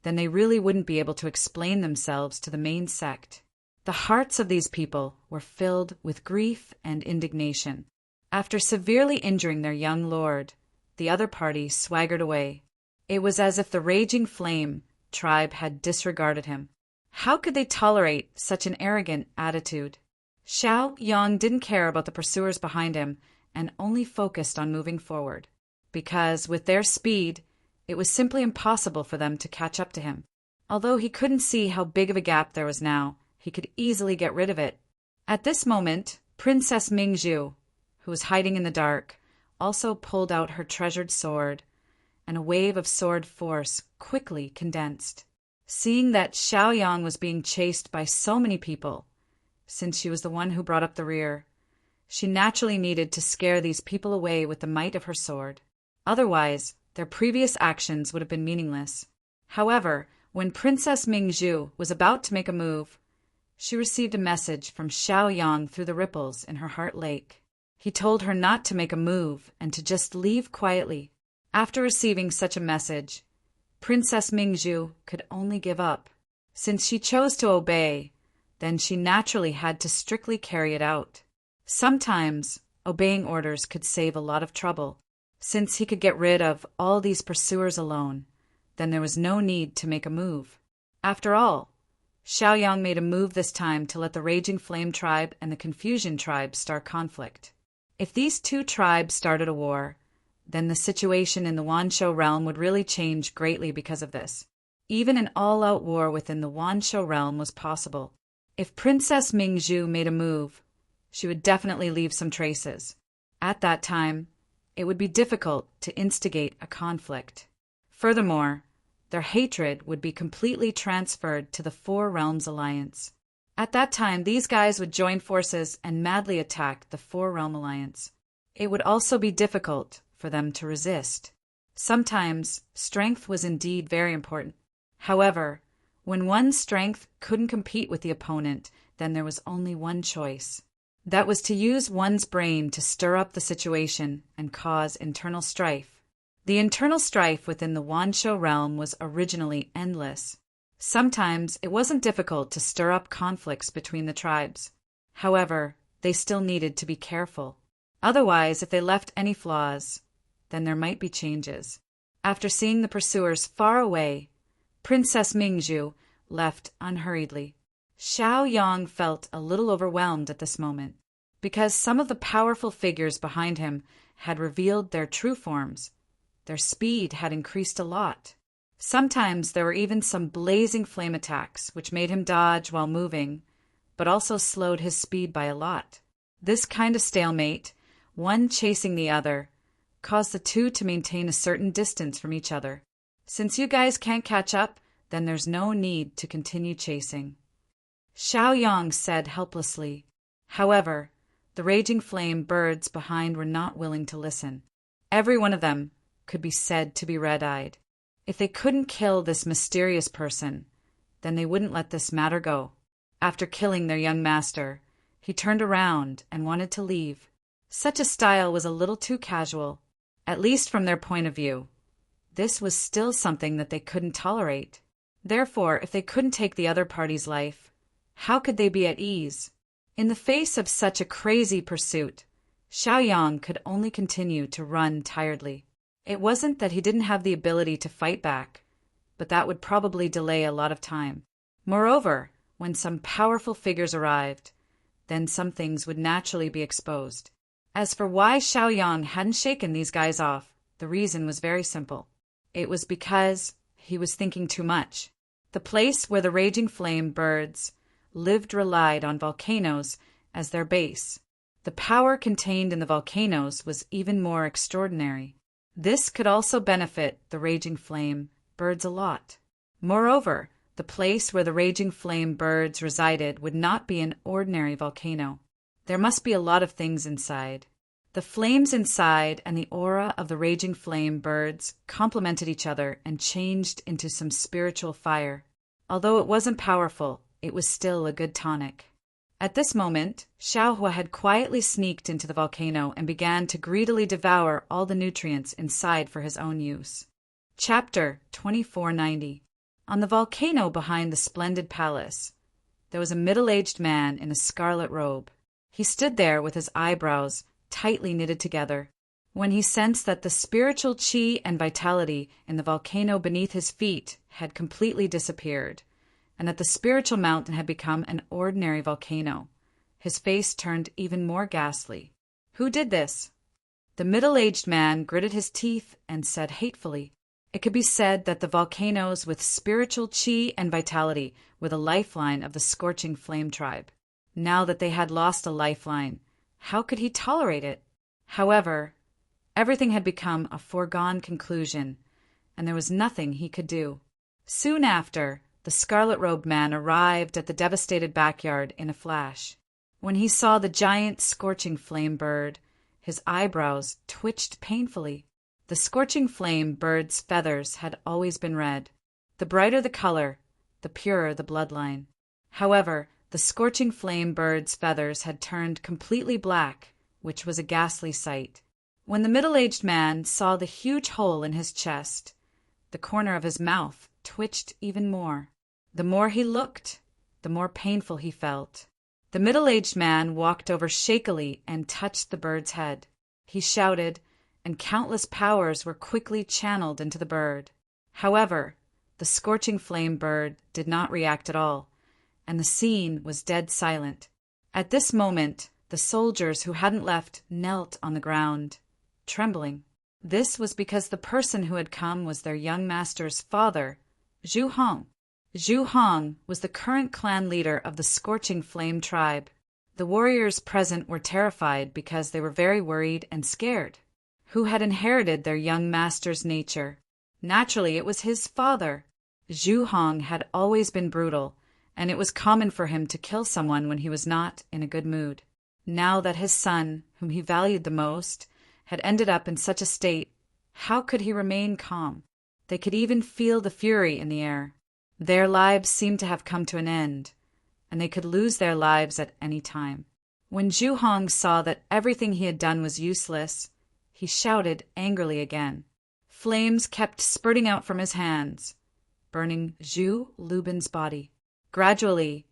then they really wouldn't be able to explain themselves to the main sect. The hearts of these people were filled with grief and indignation. After severely injuring their young lord, the other party swaggered away. It was as if the Raging Flame tribe had disregarded him. How could they tolerate such an arrogant attitude? Xiao Yang didn't care about the pursuers behind him and only focused on moving forward, because with their speed, it was simply impossible for them to catch up to him. Although he couldn't see how big of a gap there was now, he could easily get rid of it. At this moment, Princess Mingzhu, who was hiding in the dark, also pulled out her treasured sword, and a wave of sword force quickly condensed. Seeing that Xiao Yang was being chased by so many people, since she was the one who brought up the rear, she naturally needed to scare these people away with the might of her sword. Otherwise, their previous actions would have been meaningless. However, when Princess Mingzhu was about to make a move, she received a message from Xiao Yang through the ripples in her heart lake. He told her not to make a move and to just leave quietly. After receiving such a message, Princess Mingzhu could only give up. Since she chose to obey, then she naturally had to strictly carry it out. Sometimes, obeying orders could save a lot of trouble. Since he could get rid of all these pursuers alone, then there was no need to make a move. After all, Xiao Yang made a move this time to let the Raging Flame tribe and the Confusion tribe start conflict. If these two tribes started a war, then the situation in the Wanshou realm would really change greatly because of this. Even an all-out war within the Wanshou realm was possible. If Princess Mingzhu made a move, she would definitely leave some traces. At that time, it would be difficult to instigate a conflict. Furthermore, their hatred would be completely transferred to the Four Realms Alliance. At that time, these guys would join forces and madly attack the Four Realm Alliance. It would also be difficult for them to resist. Sometimes, strength was indeed very important. However, when one's strength couldn't compete with the opponent, then there was only one choice. That was to use one's brain to stir up the situation and cause internal strife. The internal strife within the Wanshou realm was originally endless. Sometimes it wasn't difficult to stir up conflicts between the tribes. However, they still needed to be careful. Otherwise, if they left any flaws, then there might be changes. After seeing the pursuers far away, Princess Mingzhu left unhurriedly. Xiao Yang felt a little overwhelmed at this moment, because some of the powerful figures behind him had revealed their true forms. Their speed had increased a lot. Sometimes there were even some blazing flame attacks, which made him dodge while moving, but also slowed his speed by a lot. This kind of stalemate, one chasing the other, caused the two to maintain a certain distance from each other. Since you guys can't catch up, then there's no need to continue chasing, Xiao Yang said helplessly. However, the Raging Flame birds behind were not willing to listen. Every one of them could be said to be red-eyed. If they couldn't kill this mysterious person, then they wouldn't let this matter go. After killing their young master, he turned around and wanted to leave. Such a style was a little too casual, at least from their point of view. this was still something that they couldn't tolerate. Therefore, if they couldn't take the other party's life, how could they be at ease? In the face of such a crazy pursuit, Xiaoyang could only continue to run tiredly. It wasn't that he didn't have the ability to fight back, but that would probably delay a lot of time. Moreover, when some powerful figures arrived, then some things would naturally be exposed. As for why Xiaoyang hadn't shaken these guys off, the reason was very simple. It was because he was thinking too much. The place where the raging flame birds lived relied on volcanoes as their base. The power contained in the volcanoes was even more extraordinary. This could also benefit the raging flame birds a lot. Moreover, the place where the raging flame birds resided would not be an ordinary volcano. There must be a lot of things inside. The flames inside and the aura of the raging flame birds complemented each other and changed into some spiritual fire. Although it wasn't powerful, it was still a good tonic. At this moment, Xiaohua had quietly sneaked into the volcano and began to greedily devour all the nutrients inside for his own use. Chapter 2490. On the volcano behind the splendid palace, there was a middle-aged man in a scarlet robe. He stood there with his eyebrows tightly knitted together. When he sensed that the spiritual qi and vitality in the volcano beneath his feet had completely disappeared, and that the spiritual mountain had become an ordinary volcano, his face turned even more ghastly. Who did this? The middle-aged man gritted his teeth and said hatefully, "It could be said that the volcanoes with spiritual qi and vitality were the lifeline of the scorching flame tribe. Now that they had lost a lifeline, how could he tolerate it?" However, everything had become a foregone conclusion, and there was nothing he could do. Soon after, the scarlet-robed man arrived at the devastated backyard in a flash. When he saw the giant scorching flame bird, his eyebrows twitched painfully. The scorching flame bird's feathers had always been red. The brighter the color, the purer the bloodline. However, the scorching flame bird's feathers had turned completely black, which was a ghastly sight. When the middle-aged man saw the huge hole in his chest, the corner of his mouth twitched even more. The more he looked, the more painful he felt. The middle-aged man walked over shakily and touched the bird's head. He shouted, and countless powers were quickly channeled into the bird. However, the scorching flame bird did not react at all, and the scene was dead silent. At this moment, the soldiers who hadn't left knelt on the ground, trembling. This was because the person who had come was their young master's father, Zhu Hong. Zhu Hong was the current clan leader of the Scorching Flame tribe. The warriors present were terrified because they were very worried and scared. Who had inherited their young master's nature? Naturally, it was his father. Zhu Hong had always been brutal, and it was common for him to kill someone when he was not in a good mood. Now that his son, whom he valued the most, had ended up in such a state, how could he remain calm? They could even feel the fury in the air. Their lives seemed to have come to an end, and they could lose their lives at any time. When Zhu Hong saw that everything he had done was useless, he shouted angrily again. Flames kept spurting out from his hands, burning Zhu Lubin's body. Gradually,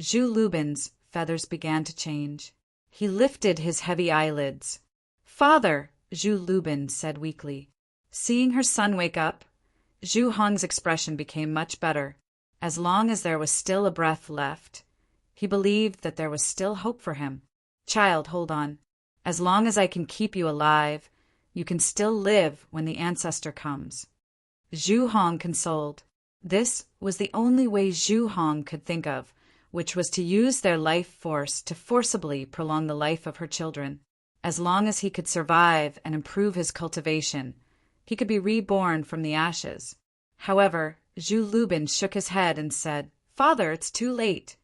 Zhu Lubin's feathers began to change. He lifted his heavy eyelids. "Father," Zhu Lubin said weakly. Seeing her son wake up, Zhu Hong's expression became much better. As long as there was still a breath left, he believed that there was still hope for him. "Child, hold on. As long as I can keep you alive, you can still live when the ancestor comes." Zhu Hong consoled. This was the only way Zhu Hong could think of, which was to use their life force to forcibly prolong the life of her children. As long as he could survive and improve his cultivation, he could be reborn from the ashes. However, Zhu Lubin shook his head and said, "Father, it's too late.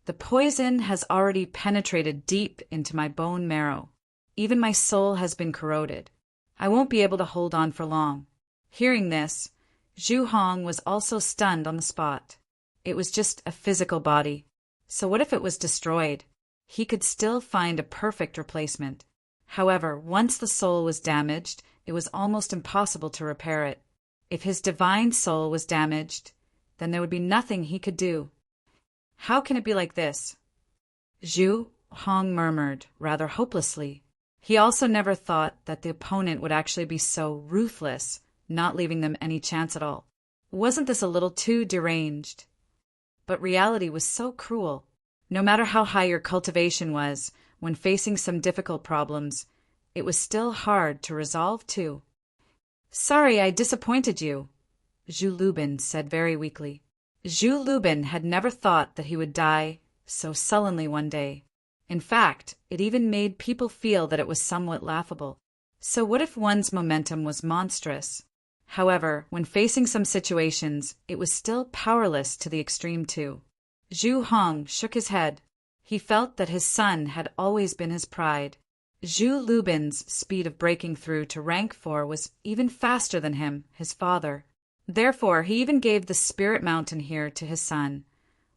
The poison has already penetrated deep into my bone marrow. Even my soul has been corroded. I won't be able to hold on for long." Hearing this, Zhu Hong was also stunned on the spot. It was just a physical body. So what if it was destroyed? He could still find a perfect replacement. However, once the soul was damaged, it was almost impossible to repair it. If his divine soul was damaged, then there would be nothing he could do. How can it be like this? Zhu Hong murmured, rather hopelessly. He also never thought that the opponent would actually be so ruthless, not leaving them any chance at all. Wasn't this a little too deranged? But reality was so cruel. No matter how high your cultivation was, when facing some difficult problems, it was still hard to resolve too. Sorry I disappointed you, Zhu Lubin said very weakly. Zhu Lubin had never thought that he would die so sullenly one day. In fact, it even made people feel that it was somewhat laughable. So what if one's momentum was monstrous? However, when facing some situations, it was still powerless to the extreme too. Zhu Hong shook his head. He felt that his son had always been his pride. Zhu Lubin's speed of breaking through to rank 4 was even faster than him, his father. Therefore, he even gave the Spirit Mountain here to his son,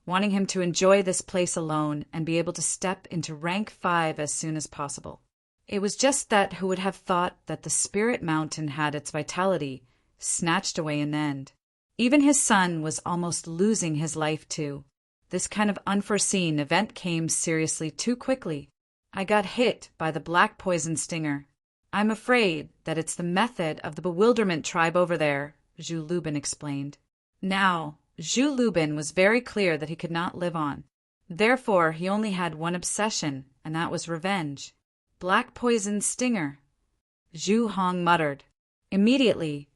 wanting him to enjoy this place alone and be able to step into rank 5 as soon as possible. It was just that who would have thought that the Spirit Mountain had its vitality snatched away in the end. Even his son was almost losing his life too. This kind of unforeseen event came seriously too quickly. I got hit by the black poison stinger. I'm afraid that it's the method of the bewilderment tribe over there, Zhu Lubin explained. Now, Zhu Lubin was very clear that he could not live on. Therefore, he only had one obsession, and that was revenge. Black poison stinger. Zhu Hong muttered. Immediately,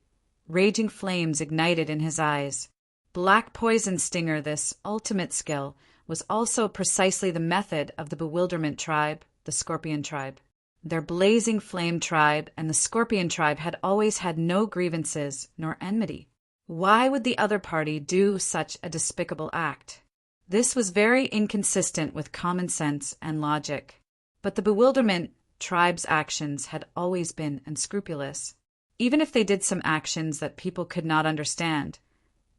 raging flames ignited in his eyes. Black poison stinger, this ultimate skill, was also precisely the method of the bewilderment tribe, the scorpion tribe. Their blazing flame tribe and the scorpion tribe had always had no grievances nor enmity. Why would the other party do such a despicable act? This was very inconsistent with common sense and logic. But the bewilderment tribe's actions had always been unscrupulous. Even if they did some actions that people could not understand,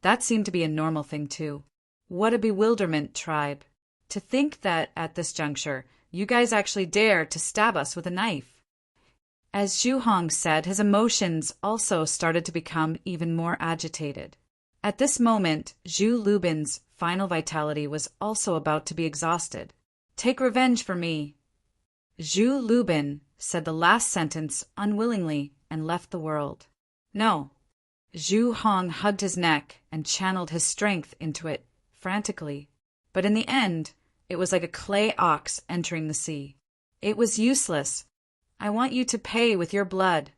that seemed to be a normal thing too. What a bewilderment tribe. To think that, at this juncture, you guys actually dare to stab us with a knife. As Zhu Hong said, his emotions also started to become even more agitated. At this moment, Zhu Lubin's final vitality was also about to be exhausted. Take revenge for me. Zhu Lubin said the last sentence unwillingly and left the world. No. Zhu Hong hugged his neck and channeled his strength into it frantically. But in the end, it was like a clay ox entering the sea. It was useless. I want you to pay with your blood.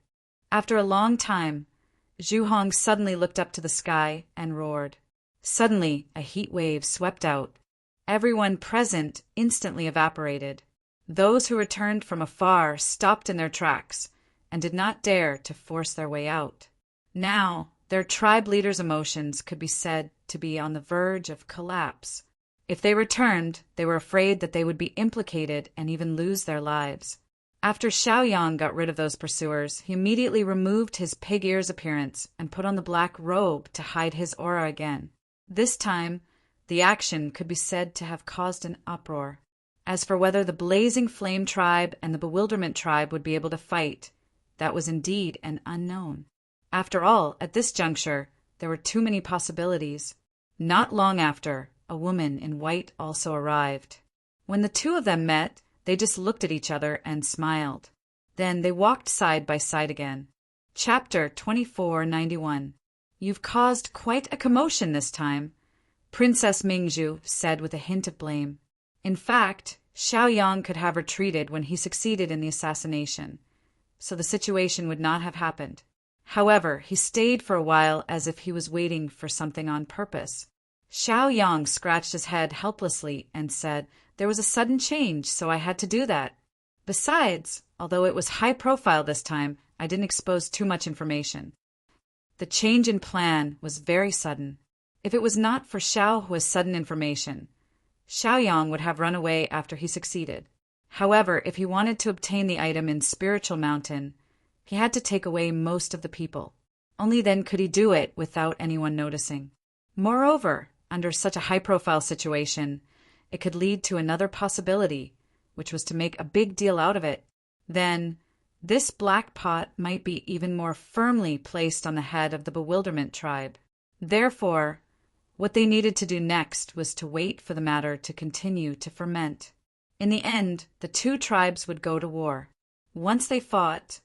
After a long time, Zhu Hong suddenly looked up to the sky and roared. Suddenly, a heat wave swept out. Everyone present instantly evaporated. Those who returned from afar stopped in their tracks and did not dare to force their way out. Now, their tribe leaders' emotions could be said to be on the verge of collapse. If they returned, they were afraid that they would be implicated and even lose their lives. After Xiaoyang got rid of those pursuers, he immediately removed his pig ears appearance and put on the black robe to hide his aura again. This time, the action could be said to have caused an uproar. As for whether the Blazing Flame tribe and the Bewilderment tribe would be able to fight, that was indeed an unknown. After all, at this juncture, there were too many possibilities. Not long after, a woman in white also arrived. When the two of them met, they just looked at each other and smiled. Then they walked side by side again. Chapter 2491. You've caused quite a commotion this time, Princess Mingzhu said with a hint of blame. In fact, Xiaoyang could have retreated when he succeeded in the assassination, so the situation would not have happened. However, he stayed for a while as if he was waiting for something on purpose. Xiaoyang scratched his head helplessly and said, "There was a sudden change, so I had to do that. Besides, although it was high profile this time, I didn't expose too much information." The change in plan was very sudden. If it was not for Xiao Hua's sudden information, Xiaoyang would have run away after he succeeded. However, if he wanted to obtain the item in Spiritual Mountain, he had to take away most of the people. Only then could he do it without anyone noticing. Moreover, under such a high-profile situation, it could lead to another possibility, which was to make a big deal out of it. Then, This black pot might be even more firmly placed on the head of the bewilderment tribe. Therefore, what they needed to do next was to wait for the matter to continue to ferment. In the end, the two tribes would go to war. Once they fought,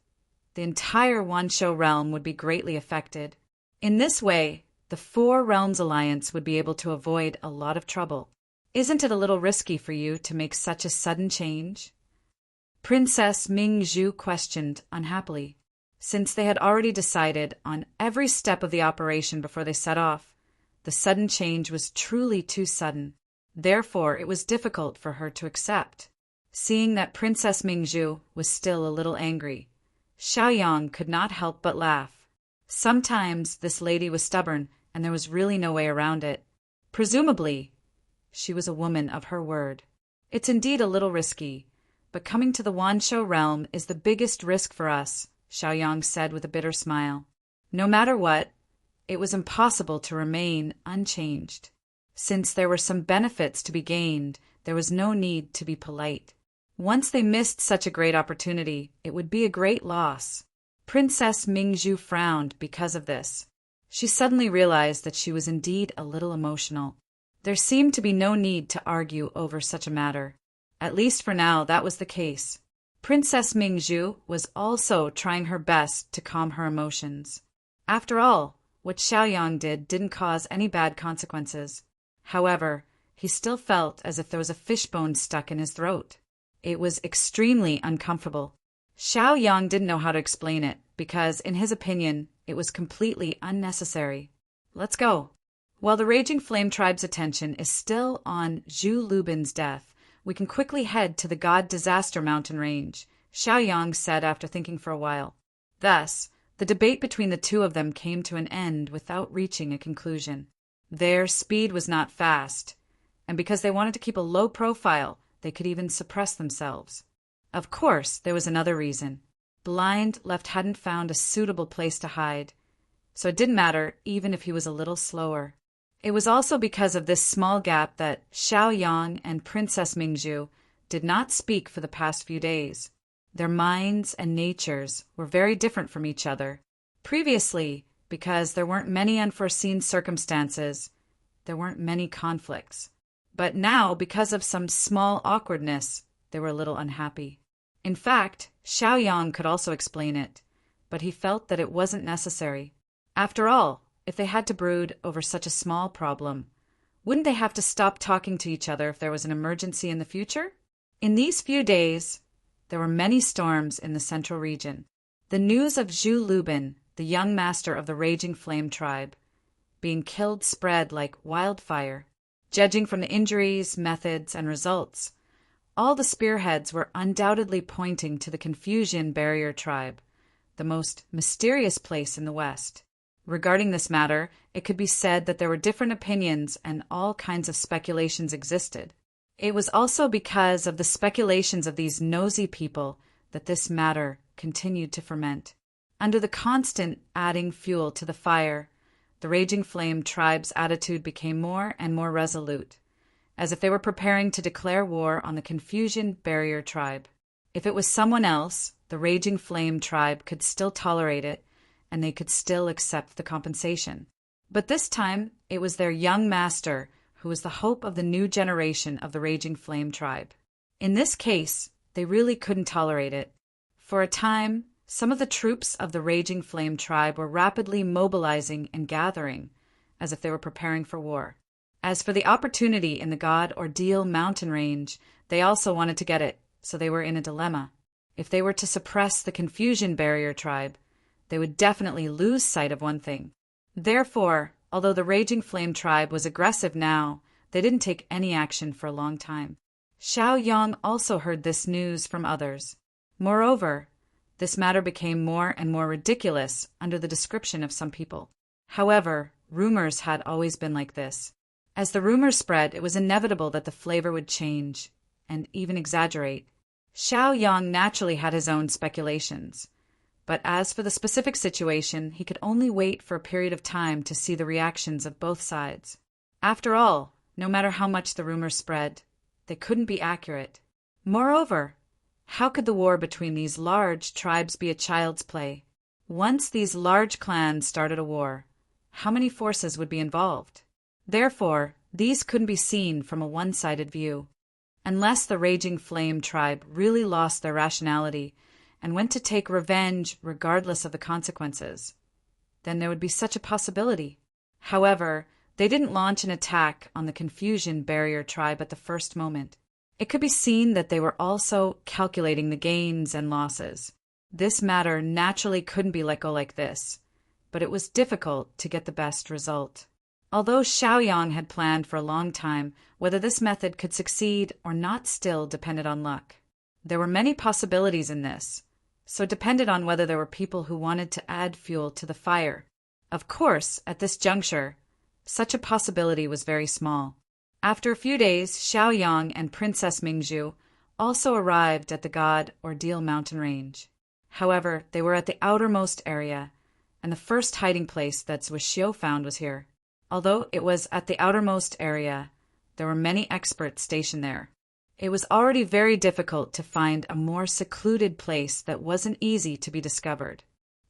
the entire Wanshou realm would be greatly affected. In this way, the Four Realms Alliance would be able to avoid a lot of trouble. Isn't it a little risky for you to make such a sudden change? Princess Mingzhu questioned unhappily. Since they had already decided on every step of the operation before they set off, the sudden change was truly too sudden. Therefore, it was difficult for her to accept. Seeing that Princess Mingzhu was still a little angry, Xiaoyang could not help but laugh. Sometimes this lady was stubborn, and there was really no way around it. Presumably, she was a woman of her word. It's indeed a little risky, but coming to the Wanshou realm is the biggest risk for us, Xiaoyang said with a bitter smile. No matter what, it was impossible to remain unchanged. Since there were some benefits to be gained, there was no need to be polite. Once they missed such a great opportunity, it would be a great loss. Princess Mingzhu frowned because of this. She suddenly realized that she was indeed a little emotional. There seemed to be no need to argue over such a matter. At least for now, that was the case. Princess Mingzhu was also trying her best to calm her emotions. After all, what Xiaoyang did didn't cause any bad consequences. However, he still felt as if there was a fishbone stuck in his throat. It was extremely uncomfortable. Xiaoyang didn't know how to explain it, because, in his opinion, it was completely unnecessary. Let's go. While the Raging Flame Tribe's attention is still on Zhu Lubin's death, we can quickly head to the God Disaster Mountain Range, Xiaoyang said after thinking for a while. Thus, the debate between the two of them came to an end without reaching a conclusion. Their speed was not fast, and because they wanted to keep a low profile, they could even suppress themselves. Of course, there was another reason. Blind Left hadn't found a suitable place to hide, so it didn't matter even if he was a little slower. It was also because of this small gap that Xiaoyang and Princess Mingzhu did not speak for the past few days. Their minds and natures were very different from each other. Previously, because there weren't many unforeseen circumstances, there weren't many conflicts. But now, because of some small awkwardness, they were a little unhappy. In fact, Xiaoyang could also explain it, but he felt that it wasn't necessary. After all, if they had to brood over such a small problem, wouldn't they have to stop talking to each other if there was an emergency in the future? In these few days, there were many storms in the central region. The news of Zhu Lubin, the young master of the Raging Flame Tribe, being killed spread like wildfire. Judging from the injuries, methods, and results, all the spearheads were undoubtedly pointing to the Confusion Barrier Tribe, the most mysterious place in the West. Regarding this matter, it could be said that there were different opinions and all kinds of speculations existed. It was also because of the speculations of these nosy people that this matter continued to ferment. Under the constant adding fuel to the fire, the Raging Flame Tribe's attitude became more and more resolute, as if they were preparing to declare war on the Confusion Barrier Tribe. If it was someone else, the Raging Flame Tribe could still tolerate it, and they could still accept the compensation. But this time, it was their young master who was the hope of the new generation of the Raging Flame Tribe. In this case, they really couldn't tolerate it. For a time, some of the troops of the Raging Flame Tribe were rapidly mobilizing and gathering, as if they were preparing for war. As for the opportunity in the God Ordeal mountain range, they also wanted to get it, so they were in a dilemma. If they were to suppress the Confusion Barrier Tribe, they would definitely lose sight of one thing. Therefore, although the Raging Flame Tribe was aggressive now, they didn't take any action for a long time. Xiaoyang also heard this news from others. Moreover, this matter became more and more ridiculous under the description of some people. However, rumors had always been like this. As the rumors spread, it was inevitable that the flavor would change, and even exaggerate. Xiaoyang naturally had his own speculations. But as for the specific situation, he could only wait for a period of time to see the reactions of both sides. After all, no matter how much the rumors spread, they couldn't be accurate. Moreover, How could the war between these large tribes be a child's play? Once these large clans started a war, how many forces would be involved? Therefore, these couldn't be seen from a one-sided view. Unless the Raging Flame tribe really lost their rationality and went to take revenge regardless of the consequences, then there would be such a possibility. However, they didn't launch an attack on the Confusion Barrier tribe at the first moment. It could be seen that they were also calculating the gains and losses. This matter naturally couldn't be let go like this, but it was difficult to get the best result. Although Xiaoyang had planned for a long time, whether this method could succeed or not still depended on luck. There were many possibilities in this, so it depended on whether there were people who wanted to add fuel to the fire. Of course, at this juncture, such a possibility was very small. After a few days, Xiaoyang and Princess Mingzhu also arrived at the God Ordeal mountain range. However, they were at the outermost area, and the first hiding place that Zuoxiu found was here. Although it was at the outermost area, there were many experts stationed there. It was already very difficult to find a more secluded place that wasn't easy to be discovered.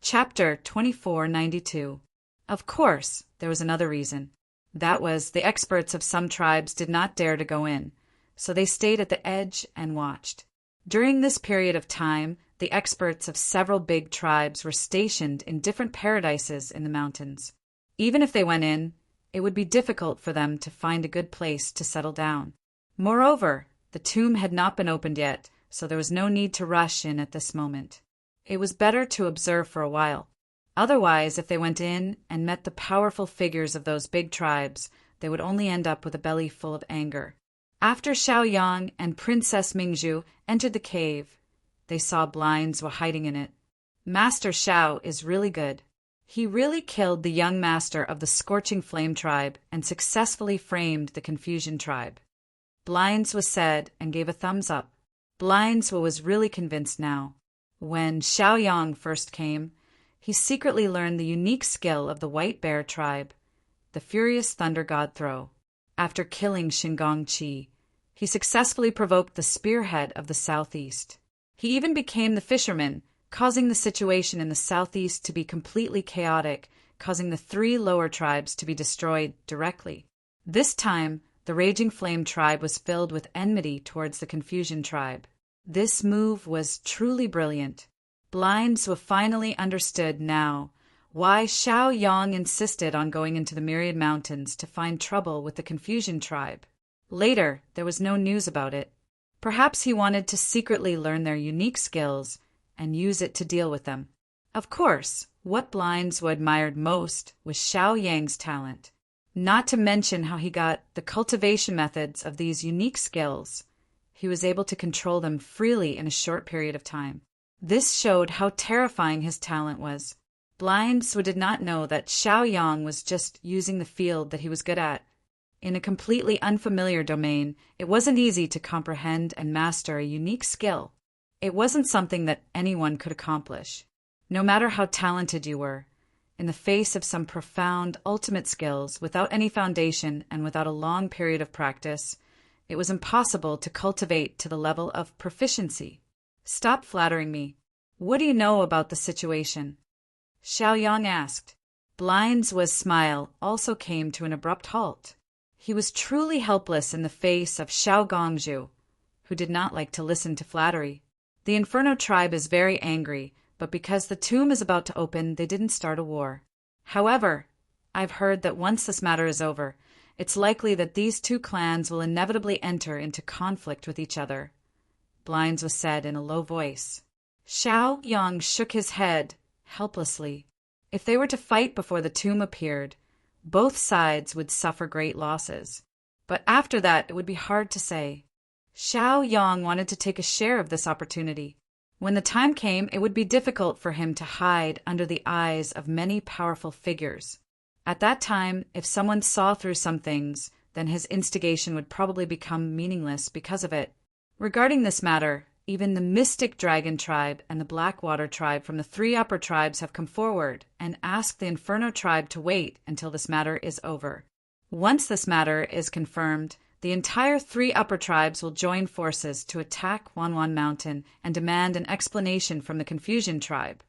Chapter 2492. Of course, there was another reason. That was, the experts of some tribes did not dare to go in, so they stayed at the edge and watched. During this period of time, the experts of several big tribes were stationed in different paradises in the mountains. Even if they went in, it would be difficult for them to find a good place to settle down. Moreover, the tomb had not been opened yet, so there was no need to rush in at this moment. It was better to observe for a while. Otherwise, if they went in and met the powerful figures of those big tribes, they would only end up with a belly full of anger. After Xiaoyang and Princess Mingzhu entered the cave, they saw blinds were hiding in it. Master Xiao is really good. He really killed the young master of the Scorching Flame tribe and successfully framed the Confusion tribe. Blindswa said and gave a thumbs up. Blindswa was really convinced now. When Xiaoyang first came, he secretly learned the unique skill of the White Bear tribe, the Furious Thunder God Throw. After killing Xingong Qi, he successfully provoked the Spearhead of the Southeast. He even became the fisherman, causing the situation in the southeast to be completely chaotic, causing the 3 lower tribes to be destroyed directly. This time, the Raging Flame tribe was filled with enmity towards the Confusion tribe. This move was truly brilliant. Blindswa finally understood now why Xiaoyang insisted on going into the Myriad Mountains to find trouble with the Confusion tribe. Later, there was no news about it. Perhaps he wanted to secretly learn their unique skills and use it to deal with them. Of course, what Blindswa admired most was Xiaoyang's talent, not to mention how he got the cultivation methods of these unique skills. He was able to control them freely in a short period of time. This showed how terrifying his talent was. Blindswa did not know that Xiaoyang was just using the field that he was good at. In a completely unfamiliar domain, it wasn't easy to comprehend and master a unique skill. It wasn't something that anyone could accomplish. No matter how talented you were, in the face of some profound, ultimate skills, without any foundation and without a long period of practice, it was impossible to cultivate to the level of proficiency. Stop flattering me. What do you know about the situation? Xiaoyang asked. Blindswa's smile also came to an abrupt halt. He was truly helpless in the face of Xiao Gongzhu, who did not like to listen to flattery. The Inferno tribe is very angry, but because the tomb is about to open, they didn't start a war. However, I've heard that once this matter is over, it's likely that these 2 clans will inevitably enter into conflict with each other. Blindswa said in a low voice. Xiaoyang shook his head, helplessly. If they were to fight before the tomb appeared, both sides would suffer great losses. But after that, it would be hard to say. Xiaoyang wanted to take a share of this opportunity. When the time came, it would be difficult for him to hide under the eyes of many powerful figures. At that time, if someone saw through some things, then his instigation would probably become meaningless because of it. Regarding this matter, even the Mystic Dragon tribe and the Blackwater tribe from the 3 upper tribes have come forward and asked the Inferno tribe to wait until this matter is over. Once this matter is confirmed, The entire three upper tribes will join forces to attack Wanwan Mountain and demand an explanation from the Confusion tribe.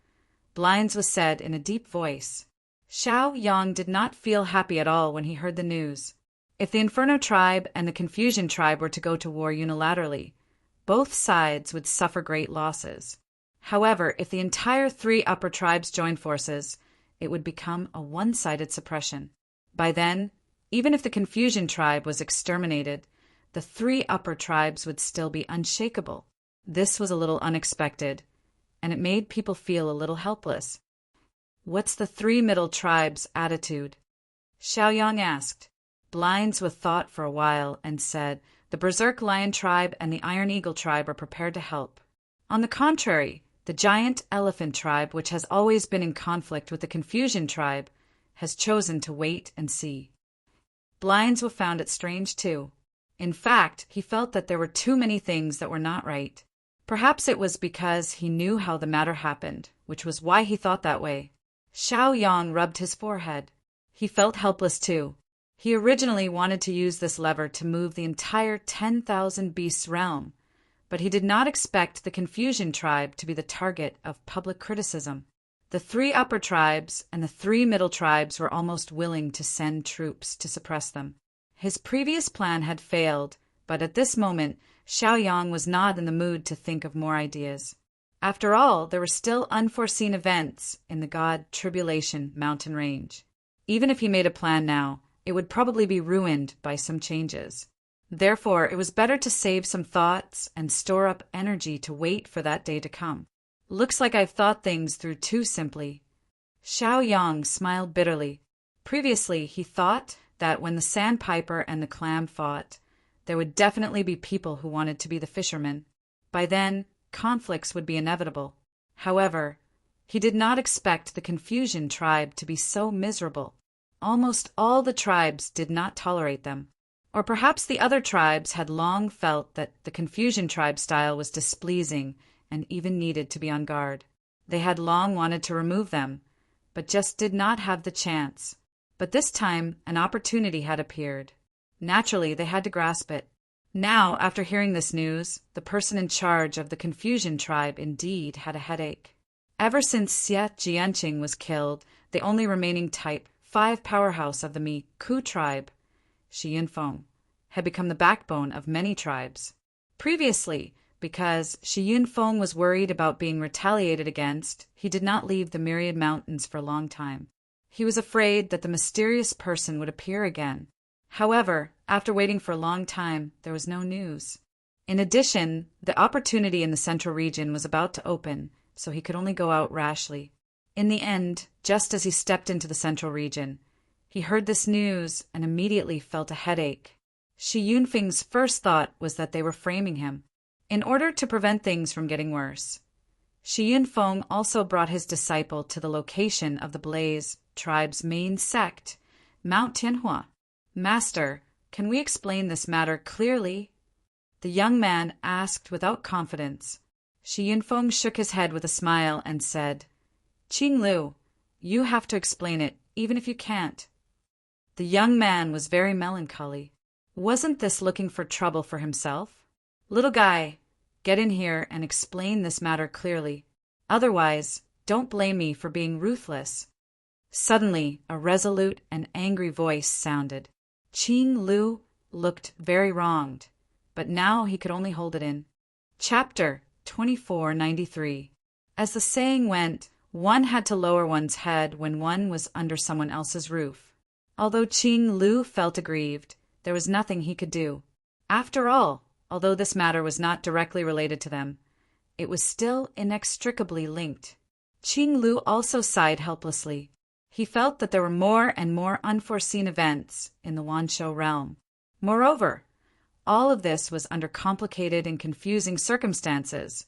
Blinds was said in a deep voice. Xiao Yang did not feel happy at all when he heard the news. If the Inferno tribe and the Confusion tribe were to go to war unilaterally, both sides would suffer great losses. However, if the entire three upper tribes joined forces, it would become a one-sided suppression. By then, even if the Confusion tribe was exterminated, the three upper tribes would still be unshakable. This was a little unexpected, and it made people feel a little helpless. What's the three middle tribes' attitude? Xiaoyang asked. Blinds with thought for a while and said, the Berserk Lion tribe and the Iron Eagle tribe are prepared to help. On the contrary, the Giant Elephant tribe, which has always been in conflict with the Confusion tribe, has chosen to wait and see. Blinds found it strange too. In fact, he felt that there were too many things that were not right. Perhaps it was because he knew how the matter happened, which was why he thought that way. Xiao Yang rubbed his forehead. He felt helpless too. He originally wanted to use this lever to move the entire 10,000 beasts realm, but he did not expect the Confusion tribe to be the target of public criticism. The three upper tribes and the three middle tribes were almost willing to send troops to suppress them. His previous plan had failed, but at this moment, Xiao Yang was not in the mood to think of more ideas. After all, there were still unforeseen events in the God Tribulation mountain range. Even if he made a plan now, it would probably be ruined by some changes. Therefore, it was better to save some thoughts and store up energy to wait for that day to come. Looks like I've thought things through too simply. Xiao Yang smiled bitterly. Previously, he thought that when the sandpiper and the clam fought, there would definitely be people who wanted to be the fishermen. By then, conflicts would be inevitable. However, he did not expect the Confusion tribe to be so miserable. Almost all the tribes did not tolerate them. Or perhaps the other tribes had long felt that the Confusion tribe style was displeasing and even needed to be on guard. They had long wanted to remove them, but just did not have the chance. But this time, an opportunity had appeared. Naturally, they had to grasp it. Now, after hearing this news, the person in charge of the Confusion tribe indeed had a headache. Ever since Xie Jianqing was killed, the only remaining Type 5 powerhouse of the Mi-Ku tribe, Shi Yunfeng, had become the backbone of many tribes. Previously, because Shi Yunfeng was worried about being retaliated against, he did not leave the Myriad Mountains for a long time. He was afraid that the mysterious person would appear again. However, after waiting for a long time, there was no news. In addition, the opportunity in the central region was about to open, so he could only go out rashly. In the end, just as he stepped into the central region, he heard this news and immediately felt a headache. Shi Yunfeng's first thought was that they were framing him. In order to prevent things from getting worse, Shi Yunfeng also brought his disciple to the location of the Blaze tribe's main sect, Mount Tianhua. Master, can we explain this matter clearly? The young man asked without confidence. Shi Yunfeng shook his head with a smile and said, Qing Lu, you have to explain it, even if you can't. The young man was very melancholy. Wasn't this looking for trouble for himself? Little guy, get in here and explain this matter clearly. Otherwise, don't blame me for being ruthless. Suddenly, a resolute and angry voice sounded. Qing Lu looked very wronged, but now he could only hold it in. Chapter 2493. As the saying went, one had to lower one's head when one was under someone else's roof. Although Qing Lu felt aggrieved, there was nothing he could do. After all, although this matter was not directly related to them, it was still inextricably linked. Qing Lu also sighed helplessly. He felt that there were more and more unforeseen events in the Wanshou realm. Moreover, all of this was under complicated and confusing circumstances,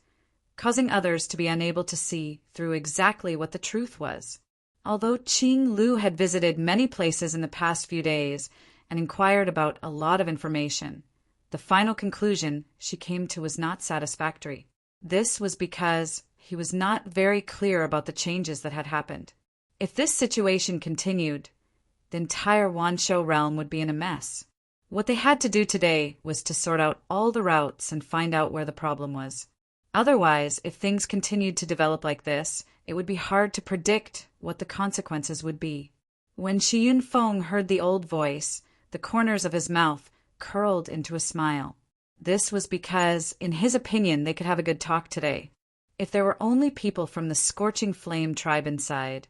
causing others to be unable to see through exactly what the truth was. Although Qing Lu had visited many places in the past few days and inquired about a lot of information, the final conclusion she came to was not satisfactory. This was because he was not very clear about the changes that had happened. If this situation continued, the entire Wanshou realm would be in a mess. What they had to do today was to sort out all the routes and find out where the problem was. Otherwise, if things continued to develop like this, it would be hard to predict what the consequences would be. When Shi Yunfeng heard the old voice, the corners of his mouth curled into a smile. This was because, in his opinion, they could have a good talk today. If there were only people from the Scorching Flame tribe inside,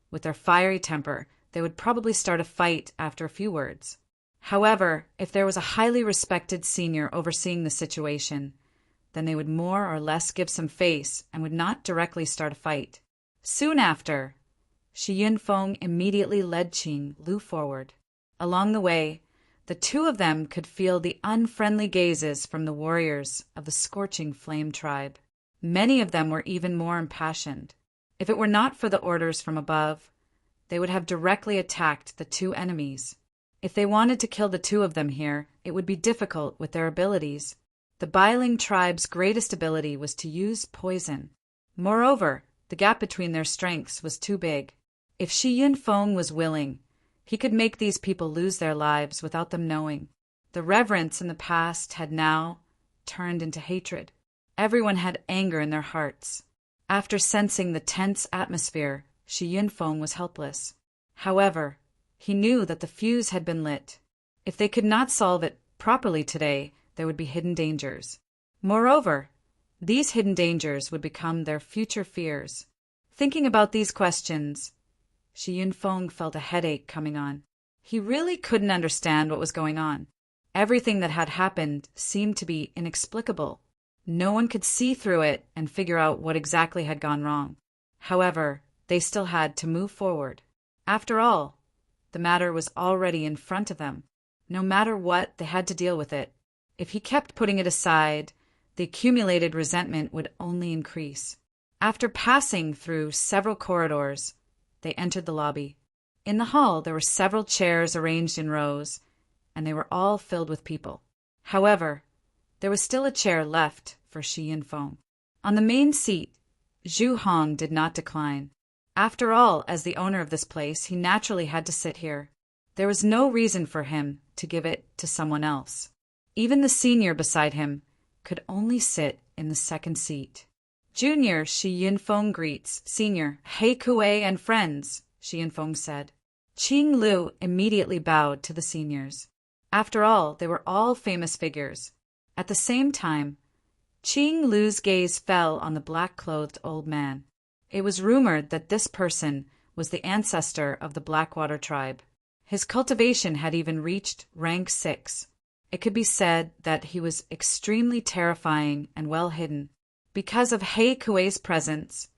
with their fiery temper, they would probably start a fight after a few words. However, if there was a highly respected senior overseeing the situation, then they would more or less give some face and would not directly start a fight. Soon after, Shi Yunfeng immediately led Qing Lu forward. Along the way, the two of them could feel the unfriendly gazes from the warriors of the Scorching Flame tribe. Many of them were even more impassioned. If it were not for the orders from above, they would have directly attacked the two enemies. If they wanted to kill the two of them here, it would be difficult with their abilities. The Bailing tribe's greatest ability was to use poison. Moreover, the gap between their strengths was too big. If Shi Yunfeng was willing, he could make these people lose their lives without them knowing. The reverence in the past had now turned into hatred. Everyone had anger in their hearts. After sensing the tense atmosphere, Shi Yunfeng was helpless. However, he knew that the fuse had been lit. If they could not solve it properly today, there would be hidden dangers. Moreover, these hidden dangers would become their future fears. Thinking about these questions, Shi Yunfeng felt a headache coming on. He really couldn't understand what was going on. Everything that had happened seemed to be inexplicable. No one could see through it and figure out what exactly had gone wrong. However, they still had to move forward. After all, the matter was already in front of them. No matter what, they had to deal with it. If he kept putting it aside, the accumulated resentment would only increase. After passing through several corridors, they entered the lobby. In the hall, there were several chairs arranged in rows, and they were all filled with people. However, there was still a chair left for Shi Yunfeng. On the main seat, Zhu Hong did not decline. After all, as the owner of this place, he naturally had to sit here. There was no reason for him to give it to someone else. Even the senior beside him could only sit in the second seat. Junior Shi Yunfeng greets Senior He Kuei and friends, Shi Yunfeng said. Qing Lu immediately bowed to the seniors. After all, they were all famous figures. At the same time, Qing Lu's gaze fell on the black-clothed old man. It was rumored that this person was the ancestor of the Blackwater tribe. His cultivation had even reached rank 6. It could be said that he was extremely terrifying and well hidden. Because of He Kuei's presence,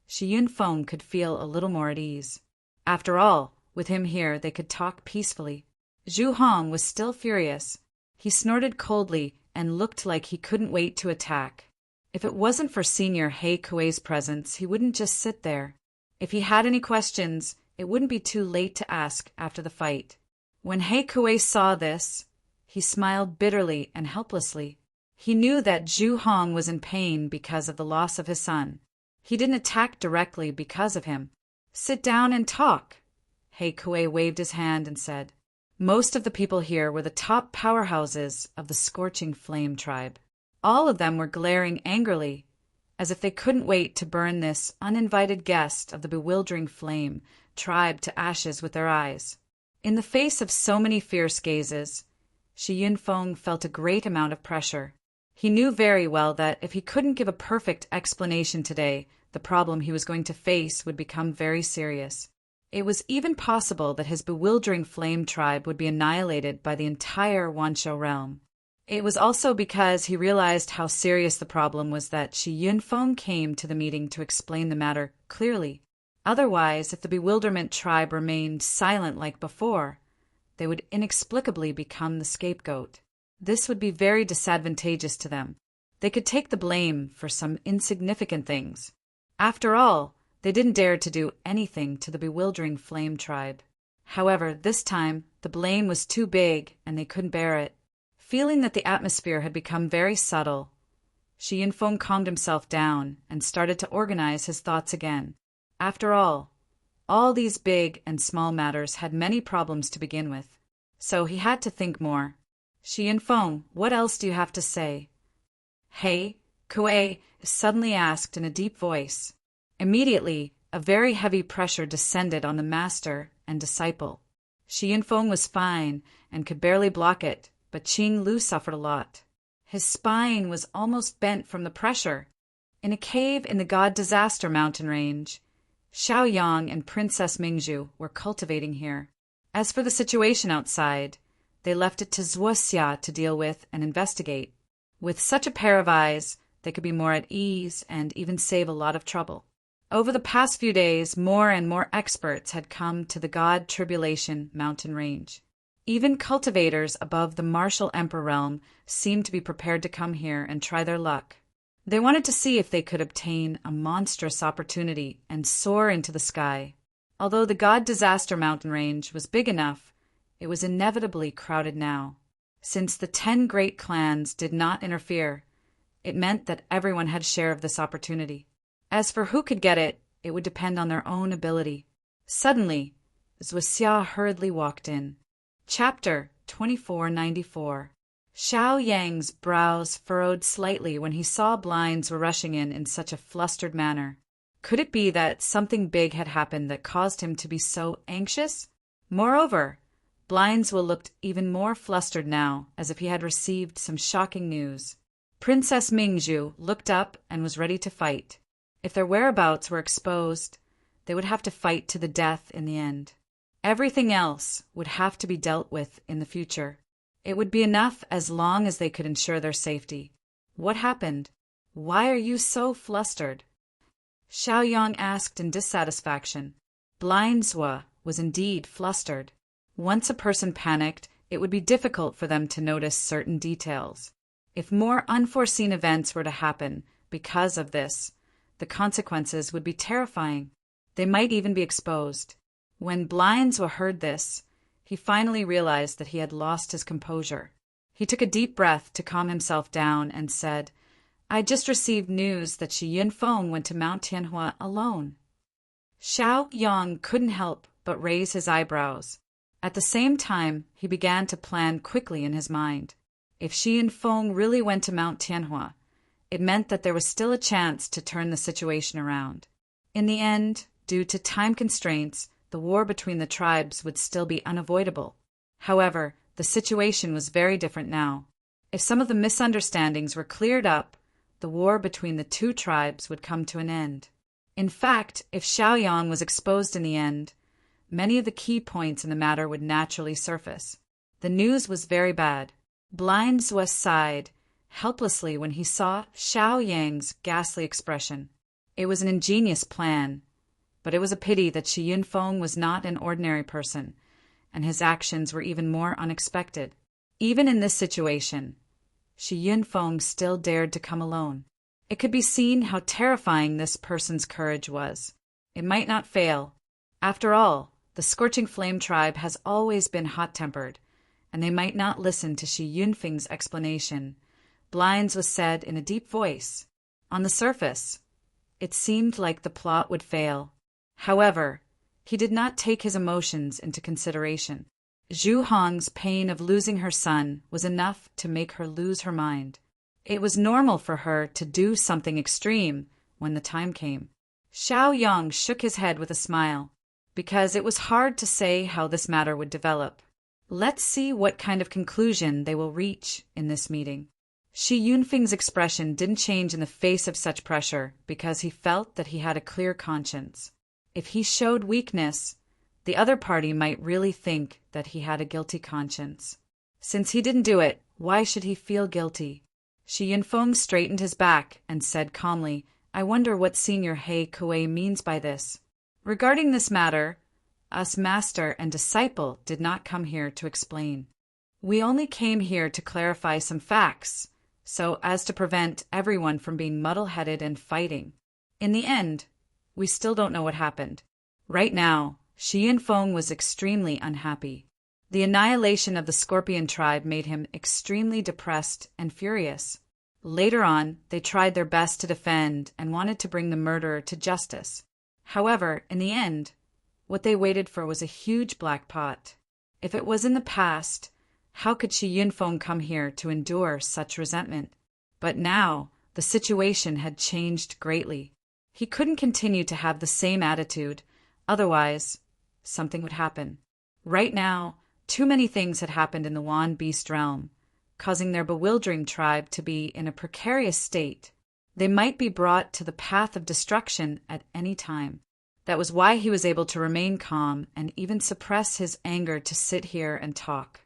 Shi Yunfeng could feel a little more at ease. After all, with him here, they could talk peacefully. Zhu Hong was still furious. He snorted coldly and looked like he couldn't wait to attack. If it wasn't for Senior He Kuei's presence, he wouldn't just sit there. If he had any questions, it wouldn't be too late to ask after the fight. When He Kuei saw this, he smiled bitterly and helplessly. He knew that Zhu Hong was in pain because of the loss of his son. He didn't attack directly because of him. Sit down and talk. He Kuei waved his hand and said. Most of the people here were the top powerhouses of the Scorching Flame tribe. All of them were glaring angrily, as if they couldn't wait to burn this uninvited guest of the bewildering flame tribe to ashes with their eyes. In the face of so many fierce gazes, Shi Yunfeng felt a great amount of pressure. He knew very well that if he couldn't give a perfect explanation today, the problem he was going to face would become very serious. It was even possible that his bewildering flame tribe would be annihilated by the entire Wanshou realm. It was also because he realized how serious the problem was that Shi Yunfeng came to the meeting to explain the matter clearly. Otherwise, if the bewilderment tribe remained silent like before, they would inexplicably become the scapegoat. This would be very disadvantageous to them. They could take the blame for some insignificant things. After all, they didn't dare to do anything to the bewildering flame tribe. However, this time, the blame was too big and they couldn't bear it. Feeling that the atmosphere had become very subtle, Shi Yunfeng calmed himself down and started to organize his thoughts again. After all these big and small matters had many problems to begin with, so he had to think more. Shi Yinfeng, what else do you have to say? Hey, Kuei suddenly asked in a deep voice. Immediately, a very heavy pressure descended on the master and disciple. Shi Yinfeng was fine and could barely block it, but Qing Lu suffered a lot. His spine was almost bent from the pressure. In a cave in the God Disaster mountain range, Xiaoyang and Princess Mingzhu were cultivating here. As for the situation outside, they left it to Zhuoxia to deal with and investigate. With such a pair of eyes, they could be more at ease and even save a lot of trouble. Over the past few days, more and more experts had come to the God Tribulation mountain range. Even cultivators above the Martial Emperor realm seemed to be prepared to come here and try their luck. They wanted to see if they could obtain a monstrous opportunity and soar into the sky. Although the God Disaster mountain range was big enough, it was inevitably crowded now. Since the 10 great clans did not interfere, it meant that everyone had a share of this opportunity. As for who could get it, it would depend on their own ability. Suddenly, Zhuoxia hurriedly walked in. Chapter 2494. Xiao Yang's brows furrowed slightly when he saw blinds were rushing in such a flustered manner. Could it be that something big had happened that caused him to be so anxious? Moreover, Blindswa looked even more flustered now, as if he had received some shocking news. Princess Mingzhu looked up and was ready to fight. If their whereabouts were exposed, they would have to fight to the death in the end. Everything else would have to be dealt with in the future. It would be enough as long as they could ensure their safety. What happened? Why are you so flustered? Xiaoyang asked in dissatisfaction. Blindswa was indeed flustered. Once a person panicked, it would be difficult for them to notice certain details. If more unforeseen events were to happen because of this, the consequences would be terrifying. They might even be exposed. When Blindswa heard this, he finally realized that he had lost his composure. He took a deep breath to calm himself down and said, I just received news that Shi Yinfeng went to Mount Tianhua alone. Xiaoyang couldn't help but raise his eyebrows. At the same time, he began to plan quickly in his mind. If Shi Yinfeng really went to Mount Tianhua, it meant that there was still a chance to turn the situation around. In the end, due to time constraints, the war between the tribes would still be unavoidable. However, the situation was very different now. If some of the misunderstandings were cleared up, the war between the two tribes would come to an end. In fact, if Xiaoyang was exposed in the end, many of the key points in the matter would naturally surface. The news was very bad. Blindswa sighed helplessly when he saw Xiaoyang's ghastly expression. It was an ingenious plan, but it was a pity that Shi Yinfeng was not an ordinary person, and his actions were even more unexpected. Even in this situation, Shi Yinfeng still dared to come alone. It could be seen how terrifying this person's courage was. It might not fail. After all, the Scorching Flame tribe has always been hot-tempered, and they might not listen to Shi Yinfeng's explanation. Blinds was said in a deep voice. On the surface, it seemed like the plot would fail. However, he did not take his emotions into consideration. Zhu Hong's pain of losing her son was enough to make her lose her mind. It was normal for her to do something extreme when the time came. Xiaoyang shook his head with a smile, because it was hard to say how this matter would develop. Let's see what kind of conclusion they will reach in this meeting. Shi Yinfeng's expression didn't change in the face of such pressure because he felt that he had a clear conscience. If he showed weakness, the other party might really think that he had a guilty conscience. Since he didn't do it, why should he feel guilty? Shi Yinfeng straightened his back and said calmly, I wonder what Senior He Kuei means by this. Regarding this matter, us master and disciple did not come here to explain. We only came here to clarify some facts, so as to prevent everyone from being muddle-headed and fighting. In the end, we still don't know what happened. Right now, Shi Yinfeng was extremely unhappy. The annihilation of the Scorpion tribe made him extremely depressed and furious. Later on, they tried their best to defend and wanted to bring the murderer to justice. However, in the end, what they waited for was a huge black pot. If it was in the past, How could Shi Yunfeng come here to endure such resentment? But now, the situation had changed greatly. He couldn't continue to have the same attitude, otherwise, something would happen. Right now, too many things had happened in the Wan Beast realm, causing their bewildering tribe to be in a precarious state. They might be brought to the path of destruction at any time. That was why he was able to remain calm and even suppress his anger to sit here and talk.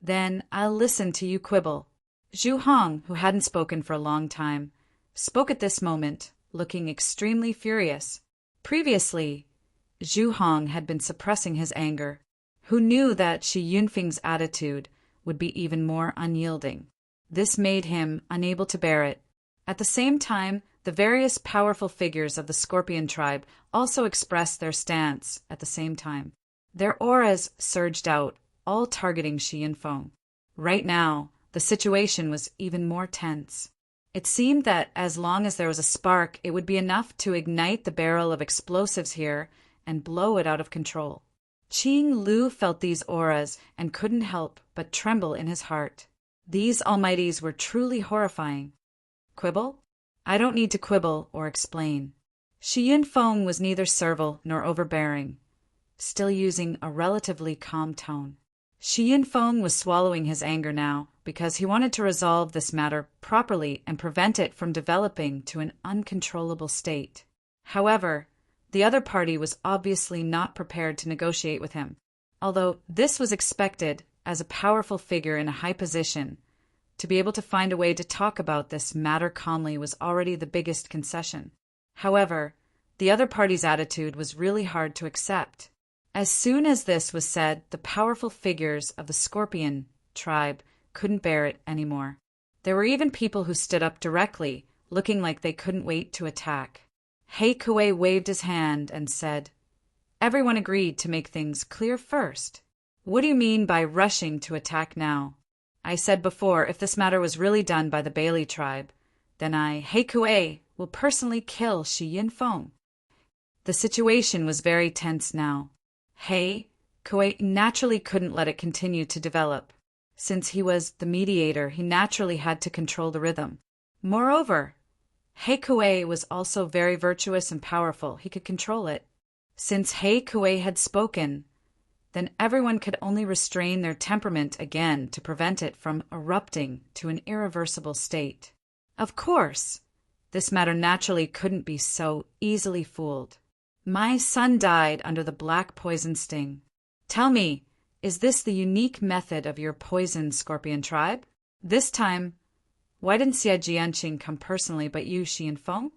Then I'll listen to you quibble. Zhu Hong, who hadn't spoken for a long time, spoke at this moment, looking extremely furious. Previously, Zhu Hong had been suppressing his anger, who knew that Shi Yunfeng's attitude would be even more unyielding. This made him unable to bear it. At the same time, the various powerful figures of the Scorpion tribe also expressed their stance at the same time. Their auras surged out, all targeting Shi Yunfeng. Right now, the situation was even more tense. It seemed that as long as there was a spark, it would be enough to ignite the barrel of explosives here and blow it out of control. Qing Lu felt these auras and couldn't help but tremble in his heart. These almighties were truly horrifying. Quibble? I don't need to quibble or explain. Shi Yunfeng was neither servile nor overbearing, still using a relatively calm tone. Shi Yunfeng was swallowing his anger now because he wanted to resolve this matter properly and prevent it from developing to an uncontrollable state. However, the other party was obviously not prepared to negotiate with him, although this was expected as a powerful figure in a high position. To be able to find a way to talk about this matter calmly was already the biggest concession. However, the other party's attitude was really hard to accept. As soon as this was said, the powerful figures of the Scorpion tribe couldn't bear it anymore. There were even people who stood up directly, looking like they couldn't wait to attack. He Kuei waved his hand and said, "Everyone agreed to make things clear first. What do you mean by rushing to attack now? I said before, if this matter was really done by the Bailey tribe, then He Kuei, will personally kill Shi Yunfeng." The situation was very tense now. He Kuei naturally couldn't let it continue to develop. Since he was the mediator, he naturally had to control the rhythm. Moreover, He Kuei was also very virtuous and powerful. He could control it. Since He Kuei had spoken, then everyone could only restrain their temperament again to prevent it from erupting to an irreversible state. Of course, this matter naturally couldn't be so easily fooled. My son died under the black poison sting. Tell me, is this the unique method of your poison Scorpion tribe? This time, why didn't Xie Jianqing come personally but you, Shi Yunfeng?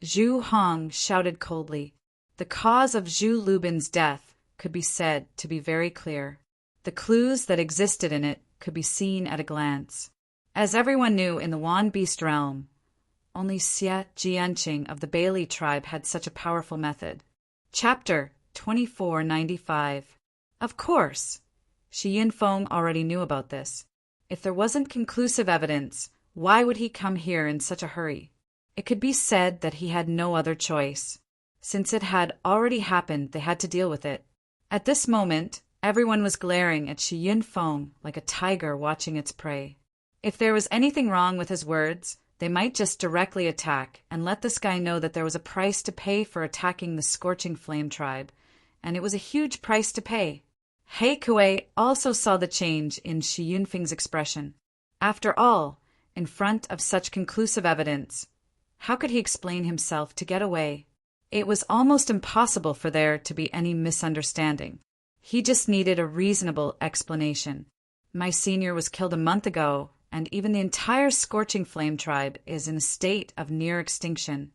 Zhu Hong shouted coldly. The cause of Zhu Lubin's death could be said to be very clear. The clues that existed in it could be seen at a glance. As everyone knew in the Wan Beast realm, only Xie Jianqing of the Bailey tribe had such a powerful method. Chapter 2495. Of course, Shi Yunfeng already knew about this. If there wasn't conclusive evidence, why would he come here in such a hurry? It could be said that he had no other choice. Since it had already happened, they had to deal with it. At this moment, everyone was glaring at Shi Yunfeng like a tiger watching its prey. If there was anything wrong with his words, they might just directly attack and let this guy know that there was a price to pay for attacking the Scorching Flame tribe, and it was a huge price to pay. He Kuei also saw the change in Shi Yunfeng's expression. After all, in front of such conclusive evidence, how could he explain himself to get away? It was almost impossible for there to be any misunderstanding. He just needed a reasonable explanation. My senior was killed a month ago, and even the entire Scorching Flame tribe is in a state of near extinction.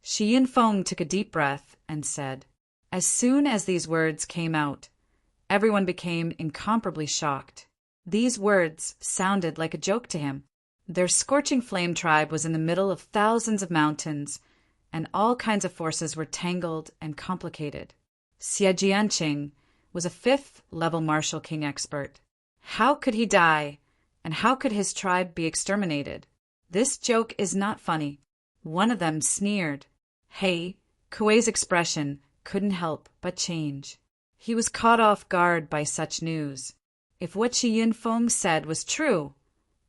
Shi Yunfeng took a deep breath and said. As soon as these words came out, everyone became incomparably shocked. These words sounded like a joke to him. Their Scorching Flame tribe was in the middle of thousands of mountains, and all kinds of forces were tangled and complicated. Xie Jianqing was a 5th-level Martial King expert. How could he die, and how could his tribe be exterminated? This joke is not funny. One of them sneered. He Kuei's expression couldn't help but change. He was caught off guard by such news. If what Shi Yunfeng said was true,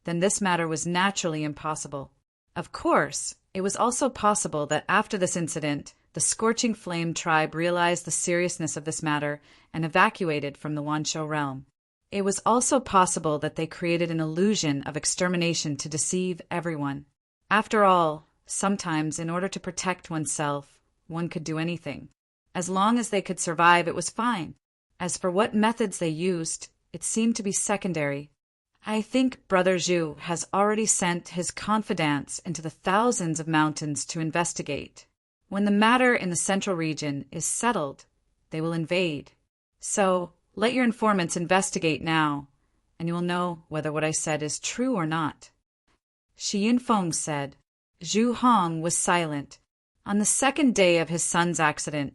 then this matter was naturally impossible. Of course, it was also possible that after this incident, the Scorching Flame tribe realized the seriousness of this matter and evacuated from the Wanshou realm. It was also possible that they created an illusion of extermination to deceive everyone. After all, sometimes in order to protect oneself, one could do anything. As long as they could survive, it was fine. As for what methods they used, it seemed to be secondary. I think Brother Zhu has already sent his confidants into the thousands of mountains to investigate. When the matter in the central region is settled, they will invade. So, let your informants investigate now, and you will know whether what I said is true or not. Shi Yunfeng said. Zhu Hong was silent. On the second day of his son's accident,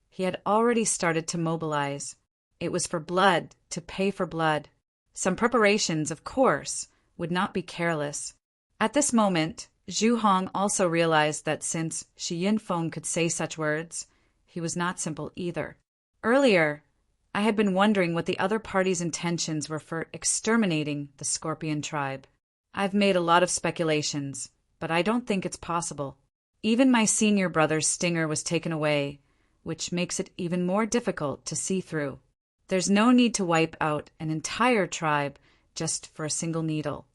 he had already started to mobilize. It was for blood, to pay for blood. Some preparations, of course, would not be careless. At this moment, Zhu Hong also realized that since Shi Yunfeng could say such words, he was not simple either. Earlier, I had been wondering what the other party's intentions were for exterminating the Scorpion tribe. I've made a lot of speculations, but I don't think it's possible. Even my senior brother's stinger was taken away, which makes it even more difficult to see through. There's no need to wipe out an entire tribe just for a single needle.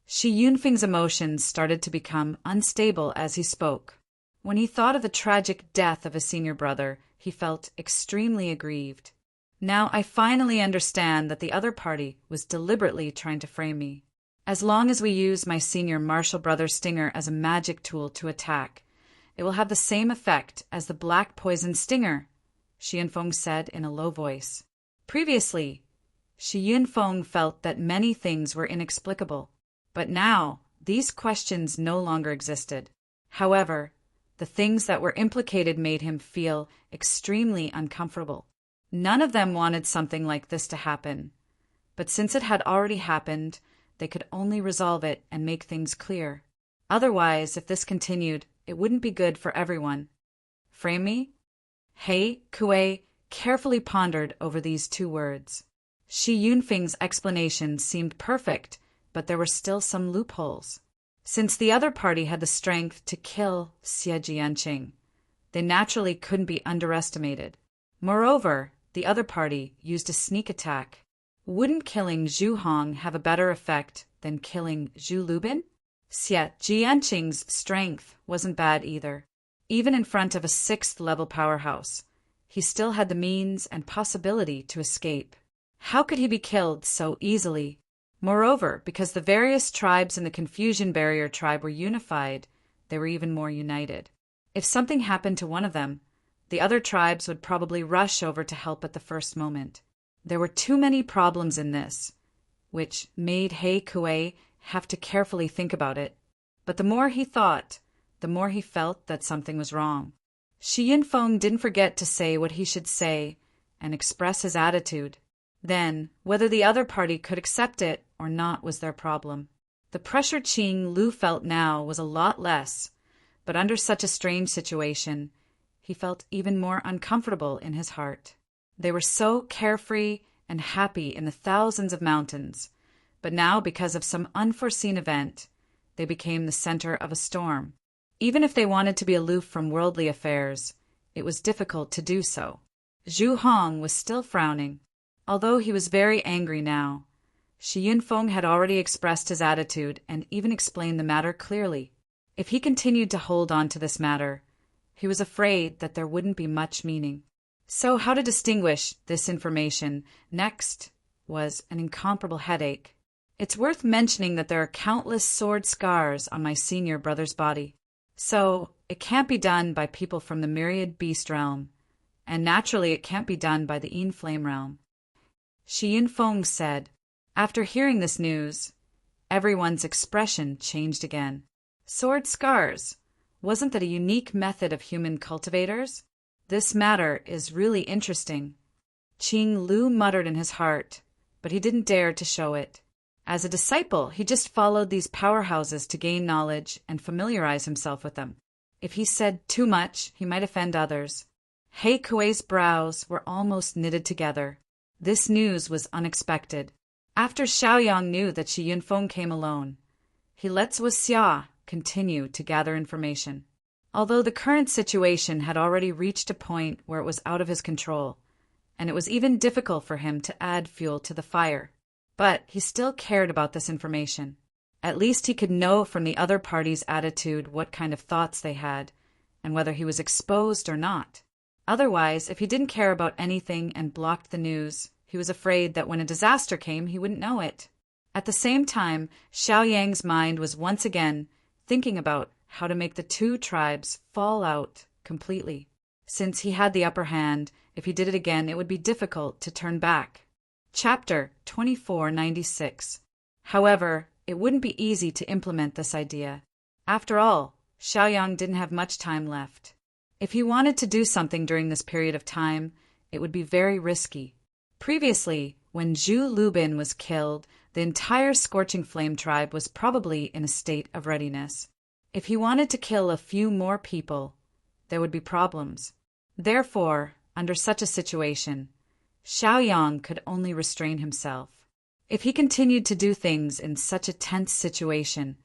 Shi Yunfeng's emotions started to become unstable as he spoke. When he thought of the tragic death of his senior brother, he felt extremely aggrieved. Now I finally understand that the other party was deliberately trying to frame me. As long as we use my senior martial brother's stinger as a magic tool to attack, it will have the same effect as the black poison stinger, Shi Yunfeng said in a low voice. Previously, Shi Yunfeng felt that many things were inexplicable, but now these questions no longer existed. However, the things that were implicated made him feel extremely uncomfortable. None of them wanted something like this to happen, but since it had already happened, they could only resolve it and make things clear. Otherwise, if this continued, it wouldn't be good for everyone. Frame me? He Kuei carefully pondered over these two words. Shi Yunfeng's explanation seemed perfect, but there were still some loopholes. Since the other party had the strength to kill Xie Jianqing, they naturally couldn't be underestimated. Moreover, the other party used a sneak attack. Wouldn't killing Zhu Hong have a better effect than killing Zhu Lubin? Xie Jianqing's strength wasn't bad either. Even in front of a 6th-level powerhouse, he still had the means and possibility to escape. How could he be killed so easily? Moreover, because the various tribes in the Confusion Barrier tribe were unified, they were even more united. If something happened to one of them, the other tribes would probably rush over to help at the first moment. There were too many problems in this, which made He Kuei have to carefully think about it. But the more he thought, the more he felt that something was wrong. Shi Yunfeng didn't forget to say what he should say and express his attitude. Then, whether the other party could accept it or not was their problem. The pressure Qing Lu felt now was a lot less, but under such a strange situation, he felt even more uncomfortable in his heart. They were so carefree and happy in the thousands of mountains, but now, because of some unforeseen event, they became the center of a storm. Even if they wanted to be aloof from worldly affairs, it was difficult to do so. Zhu Hong was still frowning. Although he was very angry now, Shi Yunfeng had already expressed his attitude and even explained the matter clearly. If he continued to hold on to this matter, he was afraid that there wouldn't be much meaning. So how to distinguish this information next was an incomparable headache. It's worth mentioning that there are countless sword scars on my senior brother's body. So it can't be done by people from the Myriad Beast realm, and naturally it can't be done by the Yin Flame realm. Shi Yunfeng said. After hearing this news, everyone's expression changed again. Sword scars. Wasn't that a unique method of human cultivators? This matter is really interesting. Qing Lu muttered in his heart, but he didn't dare to show it. As a disciple, he just followed these powerhouses to gain knowledge and familiarize himself with them. If he said too much, he might offend others. He Kuei's brows were almost knitted together. This news was unexpected. After Xiaoyang knew that Shi Yunfeng came alone, he let Zhuo Xia continue to gather information. Although the current situation had already reached a point where it was out of his control, and it was even difficult for him to add fuel to the fire, but he still cared about this information. At least he could know from the other party's attitude what kind of thoughts they had, and whether he was exposed or not. Otherwise, if he didn't care about anything and blocked the news, he was afraid that when a disaster came, he wouldn't know it. At the same time, Xiaoyang's mind was once again thinking about how to make the two tribes fall out completely. Since he had the upper hand, if he did it again, it would be difficult to turn back. Chapter 2496. However, it wouldn't be easy to implement this idea. After all, Xiaoyang didn't have much time left. If he wanted to do something during this period of time, it would be very risky. Previously, when Zhu Lubin was killed, the entire Scorching Flame tribe was probably in a state of readiness. If he wanted to kill a few more people, there would be problems. Therefore, under such a situation, Xiaoyang could only restrain himself. If he continued to do things in such a tense situation,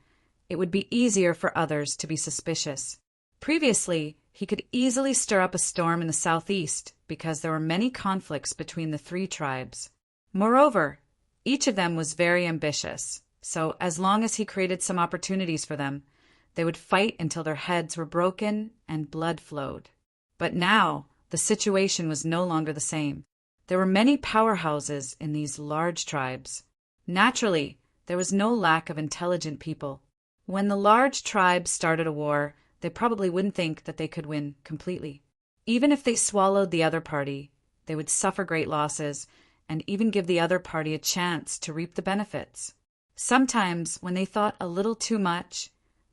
it would be easier for others to be suspicious. Previously, he could easily stir up a storm in the southeast because there were many conflicts between the three tribes. Moreover, each of them was very ambitious, so as long as he created some opportunities for them, they would fight until their heads were broken and blood flowed. But now, the situation was no longer the same. There were many powerhouses in these large tribes. Naturally, there was no lack of intelligent people. When the large tribes started a war, they probably wouldn't think that they could win completely. Even if they swallowed the other party, they would suffer great losses and even give the other party a chance to reap the benefits. Sometimes, when they thought a little too much,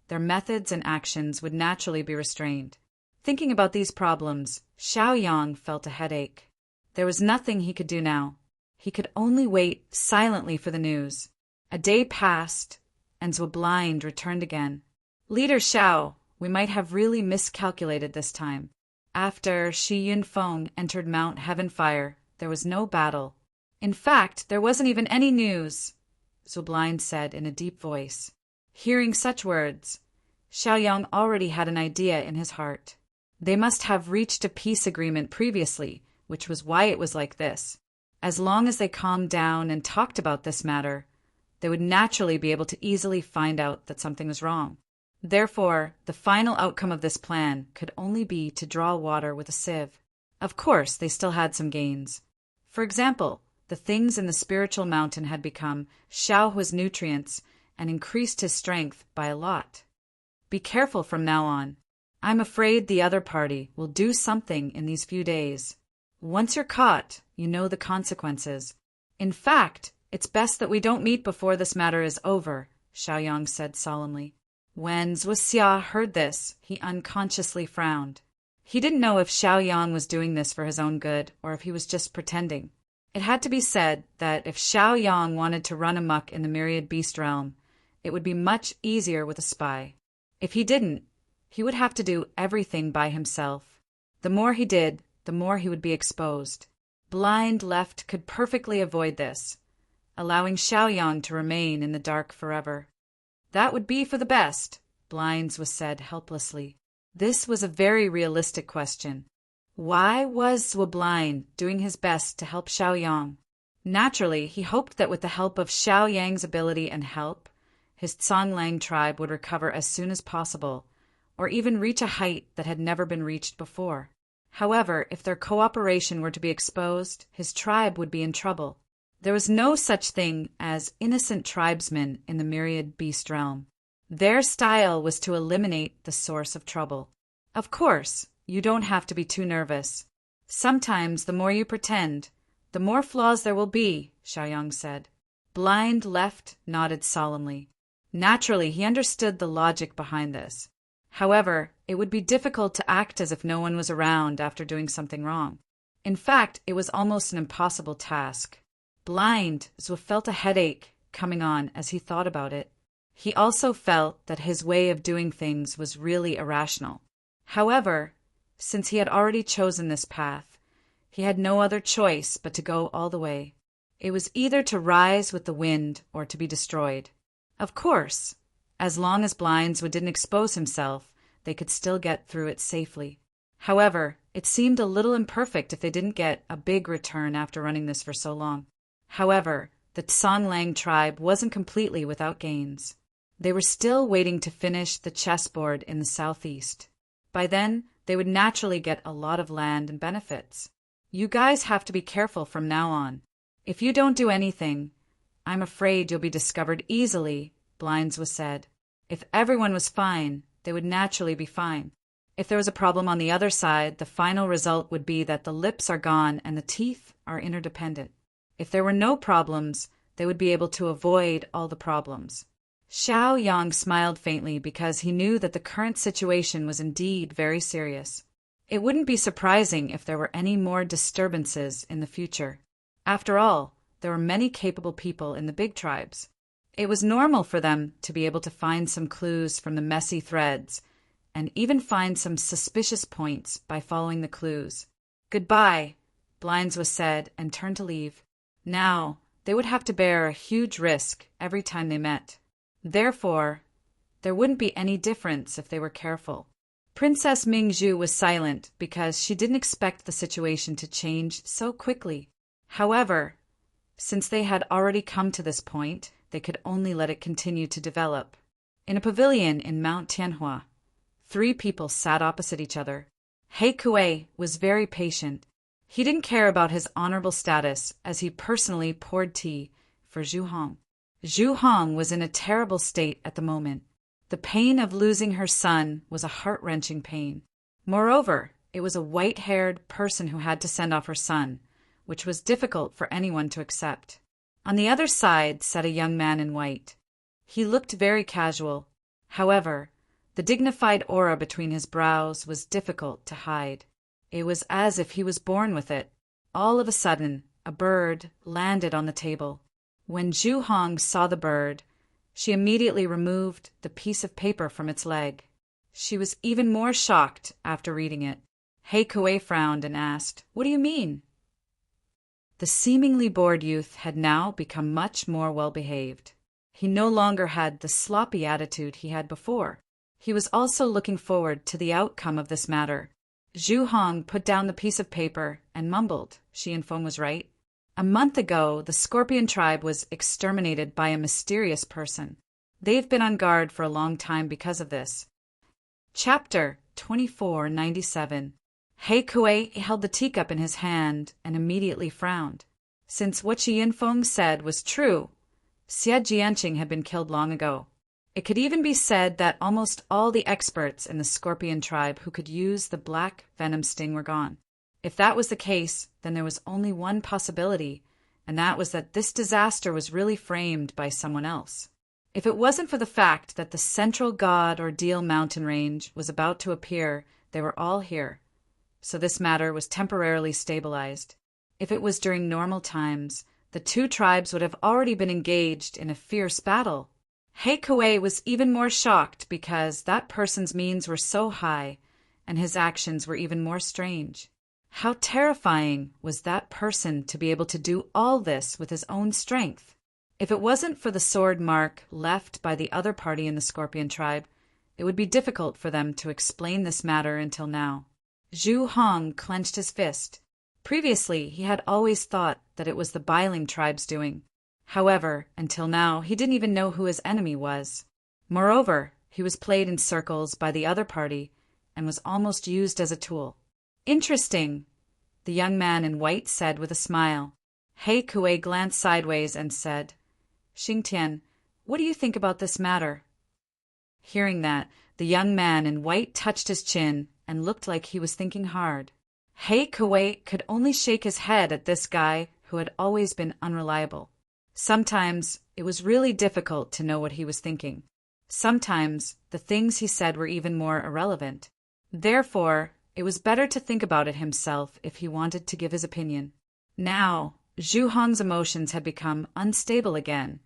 their methods and actions would naturally be restrained. Thinking about these problems, Xiaoyang felt a headache. There was nothing he could do now. He could only wait silently for the news. A day passed, and Zhuo Blind returned again. "Leader Xiao, we might have really miscalculated this time. After Shi Yunfeng entered Mount Heavenfire, there was no battle. In fact, there wasn't even any news," Zhuo Blind said in a deep voice. Hearing such words, Xiaoyang already had an idea in his heart. They must have reached a peace agreement previously, which was why it was like this. As long as they calmed down and talked about this matter, they would naturally be able to easily find out that something was wrong. Therefore, the final outcome of this plan could only be to draw water with a sieve. Of course, they still had some gains. For example, the things in the spiritual mountain had become Xiaohua's nutrients and increased his strength by a lot. Be careful from now on. I'm afraid the other party will do something in these few days. Once you're caught, you know the consequences. In fact, it's best that we don't meet before this matter is over, Xiaoyang said solemnly. When Zhuo Xia heard this, he unconsciously frowned. He didn't know if Xiaoyang was doing this for his own good or if he was just pretending. It had to be said that if Xiaoyang wanted to run amok in the myriad beast realm, it would be much easier with a spy. If he didn't, he would have to do everything by himself. The more he did, the more he would be exposed. Blind Left could perfectly avoid this, allowing Xiaoyang to remain in the dark forever. That would be for the best, Blinds was said helplessly. This was a very realistic question. Why was Zhuo Blind doing his best to help Xiaoyang? Naturally, he hoped that with the help of Xiaoyang's ability and help, his Conglang tribe would recover as soon as possible, or even reach a height that had never been reached before. However, if their cooperation were to be exposed, his tribe would be in trouble. There was no such thing as innocent tribesmen in the myriad beast realm. Their style was to eliminate the source of trouble. Of course, you don't have to be too nervous. Sometimes the more you pretend, the more flaws there will be, Xiaoyang said. Blind Left nodded solemnly. Naturally, he understood the logic behind this. However, it would be difficult to act as if no one was around after doing something wrong. In fact, it was almost an impossible task. Blind, Zhuo felt a headache coming on as he thought about it. He also felt that his way of doing things was really irrational. However, since he had already chosen this path, He had no other choice but to go all the way. It was either to rise with the wind or to be destroyed. Of course, as long as Blindswood didn't expose himself, they could still get through it safely. However, it seemed a little imperfect if they didn't get a big return after running this for so long. However, the Tsonlang tribe wasn't completely without gains. They were still waiting to finish the chessboard in the southeast. By then, they would naturally get a lot of land and benefits. You guys have to be careful from now on. If you don't do anything, I'm afraid you'll be discovered easily, Blindswood said. If everyone was fine, they would naturally be fine. If there was a problem on the other side, the final result would be that the lips are gone and the teeth are interdependent. If there were no problems, they would be able to avoid all the problems. Xiao Yang smiled faintly because he knew that the current situation was indeed very serious. It wouldn't be surprising if there were any more disturbances in the future. After all, there were many capable people in the big tribes. It was normal for them to be able to find some clues from the messy threads, and even find some suspicious points by following the clues. Goodbye, Blindswood said and turned to leave. Now, they would have to bear a huge risk every time they met. Therefore, there wouldn't be any difference if they were careful. Princess Mingzhu was silent because she didn't expect the situation to change so quickly. However, since they had already come to this point, they could only let it continue to develop. In a pavilion in Mount Tianhua, 3 people sat opposite each other. He Kuei was very patient. He didn't care about his honorable status as he personally poured tea for Zhu Hong. Zhu Hong was in a terrible state at the moment. The pain of losing her son was a heart-wrenching pain. Moreover, it was a white-haired person who had to send off her son, which was difficult for anyone to accept. On the other side sat a young man in white. He looked very casual. However, the dignified aura between his brows was difficult to hide. It was as if he was born with it. All of a sudden, a bird landed on the table. When Zhu Hong saw the bird, she immediately removed the piece of paper from its leg. She was even more shocked after reading it. He Kuei frowned and asked, "What do you mean?" The seemingly bored youth had now become much more well-behaved. He no longer had the sloppy attitude he had before. He was also looking forward to the outcome of this matter. Zhu Hong put down the piece of paper and mumbled. Shi Yinfeng was right. A month ago, the Scorpion tribe was exterminated by a mysterious person. They've been on guard for a long time because of this. Chapter 2497. He Kuei held the teacup in his hand and immediately frowned. Since what Shi Yinfeng said was true, Xie Jianqing had been killed long ago. It could even be said that almost all the experts in the Scorpion tribe who could use the black venom sting were gone. If that was the case, then there was only one possibility, and that was that this disaster was really framed by someone else. If it wasn't for the fact that the central god ordeal mountain range was about to appear, they were all here. So this matter was temporarily stabilized. If it was during normal times, the 2 tribes would have already been engaged in a fierce battle. He Kuei was even more shocked because that person's means were so high, and his actions were even more strange. How terrifying was that person to be able to do all this with his own strength? If it wasn't for the sword mark left by the other party in the Scorpion tribe, it would be difficult for them to explain this matter until now. Zhu Hong clenched his fist. Previously, he had always thought that it was the Biling tribe's doing. However, until now, he didn't even know who his enemy was. Moreover, he was played in circles by the other party and was almost used as a tool. Interesting, the young man in white said with a smile. He Kuei glanced sideways and said, "Xingtian, what do you think about this matter?" Hearing that, the young man in white touched his chin and looked like he was thinking hard. He Kuei could only shake his head at this guy who had always been unreliable. Sometimes it was really difficult to know what he was thinking. Sometimes the things he said were even more irrelevant. Therefore, it was better to think about it himself if he wanted to give his opinion. Now, Zhu Hong's emotions had become unstable again,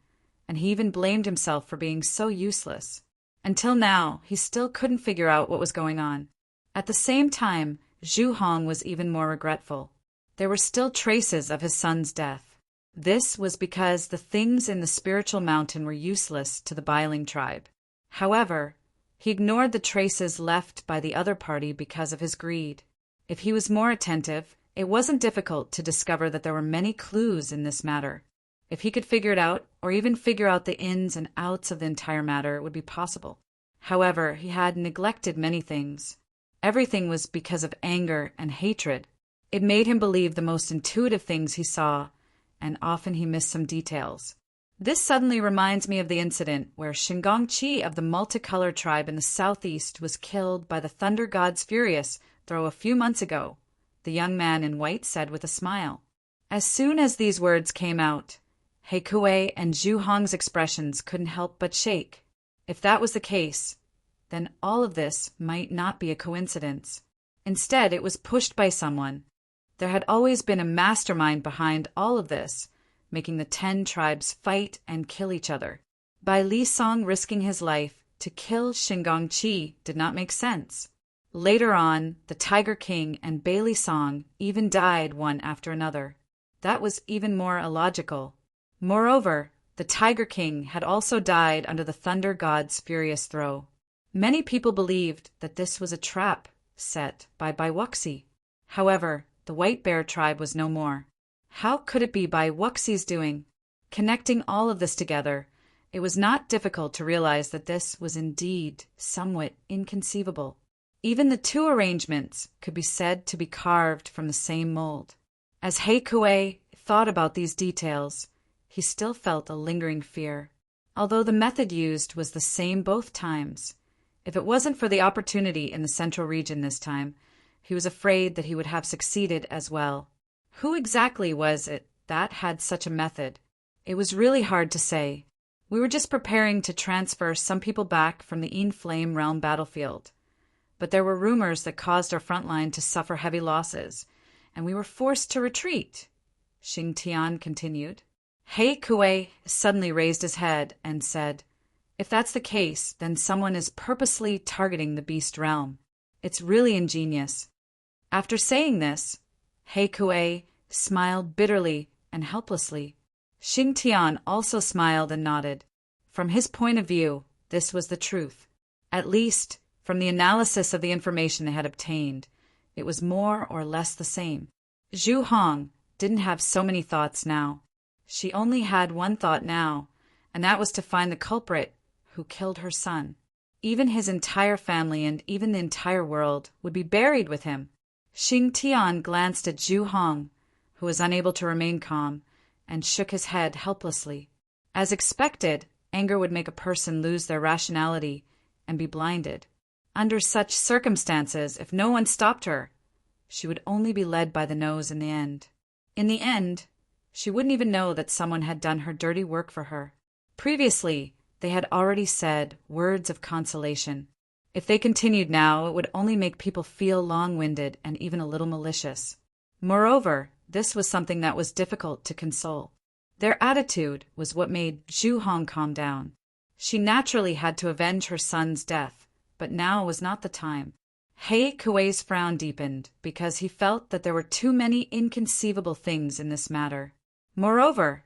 and he even blamed himself for being so useless. Until now, he still couldn't figure out what was going on. At the same time, Zhu Hong was even more regretful. there were still traces of his son's death. This was because the things in the spiritual mountain were useless to the Biling tribe. However, he ignored the traces left by the other party because of his greed. If he was more attentive, it wasn't difficult to discover that there were many clues in this matter. If he could figure it out, or even figure out the ins and outs of the entire matter, it would be possible. However, he had neglected many things. Everything was because of anger and hatred. It made him believe the most intuitive things he saw, and often he missed some details. This suddenly reminds me of the incident where Shingongqi of the multicolored tribe in the southeast was killed by the thunder god's furious throw a few months ago, the young man in white said with a smile. As soon as these words came out, He Kuei and Zhu Hong's expressions couldn't help but shake. If that was the case, then all of this might not be a coincidence. Instead, it was pushed by someone. There had always been a mastermind behind all of this, making the 10 tribes fight and kill each other. By Li Song risking his life to kill Shingongqi did not make sense. Later on, the Tiger King and Bailey Song even died one after another. That was even more illogical. Moreover, the Tiger King had also died under the Thunder God's furious throw. Many people believed that this was a trap set by Wuxi. However, the White Bear tribe was no more. How could it be by Wuxi's doing? Connecting all of this together, it was not difficult to realize that this was indeed somewhat inconceivable. Even the 2 arrangements could be said to be carved from the same mold. As He Kuei thought about these details, he still felt a lingering fear. Although the method used was the same both times, if it wasn't for the opportunity in the central region this time, he was afraid that he would have succeeded as well. Who exactly was it that had such a method? It was really hard to say. We were just preparing to transfer some people back from the In-Flame Realm battlefield. But there were rumors that caused our front line to suffer heavy losses, and we were forced to retreat, Xing Tian continued. He Kuei suddenly raised his head and said, If that's the case, then someone is purposely targeting the Beast Realm. It's really ingenious. After saying this, He Kuei smiled bitterly and helplessly. Xing Tian also smiled and nodded. From his point of view, this was the truth. At least, from the analysis of the information they had obtained, it was more or less the same. Zhu Hong didn't have so many thoughts now. She only had one thought now, and that was to find the culprit who killed her son. Even his entire family and even the entire world would be buried with him. Xing Tian glanced at Zhu Hong, who was unable to remain calm, and shook his head helplessly. As expected, anger would make a person lose their rationality and be blinded. Under such circumstances, if no one stopped her, she would only be led by the nose in the end. In the end, she wouldn't even know that someone had done her dirty work for her. Previously, they had already said words of consolation. If they continued now, it would only make people feel long-winded and even a little malicious. Moreover, this was something that was difficult to console. Their attitude was what made Zhu Hong calm down. She naturally had to avenge her son's death, but now was not the time. He Kuei's frown deepened because he felt that there were too many inconceivable things in this matter. Moreover,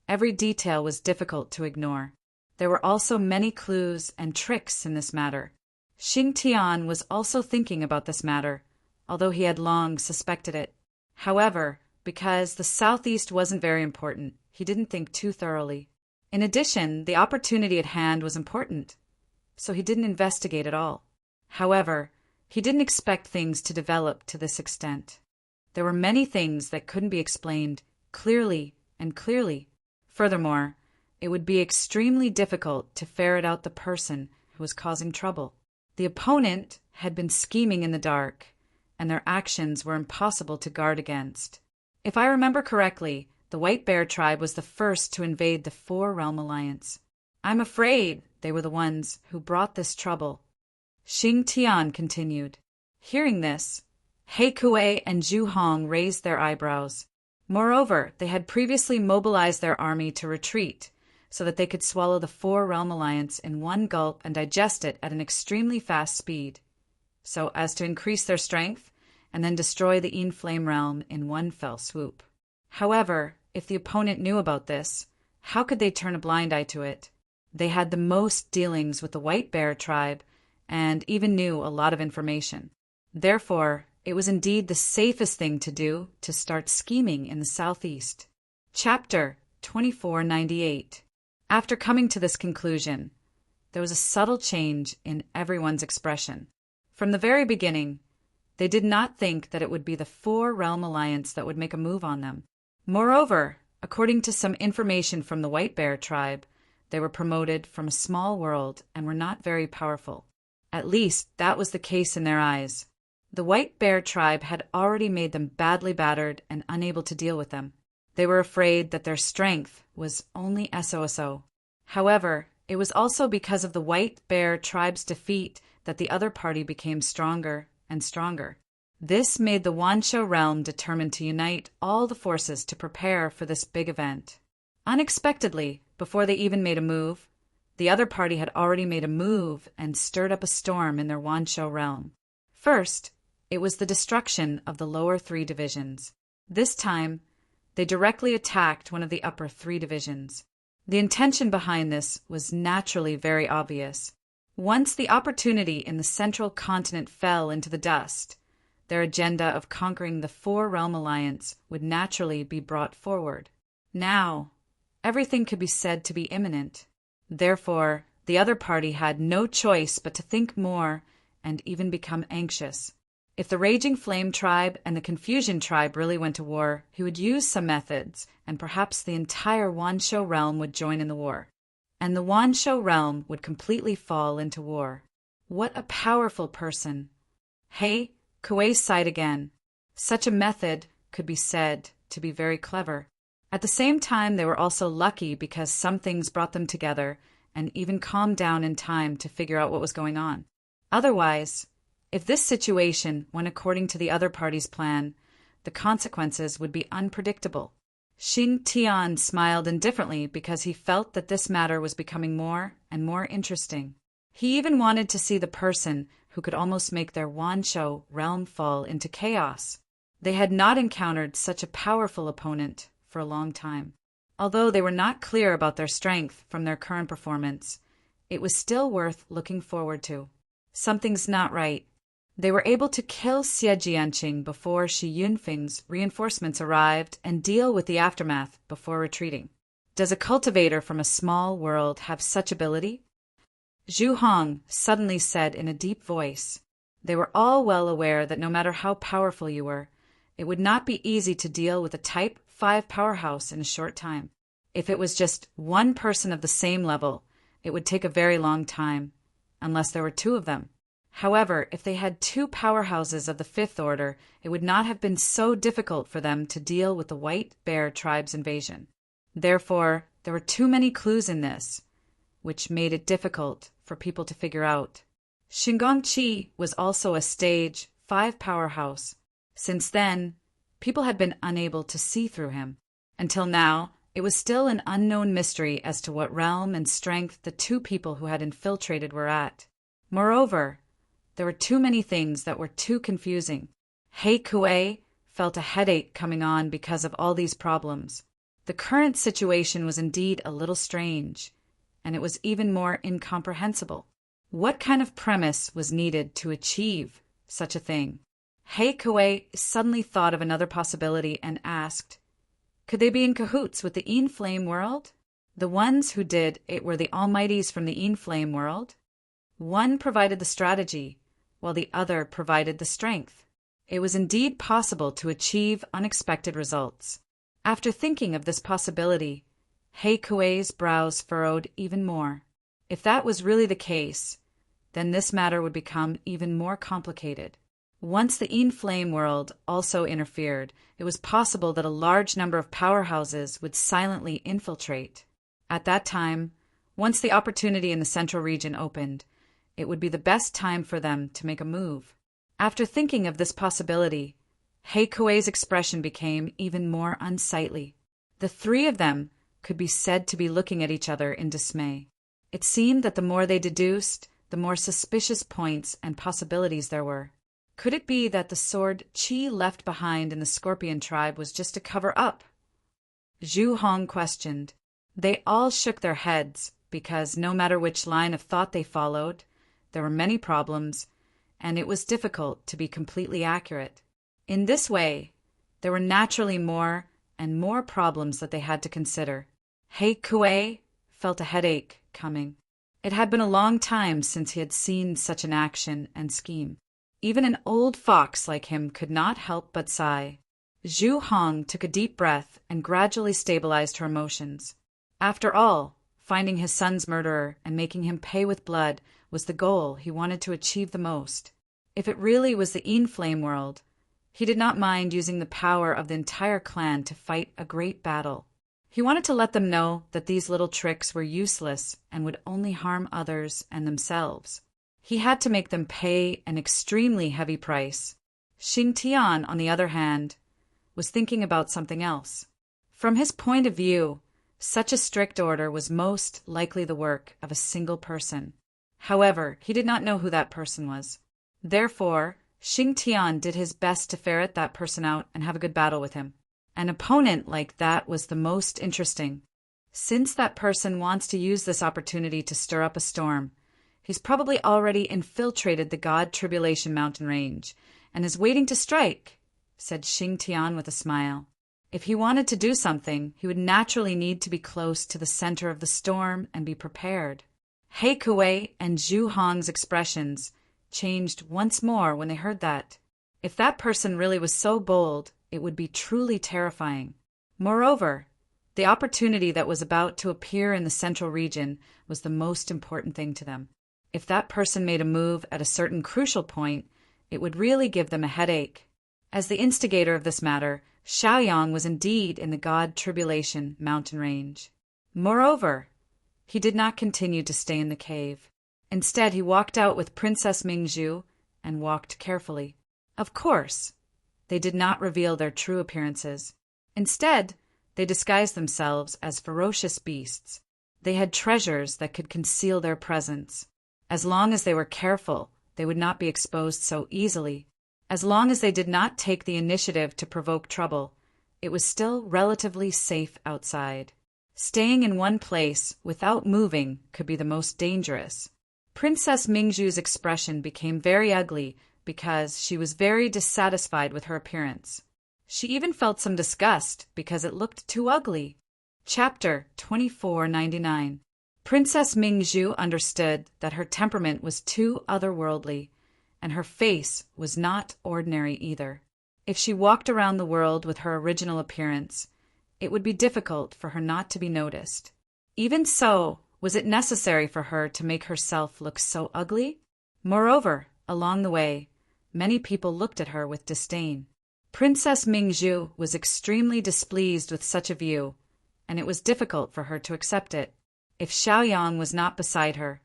every detail was difficult to ignore. There were also many clues and tricks in this matter. Xing Tian was also thinking about this matter, although he had long suspected it. However, because the southeast wasn't very important, he didn't think too thoroughly. In addition, the opportunity at hand was important, so he didn't investigate at all. However, he didn't expect things to develop to this extent. There were many things that couldn't be explained clearly and clearly. Furthermore, it would be extremely difficult to ferret out the person who was causing trouble. The opponent had been scheming in the dark, and their actions were impossible to guard against. If I remember correctly, the White Bear tribe was the first to invade the Four-Realm Alliance. I'm afraid they were the ones who brought this trouble. Xing Tian continued. Hearing this, He Kuei and Zhu Hong raised their eyebrows. Moreover, they had previously mobilized their army to retreat, so that they could swallow the Four-Realm Alliance in one gulp and digest it at an extremely fast speed, so as to increase their strength and then destroy the Flame realm in one fell swoop. However, if the opponent knew about this, how could they turn a blind eye to it? They had the most dealings with the White Bear tribe and even knew a lot of information. Therefore, it was indeed the safest thing to do to start scheming in the southeast. Chapter 2498. After coming to this conclusion, there was a subtle change in everyone's expression. From the very beginning, they did not think that it would be the Four-Realm Alliance that would make a move on them. Moreover, according to some information from the White Bear tribe, they were promoted from a small world and were not very powerful. At least, that was the case in their eyes. The White Bear tribe had already made them badly battered and unable to deal with them. They were afraid that their strength was only so. However, it was also because of the White Bear tribe's defeat that the other party became stronger and stronger. This made the Wansho realm determined to unite all the forces to prepare for this big event. Unexpectedly, before they even made a move, the other party had already made a move and stirred up a storm in their Wansho realm. First, it was the destruction of the lower 3 divisions. This time, they directly attacked one of the upper 3 divisions. The intention behind this was naturally very obvious. Once the opportunity in the central continent fell into the dust, their agenda of conquering the Four-Realm Alliance would naturally be brought forward. Now, everything could be said to be imminent. Therefore, the other party had no choice but to think more and even become anxious. If the Raging Flame tribe and the Confusion tribe really went to war, he would use some methods, and perhaps the entire Wansho realm would join in the war. And the Wansho realm would completely fall into war. What a powerful person! Hey, Kuei sighed again. Such a method could be said to be very clever. At the same time, they were also lucky because some things brought them together and even calmed down in time to figure out what was going on. Otherwise, if this situation went according to the other party's plan, the consequences would be unpredictable. Xing Tian smiled indifferently because he felt that this matter was becoming more and more interesting. He even wanted to see the person who could almost make their Wansho realm fall into chaos. They had not encountered such a powerful opponent for a long time. Although they were not clear about their strength from their current performance, it was still worth looking forward to. Something's not right. They were able to kill Xie Jianqing before Shi Yunfeng's reinforcements arrived and deal with the aftermath before retreating. Does a cultivator from a small world have such ability? Zhu Hong suddenly said in a deep voice. They were all well aware that no matter how powerful you were, it would not be easy to deal with a Type 5 powerhouse in a short time. If it was just one person of the same level, it would take a very long time, unless there were 2 of them. However, if they had 2 powerhouses of the 5th order, it would not have been so difficult for them to deal with the White Bear tribe's invasion. Therefore, there were too many clues in this, which made it difficult for people to figure out. Xingongqi was also a stage 5 powerhouse. Since then, people had been unable to see through him. Until now, it was still an unknown mystery as to what realm and strength the 2 people who had infiltrated were at. Moreover, there were too many things that were too confusing. He Kuei felt a headache coming on because of all these problems. The current situation was indeed a little strange, and it was even more incomprehensible. What kind of premise was needed to achieve such a thing? He Kuei suddenly thought of another possibility and asked, could they be in cahoots with the Flame world? The ones who did it were the Almighties from the Flame world. One provided the strategy, while the other provided the strength. It was indeed possible to achieve unexpected results. After thinking of this possibility, He Kuei's brows furrowed even more. If that was really the case, then this matter would become even more complicated. Once the Flame world also interfered, it was possible that a large number of powerhouses would silently infiltrate. At that time, once the opportunity in the central region opened, it would be the best time for them to make a move. After thinking of this possibility, He Kuei's expression became even more unsightly. The 3 of them could be said to be looking at each other in dismay. It seemed that the more they deduced, the more suspicious points and possibilities there were. Could it be that the sword Qi left behind in the Scorpion tribe was just a cover-up? Zhu Hong questioned. They all shook their heads, because no matter which line of thought they followed, there were many problems, and it was difficult to be completely accurate. In this way, there were naturally more and more problems that they had to consider. He Kuei felt a headache coming. It had been a long time since he had seen such an action and scheme. Even an old fox like him could not help but sigh. Zhu Hong took a deep breath and gradually stabilized her emotions. After all, finding his son's murderer and making him pay with blood was the goal he wanted to achieve the most. If it really was the Inflame world, he did not mind using the power of the entire clan to fight a great battle. He wanted to let them know that these little tricks were useless and would only harm others and themselves. He had to make them pay an extremely heavy price. Xing Tian, on the other hand, was thinking about something else. From his point of view, such a strict order was most likely the work of a single person. However, he did not know who that person was. Therefore, Xing Tian did his best to ferret that person out and have a good battle with him. An opponent like that was the most interesting. Since that person wants to use this opportunity to stir up a storm, he's probably already infiltrated the God Tribulation mountain range and is waiting to strike, said Xing Tian with a smile. If he wanted to do something, he would naturally need to be close to the center of the storm and be prepared. He Kuei and Zhu Hong's expressions changed once more when they heard that. If that person really was so bold, it would be truly terrifying. Moreover, the opportunity that was about to appear in the central region was the most important thing to them. If that person made a move at a certain crucial point, it would really give them a headache. As the instigator of this matter, Xiaoyang was indeed in the God Tribulation mountain range. Moreover, he did not continue to stay in the cave. Instead, he walked out with Princess Mingzhu and walked carefully. Of course, they did not reveal their true appearances. Instead, they disguised themselves as ferocious beasts. They had treasures that could conceal their presence. As long as they were careful, they would not be exposed so easily. As long as they did not take the initiative to provoke trouble, it was still relatively safe outside. Staying in one place without moving could be the most dangerous. Princess Mingzhu's expression became very ugly because she was very dissatisfied with her appearance. She even felt some disgust because it looked too ugly. Chapter 2499. Princess Mingzhu understood that her temperament was too otherworldly, and her face was not ordinary either. If she walked around the world with her original appearance, it would be difficult for her not to be noticed. Even so, was it necessary for her to make herself look so ugly? Moreover, along the way, many people looked at her with disdain. Princess Mingzhu was extremely displeased with such a view, and it was difficult for her to accept it. If Xiaoyang was not beside her,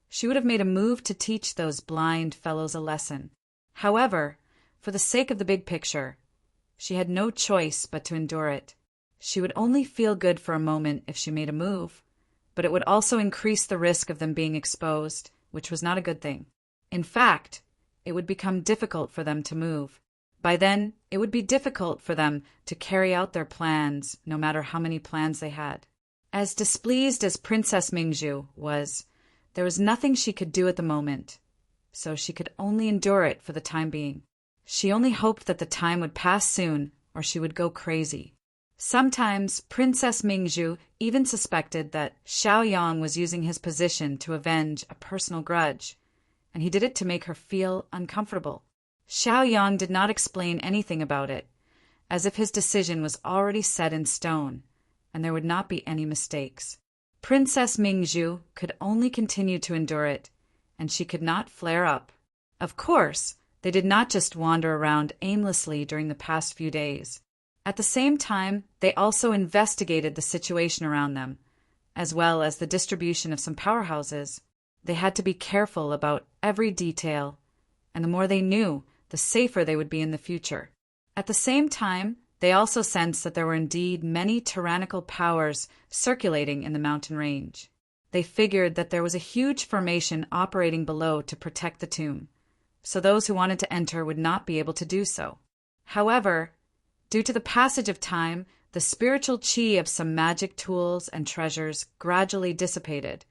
she would have made a move to teach those blind fellows a lesson. However, for the sake of the big picture, she had no choice but to endure it. She would only feel good for a moment if she made a move, but it would also increase the risk of them being exposed, which was not a good thing. In fact, it would become difficult for them to move. By then, it would be difficult for them to carry out their plans, no matter how many plans they had. As displeased as Princess Mingzhu was, there was nothing she could do at the moment, so she could only endure it for the time being. She only hoped that the time would pass soon, or she would go crazy. Sometimes Princess Mingzhu even suspected that Xiaoyang was using his position to avenge a personal grudge, and he did it to make her feel uncomfortable. Xiaoyang did not explain anything about it, as if his decision was already set in stone, and there would not be any mistakes. Princess Mingzhu could only continue to endure it, and she could not flare up. Of course, they did not just wander around aimlessly during the past few days. At the same time, they also investigated the situation around them, as well as the distribution of some powerhouses. They had to be careful about every detail, and the more they knew, the safer they would be in the future. At the same time, they also sensed that there were indeed many tyrannical powers circulating in the mountain range. They figured that there was a huge formation operating below to protect the tomb, so those who wanted to enter would not be able to do so. However, due to the passage of time, the spiritual chi of some magic tools and treasures gradually dissipated,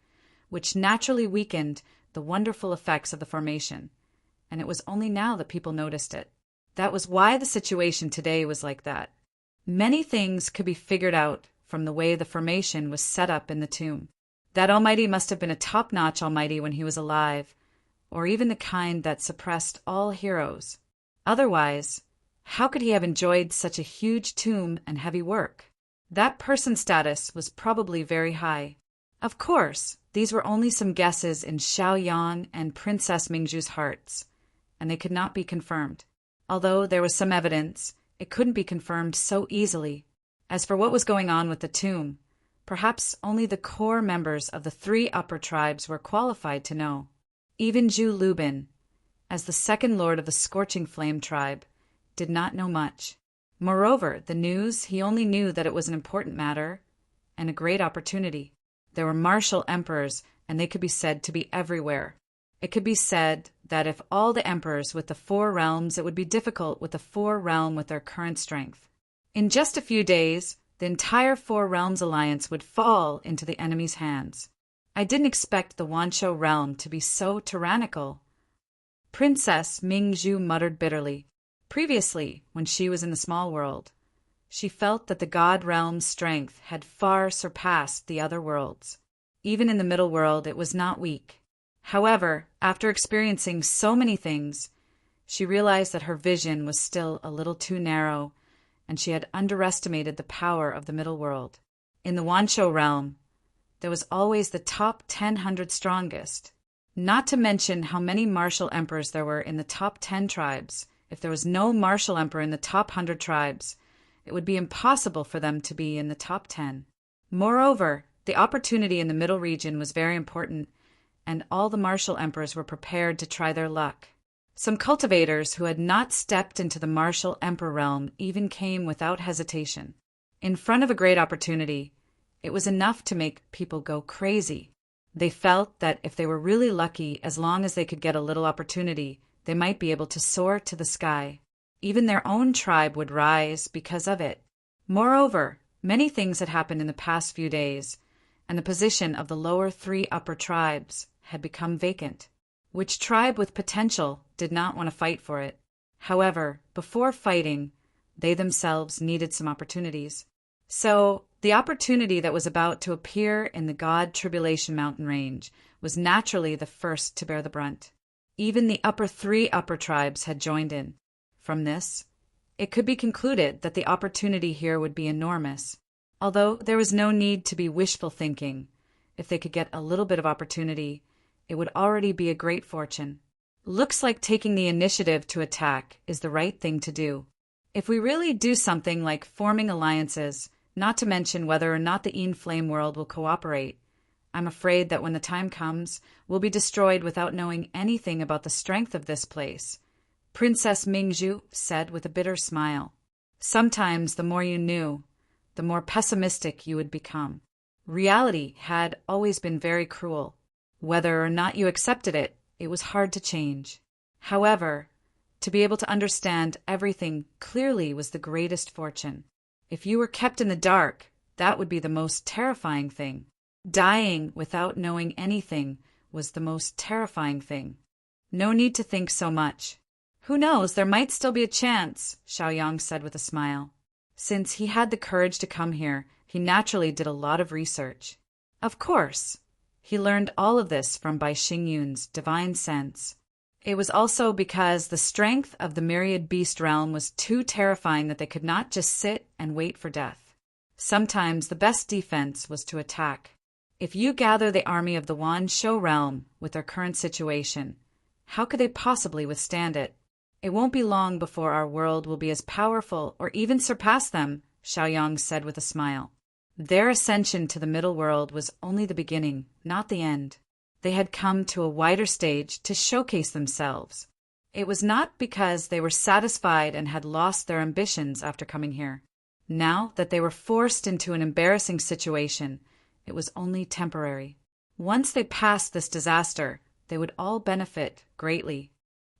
which naturally weakened the wonderful effects of the formation, and it was only now that people noticed it. That was why the situation today was like that. Many things could be figured out from the way the formation was set up in the tomb. That Almighty must have been a top-notch Almighty when he was alive, or even the kind that suppressed all heroes. Otherwise, how could he have enjoyed such a huge tomb and heavy work? That person's status was probably very high. Of course, these were only some guesses in Xiaoyang and Princess Mingzhu's hearts, and they could not be confirmed. Although there was some evidence, it couldn't be confirmed so easily. As for what was going on with the tomb, perhaps only the core members of the 3 upper tribes were qualified to know. Even Zhu Lubin, as the second lord of the Scorching Flame tribe, did not know much. Moreover, the news, he only knew that it was an important matter and a great opportunity. There were martial emperors, and they could be said to be everywhere. It could be said that if all the emperors with the 4 realms, it would be difficult with the 4 realm with their current strength. In just a few days, the entire 4 realms alliance would fall into the enemy's hands. I didn't expect the Wanshou realm to be so tyrannical. Princess Mingzhu muttered bitterly. Previously, when she was in the small world, she felt that the God realm's strength had far surpassed the other worlds. Even in the middle world, it was not weak. However, after experiencing so many things, she realized that her vision was still a little too narrow, and she had underestimated the power of the middle world. In the Wanshou realm, there was always the top 100 strongest. Not to mention how many martial emperors there were in the top 10 tribes. If there was no martial emperor in the top 100 tribes, it would be impossible for them to be in the top 10. Moreover, the opportunity in the middle region was very important, and all the martial emperors were prepared to try their luck. Some cultivators who had not stepped into the martial emperor realm even came without hesitation. In front of a great opportunity, it was enough to make people go crazy. They felt that if they were really lucky, as long as they could get a little opportunity, they might be able to soar to the sky. Even their own tribe would rise because of it. Moreover, many things had happened in the past few days, and the position of the lower 3 upper tribes had become vacant. Which tribe with potential did not want to fight for it? However, before fighting, they themselves needed some opportunities. So, the opportunity that was about to appear in the God Tribulation Mountain Range was naturally the first to bear the brunt. Even the upper 3 upper tribes had joined in. From this, it could be concluded that the opportunity here would be enormous. Although there was no need to be wishful thinking, if they could get a little bit of opportunity, it would already be a great fortune. Looks like taking the initiative to attack is the right thing to do. If we really do something like forming alliances, not to mention whether or not the Yin Flame world will cooperate, I'm afraid that when the time comes, we'll be destroyed without knowing anything about the strength of this place, Princess Mingzhu said with a bitter smile. Sometimes the more you knew, the more pessimistic you would become. Reality had always been very cruel. Whether or not you accepted it, it was hard to change. However, to be able to understand everything clearly was the greatest fortune. If you were kept in the dark, that would be the most terrifying thing. Dying without knowing anything was the most terrifying thing. No need to think so much. Who knows, there might still be a chance, Xiaoyang said with a smile. Since he had the courage to come here, he naturally did a lot of research. Of course, he learned all of this from Bai Xingyun's divine sense. It was also because the strength of the myriad beast realm was too terrifying that they could not just sit and wait for death. Sometimes the best defense was to attack. If you gather the army of the Wanshou realm with their current situation, how could they possibly withstand it? It won't be long before our world will be as powerful or even surpass them, Xiaoyang said with a smile. Their ascension to the middle world was only the beginning, not the end. They had come to a wider stage to showcase themselves. It was not because they were satisfied and had lost their ambitions after coming here. Now that they were forced into an embarrassing situation, it was only temporary. Once they passed this disaster, they would all benefit greatly.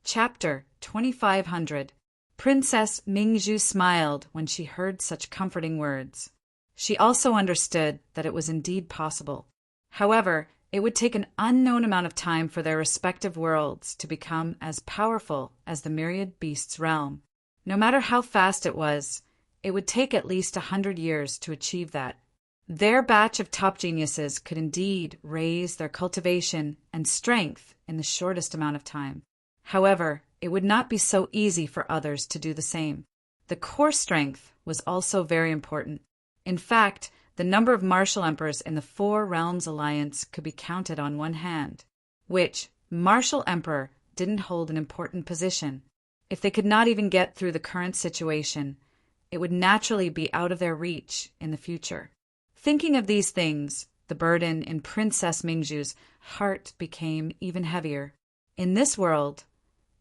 Chapter 2500. Princess Mingzhu smiled when she heard such comforting words. She also understood that it was indeed possible. However, it would take an unknown amount of time for their respective worlds to become as powerful as the myriad beasts' realm. No matter how fast it would take at least 100 years to achieve that. Their batch of top geniuses could indeed raise their cultivation and strength in the shortest amount of time. However, it would not be so easy for others to do the same. The core strength was also very important. In fact, the number of martial emperors in the Four Realms Alliance could be counted on one hand, which martial emperor didn't hold an important position. If they could not even get through the current situation, it would naturally be out of their reach in the future. Thinking of these things, the burden in Princess Mingzhu's heart became even heavier. In this world,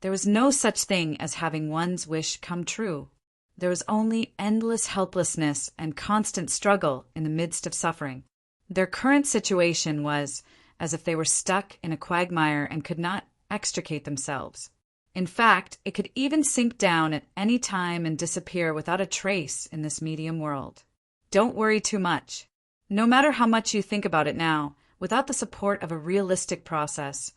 there was no such thing as having one's wish come true. There was only endless helplessness and constant struggle in the midst of suffering. Their current situation was as if they were stuck in a quagmire and could not extricate themselves. In fact, it could even sink down at any time and disappear without a trace in this medium world. Don't worry too much. No matter how much you think about it now, without the support of a realistic process,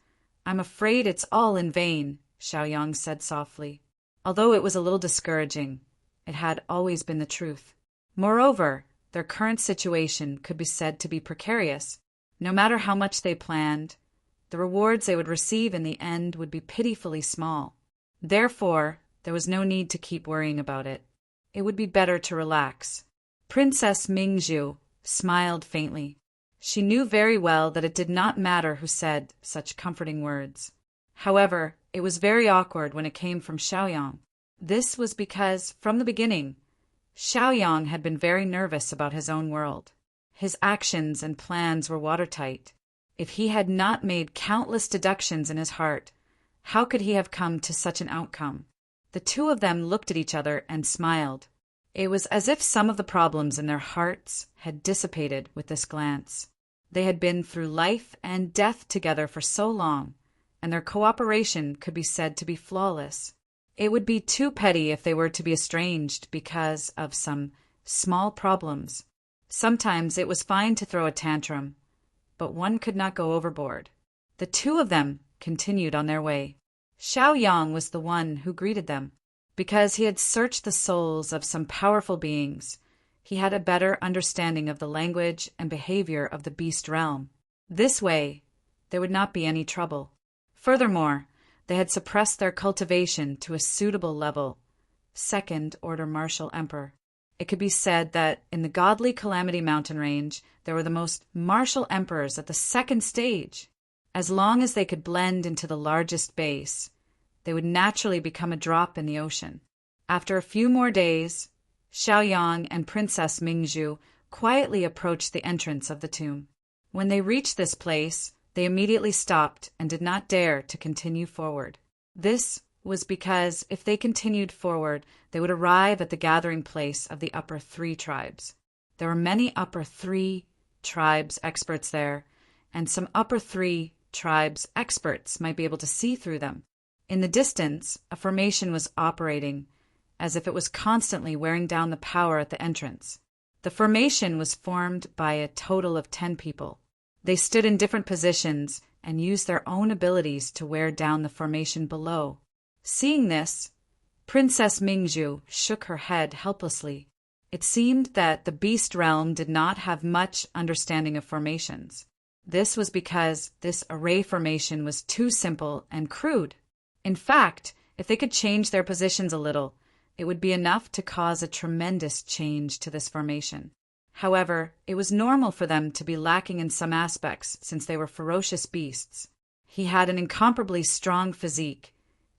I'm afraid it's all in vain, Xiaoyang said softly. Although it was a little discouraging, it had always been the truth. Moreover, their current situation could be said to be precarious. No matter how much they planned, the rewards they would receive in the end would be pitifully small. Therefore, there was no need to keep worrying about it. It would be better to relax. Princess Mingzhu smiled faintly. She knew very well that it did not matter who said such comforting words. However, it was very awkward when it came from Xiaoyang. This was because, from the beginning, Xiaoyang had been very nervous about his own world. His actions and plans were watertight. If he had not made countless deductions in his heart, how could he have come to such an outcome? The two of them looked at each other and smiled. It was as if some of the problems in their hearts had dissipated with this glance. They had been through life and death together for so long, and their cooperation could be said to be flawless. It would be too petty if they were to be estranged because of some small problems. Sometimes it was fine to throw a tantrum, but one could not go overboard. The two of them continued on their way. Xiaoyang was the one who greeted them. Because he had searched the souls of some powerful beings, he had a better understanding of the language and behavior of the beast realm. This way, there would not be any trouble. Furthermore, they had suppressed their cultivation to a suitable level, second-order martial emperor. It could be said that in the godly Calamity Mountain range, there were the most martial emperors at the second stage. As long as they could blend into the largest base, they would naturally become a drop in the ocean. After a few more days, Xiaoyang and Princess Mingzhu quietly approached the entrance of the tomb. When they reached this place, they immediately stopped and did not dare to continue forward. This was because if they continued forward, they would arrive at the gathering place of the upper three tribes. There were many upper three tribes experts there, and some upper three tribes experts might be able to see through them. In the distance, a formation was operating, as if it was constantly wearing down the power at the entrance. The formation was formed by a total of 10 people. They stood in different positions and used their own abilities to wear down the formation below. Seeing this, Princess Mingzhu shook her head helplessly. It seemed that the beast realm did not have much understanding of formations. This was because this array formation was too simple and crude. In fact, if they could change their positions a little, it would be enough to cause a tremendous change to this formation. However, it was normal for them to be lacking in some aspects since they were ferocious beasts. He had an incomparably strong physique,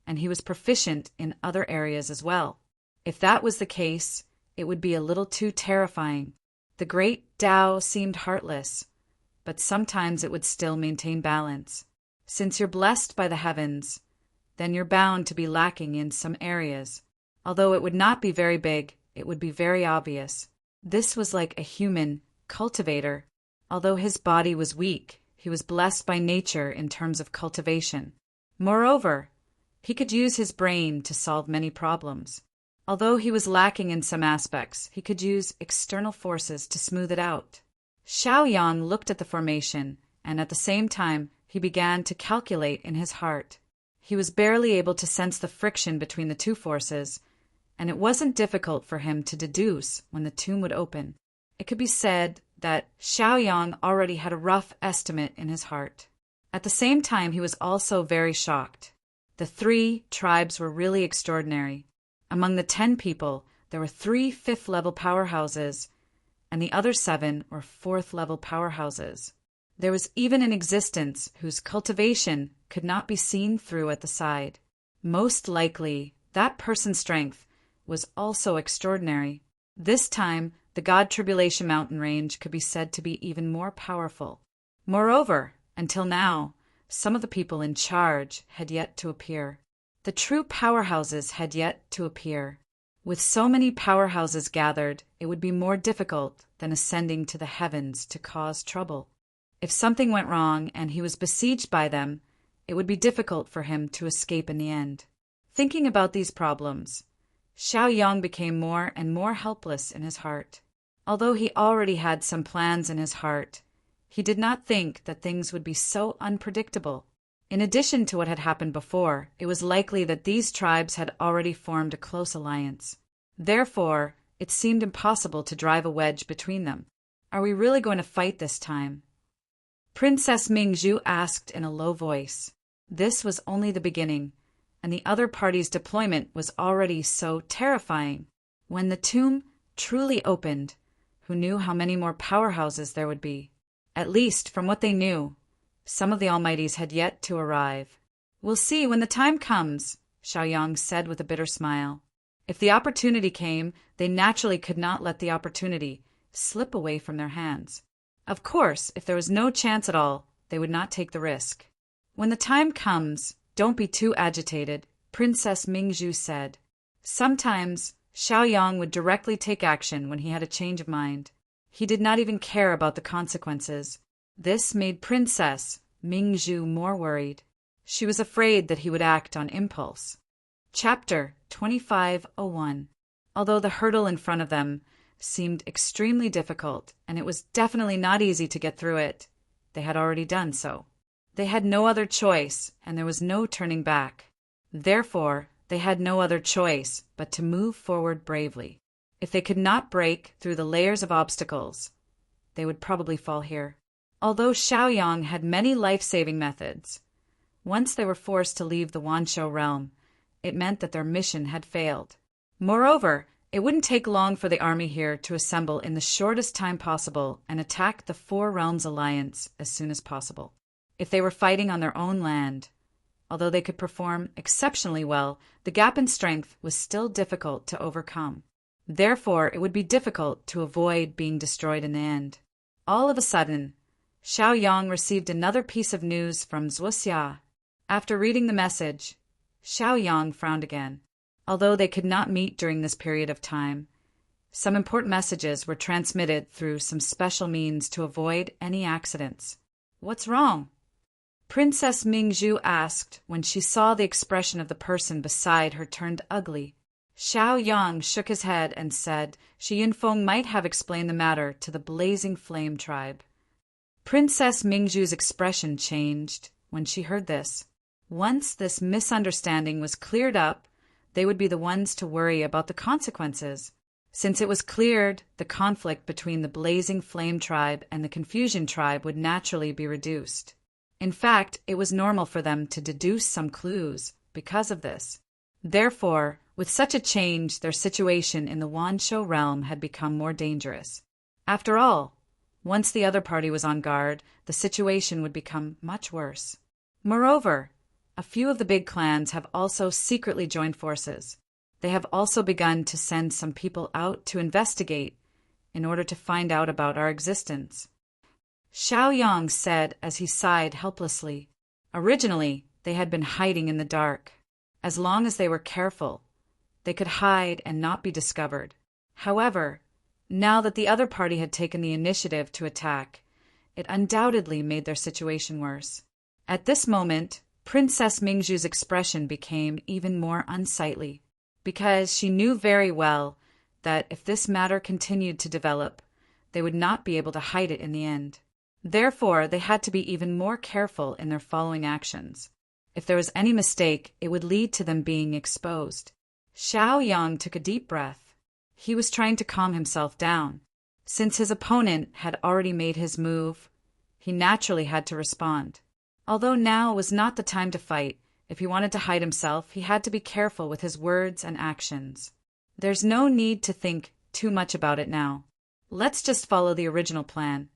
and he was proficient in other areas as well. If that was the case, it would be a little too terrifying. The great Tao seemed heartless, but sometimes it would still maintain balance. Since you're blessed by the heavens, then you're bound to be lacking in some areas. Although it would not be very big, it would be very obvious. This was like a human cultivator. Although his body was weak, he was blessed by nature in terms of cultivation. Moreover, He could use his brain to solve many problems. Although he was lacking in some aspects, he could use external forces to smooth it out. Xiaoyang looked at the formation, and at the same time, he began to calculate in his heart. He was barely able to sense the friction between the two forces, and it wasn't difficult for him to deduce when the tomb would open. It could be said that Xiaoyang already had a rough estimate in his heart. At the same time, he was also very shocked. The 3 tribes were really extraordinary. Among the 10 people, there were 3 fifth-level powerhouses, and the other 7 were fourth-level powerhouses. There was even an existence whose cultivation could not be seen through at the side. Most likely, that person's strength was also extraordinary. This time, the God Tribulation Mountain range could be said to be even more powerful. Moreover, until now, some of the people in charge had yet to appear. The true powerhouses had yet to appear. With so many powerhouses gathered, it would be more difficult than ascending to the heavens to cause trouble. If something went wrong and he was besieged by them, it would be difficult for him to escape in the end. Thinking about these problems, Xiaoyang became more and more helpless in his heart. Although he already had some plans in his heart, he did not think that things would be so unpredictable. In addition to what had happened before, it was likely that these tribes had already formed a close alliance. Therefore, it seemed impossible to drive a wedge between them. Are we really going to fight this time? Princess Mingzhu asked in a low voice. This was only the beginning, and the other party's deployment was already so terrifying. When the tomb truly opened, who knew how many more powerhouses there would be? At least, from what they knew, some of the Almighties had yet to arrive. We'll see when the time comes, Xiaoyang said with a bitter smile. If the opportunity came, they naturally could not let the opportunity slip away from their hands. Of course, if there was no chance at all, they would not take the risk. When the time comes, don't be too agitated, Princess Mingzhu said. Sometimes, Xiaoyang would directly take action when he had a change of mind. He did not even care about the consequences. This made Princess Mingzhu more worried. She was afraid that he would act on impulse. Chapter 2501. Although the hurdle in front of them seemed extremely difficult, and it was definitely not easy to get through it, they had already done so. They had no other choice, and there was no turning back. Therefore, they had no other choice but to move forward bravely. If they could not break through the layers of obstacles, they would probably fall here. Although Xiaoyang had many life-saving methods, once they were forced to leave the Wanshou realm, it meant that their mission had failed. Moreover, it wouldn't take long for the army here to assemble in the shortest time possible and attack the Four Realms Alliance as soon as possible. If they were fighting on their own land, although they could perform exceptionally well, the gap in strength was still difficult to overcome. Therefore, it would be difficult to avoid being destroyed in the end. All of a sudden, Xiaoyang received another piece of news from Zhuxia. After reading the message, Xiaoyang frowned again. Although they could not meet during this period of time, some important messages were transmitted through some special means to avoid any accidents. What's wrong? Princess Mingzhu asked when she saw the expression of the person beside her turned ugly. Xiaoyang shook his head and said Shi Yunfeng might have explained the matter to the Blazing Flame tribe. Princess Mingzhu's expression changed when she heard this. Once this misunderstanding was cleared up, they would be the ones to worry about the consequences. Since it was cleared, the conflict between the Blazing Flame tribe and the Confusion tribe would naturally be reduced. In fact, it was normal for them to deduce some clues because of this. Therefore, with such a change, their situation in the Wanshou realm had become more dangerous. After all, once the other party was on guard, the situation would become much worse. Moreover, a few of the big clans have also secretly joined forces. They have also begun to send some people out to investigate in order to find out about our existence. Xiaoyang said as he sighed helplessly. Originally, they had been hiding in the dark. As long as they were careful, they could hide and not be discovered. However, now that the other party had taken the initiative to attack, it undoubtedly made their situation worse. At this moment, Princess Mingzhu's expression became even more unsightly, because she knew very well that if this matter continued to develop, they would not be able to hide it in the end. Therefore, they had to be even more careful in their following actions. If there was any mistake, it would lead to them being exposed. Xiaoyang took a deep breath. He was trying to calm himself down. Since his opponent had already made his move, he naturally had to respond. Although now was not the time to fight, if he wanted to hide himself, he had to be careful with his words and actions. There's no need to think too much about it now. Let's just follow the original plan.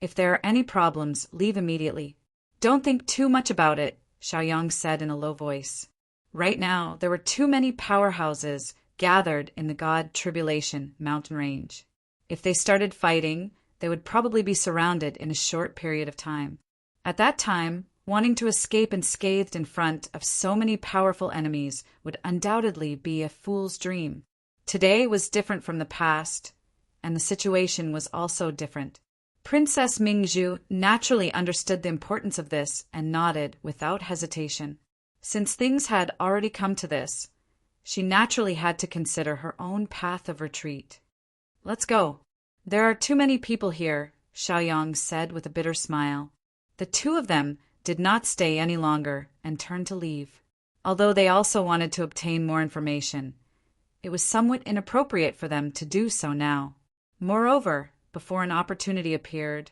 If there are any problems, leave immediately. Don't think too much about it, Xiaoyang said in a low voice. Right now, there were too many powerhouses gathered in the God Tribulation mountain range. If they started fighting, they would probably be surrounded in a short period of time. At that time, wanting to escape unscathed in front of so many powerful enemies would undoubtedly be a fool's dream. Today was different from the past, and the situation was also different. Princess Mingzhu naturally understood the importance of this and nodded without hesitation. Since things had already come to this, she naturally had to consider her own path of retreat. Let's go. There are too many people here, Xiaoyang said with a bitter smile. The two of them did not stay any longer and turned to leave. Although they also wanted to obtain more information, it was somewhat inappropriate for them to do so now. Moreover, before an opportunity appeared,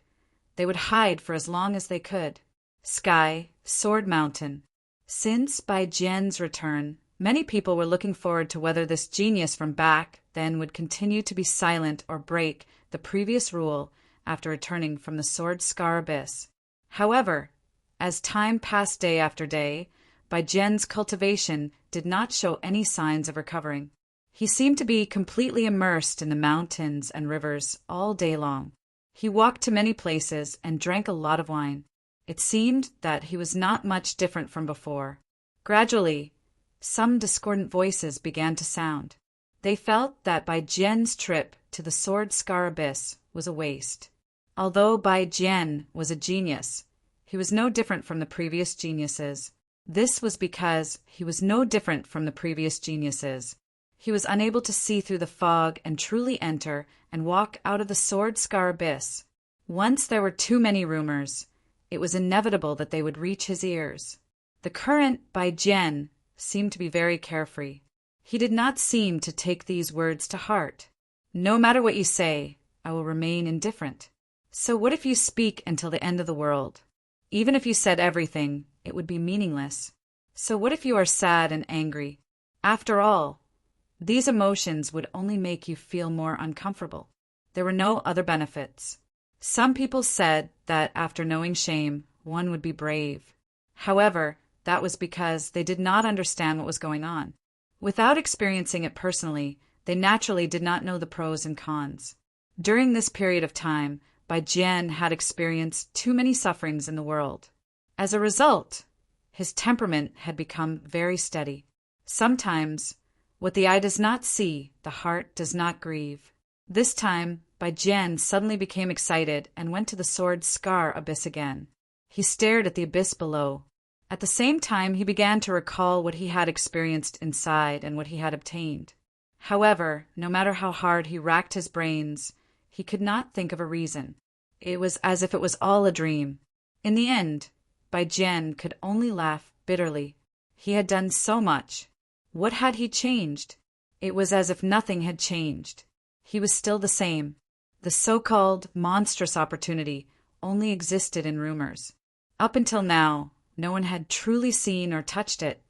they would hide for as long as they could. Sky, Sword Mountain. Since Bai Jian's return, many people were looking forward to whether this genius from back then would continue to be silent or break the previous rule after returning from the Sword Scar Abyss. However, as time passed day after day, Bai Jian's cultivation did not show any signs of recovering. He seemed to be completely immersed in the mountains and rivers all day long. He walked to many places and drank a lot of wine. It seemed that he was not much different from before. Gradually, some discordant voices began to sound. They felt that Bai Jian's trip to the Sword Scar Abyss was a waste. Although Bai Jian was a genius, he was no different from the previous geniuses. This was because he was no different from the previous geniuses. He was unable to see through the fog and truly enter and walk out of the Sword Scar Abyss. Once there were too many rumors. It was inevitable that they would reach his ears. The current Bai Jian seemed to be very carefree. He did not seem to take these words to heart. No matter what you say, I will remain indifferent. So what if you speak until the end of the world? Even if you said everything, it would be meaningless. So what if you are sad and angry? After all, these emotions would only make you feel more uncomfortable. There were no other benefits. Some people said that after knowing shame, one would be brave. However, that was because they did not understand what was going on. Without experiencing it personally, they naturally did not know the pros and cons. During this period of time, Bai Jian had experienced too many sufferings in the world. As a result, his temperament had become very steady. Sometimes, what the eye does not see, the heart does not grieve. This time, Bai Jian suddenly became excited and went to the Sword Scar Abyss again. He stared at the abyss below. At the same time, he began to recall what he had experienced inside and what he had obtained. However, no matter how hard he racked his brains, he could not think of a reason. It was as if it was all a dream. In the end, Bai Jian could only laugh bitterly. He had done so much. What had he changed? It was as if nothing had changed. He was still the same. The so-called monstrous opportunity only existed in rumors. Up until now, no one had truly seen or touched it.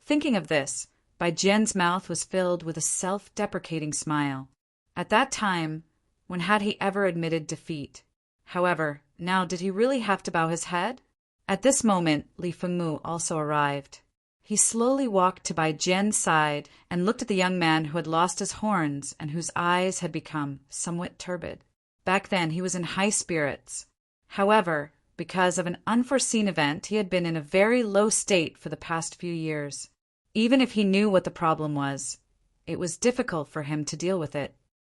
Thinking of this, Bai Jian's mouth was filled with a self-deprecating smile. At that time, when had he ever admitted defeat? However, now did he really have to bow his head? At this moment, Li Fengmu also arrived. He slowly walked to Bai Jian's side and looked at the young man who had lost his horns and whose eyes had become somewhat turbid. Back then, he was in high spirits. However, because of an unforeseen event, he had been in a very low state for the past few years. Even if he knew what the problem was, it was difficult for him to deal with it.